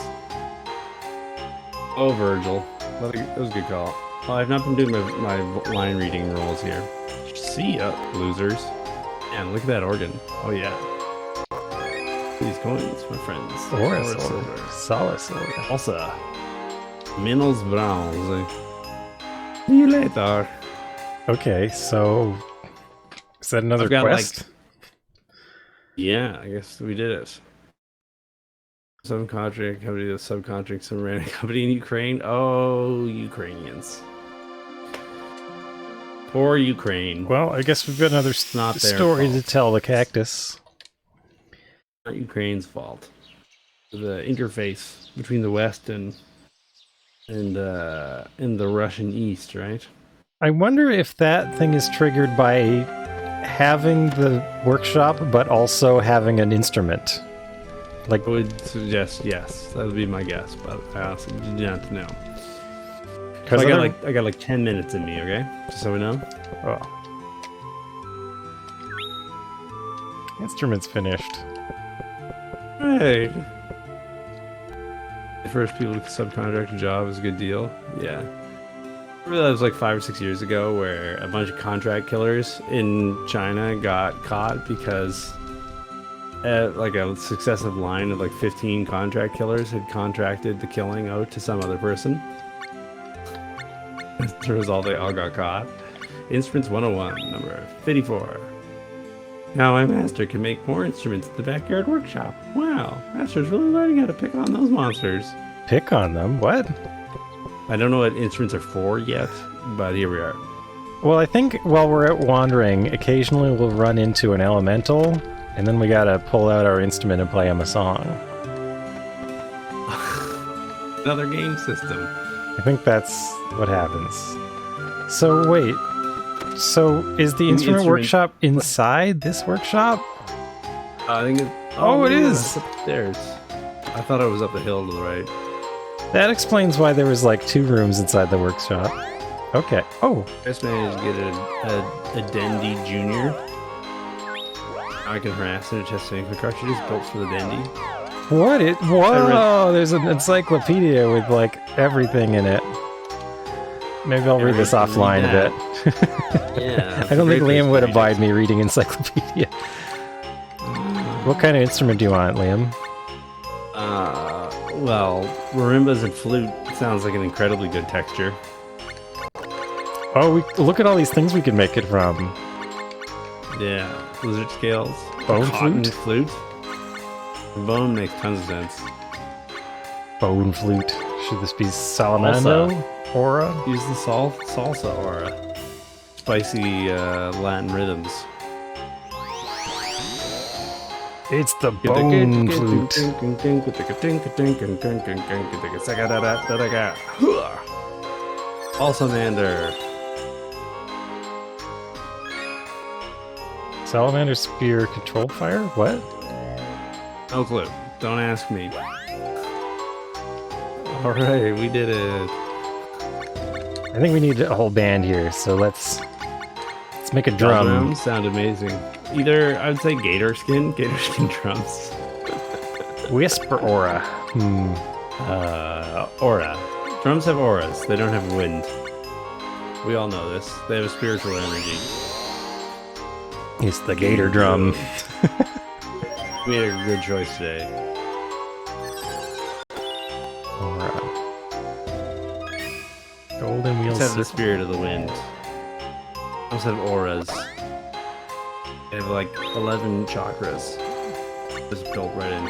Oh, Virgil. That was a good call. Oh, I've not been doing my line reading rolls here. See ya, losers. Man, look at that organ. Oh, yeah. These coins, my friends. Or silver. Solid silver. Also, minerals bronze. See you later. Okay, so is that another quest? Yeah, I guess we did it. Subcontract company to subcontract some random company in Ukraine. Oh, Ukrainians. Poor Ukraine. Well, I guess we've got another story to tell the cactus. Not Ukraine's fault. The interface between the West and the Russian East, right? I wonder if that thing is triggered by having the workshop, but also having an instrument. Like, I would suggest yes. That would be my guess, but I also do not know. I got like 10 minutes in me, okay? Just so we know. Oh. Instrument's finished. Hey. first people to subcontract a job was a good deal. Yeah. I remember that was like 5 or 6 years ago where a bunch of contract killers in China got caught because like a successive line of like 15 contract killers had contracted the killing out to some other person. As a result, they all got caught. Instruments 101, number 54. Now my master can make more instruments at the backyard workshop. Wow, master's really learning how to pick on those monsters. Pick on them? What? I don't know what instruments are for yet, but here we are. Well, I think while we're out wandering, occasionally we'll run into an elemental, and then we gotta pull out our instrument and play him a song. Another game system. I think that's what happens. So wait, so is the instrument workshop inside this workshop? I think it... Oh, it is! It's upstairs. I thought it was up the hill to the right. That explains why there was like 2 rooms inside the workshop. Okay. Oh! I just managed to get a Dendy Junior. I can harass and test my cartridges built for the Dendy. What? Whoa! There's an encyclopedia with like everything in it. Maybe I'll read this offline a bit. Yeah. I don't think Liam would abide me reading encyclopedia. What kind of instrument do you want, Liam? Well, marimbas and flute sounds like an incredibly good texture. Oh, look at all these things we can make it from. Yeah, lizard scales. Bone flute. Bone makes tons of sense. Bone flute. Should this be salamando? Aura? Use the salsa aura. Spicy Latin rhythms. It's the bone flute. Salamander. Salamander spear control fire? What? No clue. Don't ask me. Alright, we did it. I think we need a whole band here, so let's make a drum. Drums sound amazing. Either, I would say gator skin drums. Whisper aura. Aura. Drums have auras. They don't have wind. We all know this. They have a spiritual energy. It's the gator drum. We made a good choice today. Aura. Golden wheels. Let's have the spirit of the wind. Let's have auras. They have like 11 chakras. Just built right in.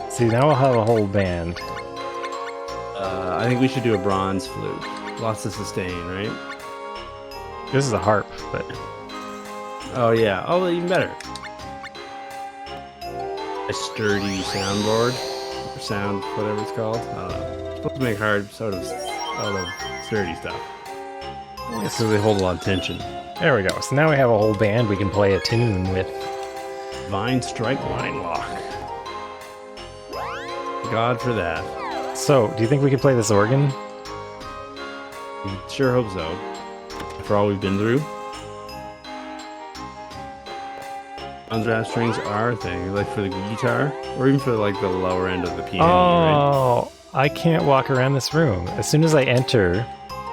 See, now we'll have a whole band. I think we should do a bronze flute. Lots of sustain, right? This is a harp, but... Oh yeah, oh even better. A sturdy soundboard, or sound, whatever it's called. I don't know. It's supposed to make hard out of sturdy stuff. So they hold a lot of tension. There we go. So now we have a whole band we can play a tune with. Vine Strike Line Lock. God for that. So, do you think we can play this organ? Sure hope so. For all we've been through. Undraft strings are a thing, like for the guitar, or even for like the lower end of the piano. Oh, right? I can't walk around this room. As soon as I enter,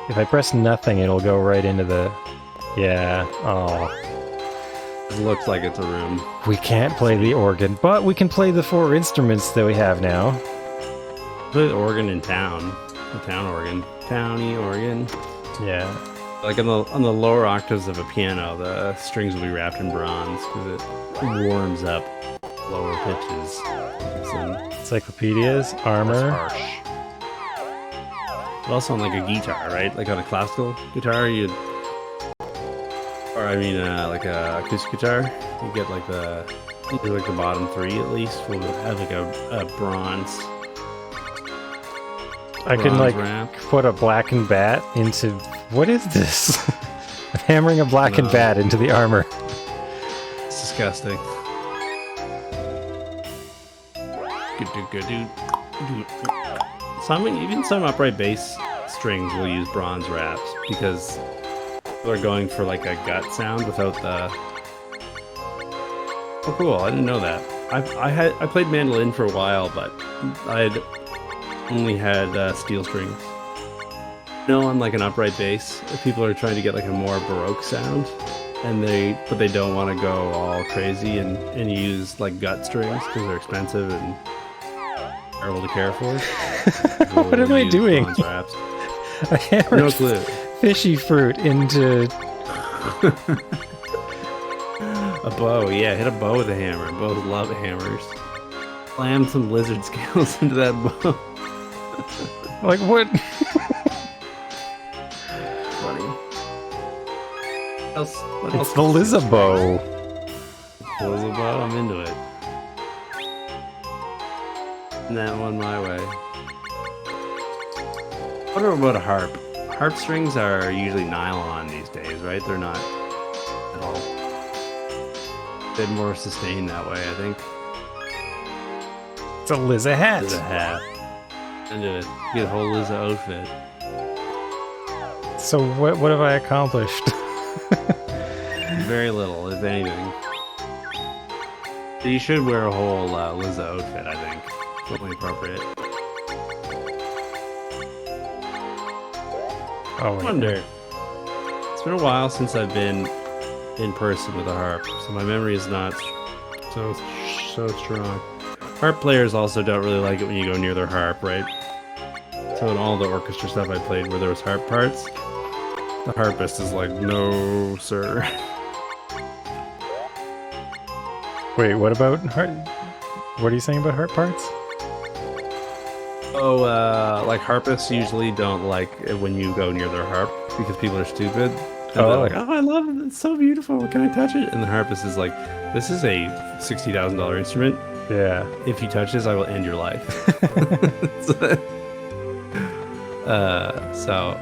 if I press nothing, it'll go right into the... Yeah, oh. It looks like it's a room. We can't play the organ, but we can play the 4 instruments that we have now. Play the organ in town. The town organ. Towny organ. Yeah. Like on the lower octaves of a piano, the strings will be wrapped in bronze because it warms up lower pitches. Encyclopedias, armor. Harsh. But also on like a guitar, right? Like on a classical guitar, like a acoustic guitar, you get like either like the bottom 3 at least will have like a bronze. I can like ramp. put a blackened bat into... What is this? I'm hammering a blackened bat into the armor. It's disgusting. Even some upright bass strings will use bronze wraps because people are going for like a gut sound without the... Oh cool, I didn't know that. I played mandolin for a while, but only had steel strings. No, on like an upright bass, people are trying to get like a more Baroque sound, but they don't want to go all crazy and use like gut strings because they're expensive and terrible to care for. What am I doing? I hammered no clue. Fishy fruit into a bow. Yeah, hit a bow with a hammer. Bows love hammers. Slam some lizard scales into that bow. Like what? What it's else the Lizabo. Lizabo, I'm into it. And that one my way. What about a harp? Harp strings are usually nylon these days, right? They're not at all. They're more sustained that way, I think. It's a Liza hat. Liza hat. Into it. Get a whole Liza outfit. So what have I accomplished? Very little, if anything. You should wear a whole Liza outfit, I think. It's only appropriate. Oh, I wonder. It's been a while since I've been in person with a harp, so my memory is not so strong. Harp players also don't really like it when you go near their harp, right? So in all the orchestra stuff I played where there was harp parts, the harpist is like, no, sir. Wait, what about harp? What are you saying about harp parts? Oh, like harpists usually don't like it when you go near their harp because people are stupid. And they're like, oh, I love it. It's so beautiful. Can I touch it? And the harpist is like, this is a $60,000 instrument. Yeah. If you touch this, I will end your life. So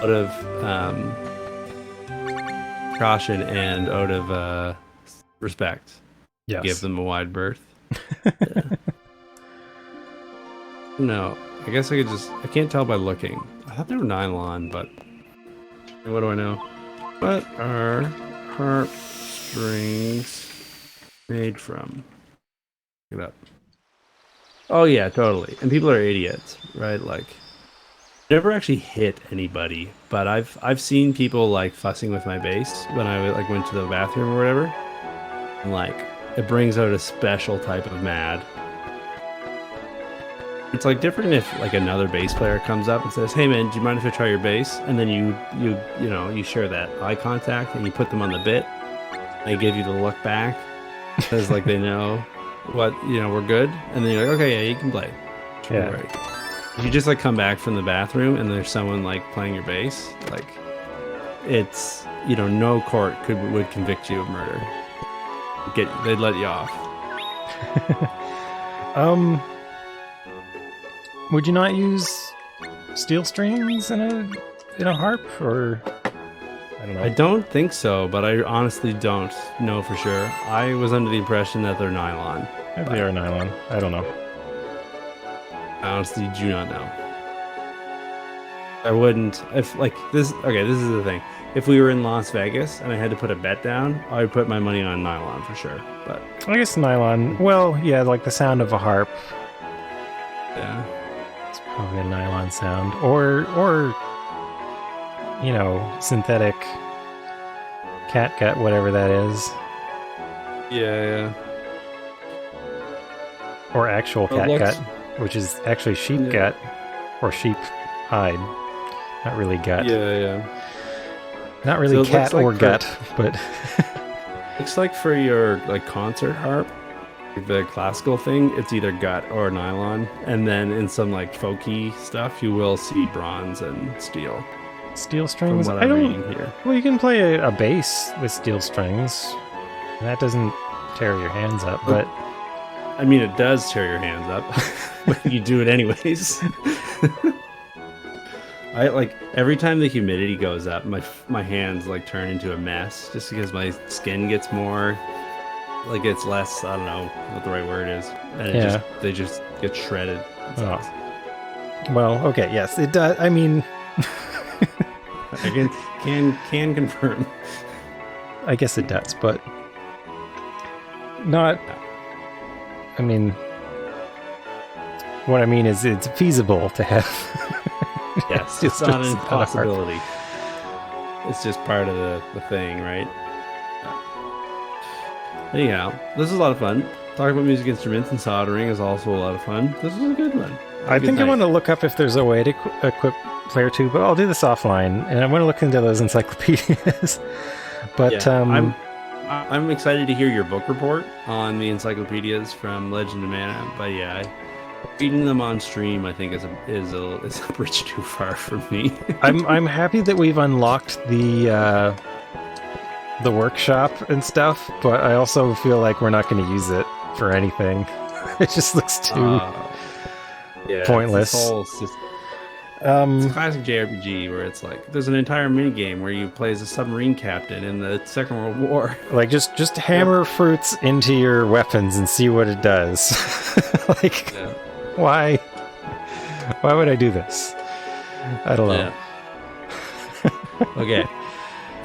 out of caution and out of respect, yes. Give them a wide berth. Yeah. No, I guess I can't tell by looking. I thought they were nylon, but what do I know? What are harp strings made from? Look it up. Oh yeah, totally. And people are idiots, right? Like, never actually hit anybody, but I've seen people like fussing with my bass when I like went to the bathroom or whatever, and like it brings out a special type of mad. It's like different if like another bass player comes up and says, "Hey man, do you mind if I try your bass?" And then you share that eye contact and you put them on the bit. They give you the look back because like they know what we're good, and then you're like, "Okay, yeah, you can play." Yeah. Right. If you just like come back from the bathroom and there's someone like playing your bass, like it's no court would convict you of murder. They'd let you off. Would you not use steel strings in a harp, or I don't know? I don't think so, but I honestly don't know for sure. I was under the impression that they're nylon. Maybe they are nylon. I don't know. I honestly do not know. I wouldn't if like this. Okay, this is the thing. If we were in Las Vegas and I had to put a bet down, I would put my money on nylon for sure. But I guess nylon. Well, yeah, like the sound of a harp. Yeah. Probably a nylon sound, or synthetic catgut, whatever that is. Yeah. Or actual catgut, which is actually sheep gut or sheep hide, not really gut. Yeah. Not really so cat or gut, but looks like for your like concert harp. The classical thing, it's either gut or nylon, and then in some like folky stuff, you will see bronze and steel. Steel strings. From what I'm reading here. Well, you can play a bass with steel strings. And that doesn't tear your hands up, but I mean, it does tear your hands up, but you do it anyways. I like every time the humidity goes up, my hands like turn into a mess, just because my skin gets more. Like it's less, I don't know what the right word is, and they just get shredded. Oh. Well, okay, yes, it does. I mean, I can confirm. I guess it does, but not. I mean, what I mean is it's feasible to have. Yes, it's not an impossibility. It's just part of the thing, right? Anyhow, this is a lot of fun. Talking about music instruments and soldering is also a lot of fun. This is a good one. I think I want to look up if there's a way to equip Player 2, but I'll do this offline, and I want to look into those encyclopedias. But yeah, I'm excited to hear your book report on the encyclopedias from Legend of Mana. But yeah, reading them on stream, I think is a bridge too far for me. I'm happy that we've unlocked the workshop and stuff, but I also feel like we're not going to use it for anything. It just looks too pointless. It's a classic JRPG where it's like there's an entire minigame where you play as a submarine captain in the Second World War. Like just hammer fruits into your weapons and see what it does. Like, why would I do this? I don't know. Yeah. Okay.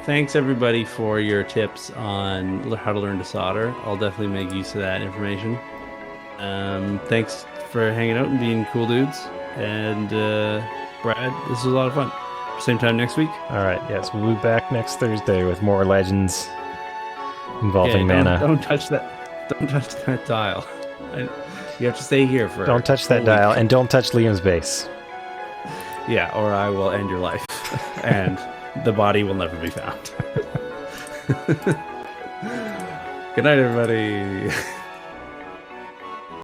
Thanks everybody for your tips on how to learn to solder. I'll definitely make use of that information. Thanks for hanging out and being cool dudes. And Brad, this was a lot of fun. Same time next week. All right. Yes, we'll be back next Thursday with more legends involving mana. Don't touch that. Don't touch that dial. You have to stay here for. Don't touch that dial, and don't touch Liam's base. Yeah, or I will end your life, and the body will never be found. Good night, everybody.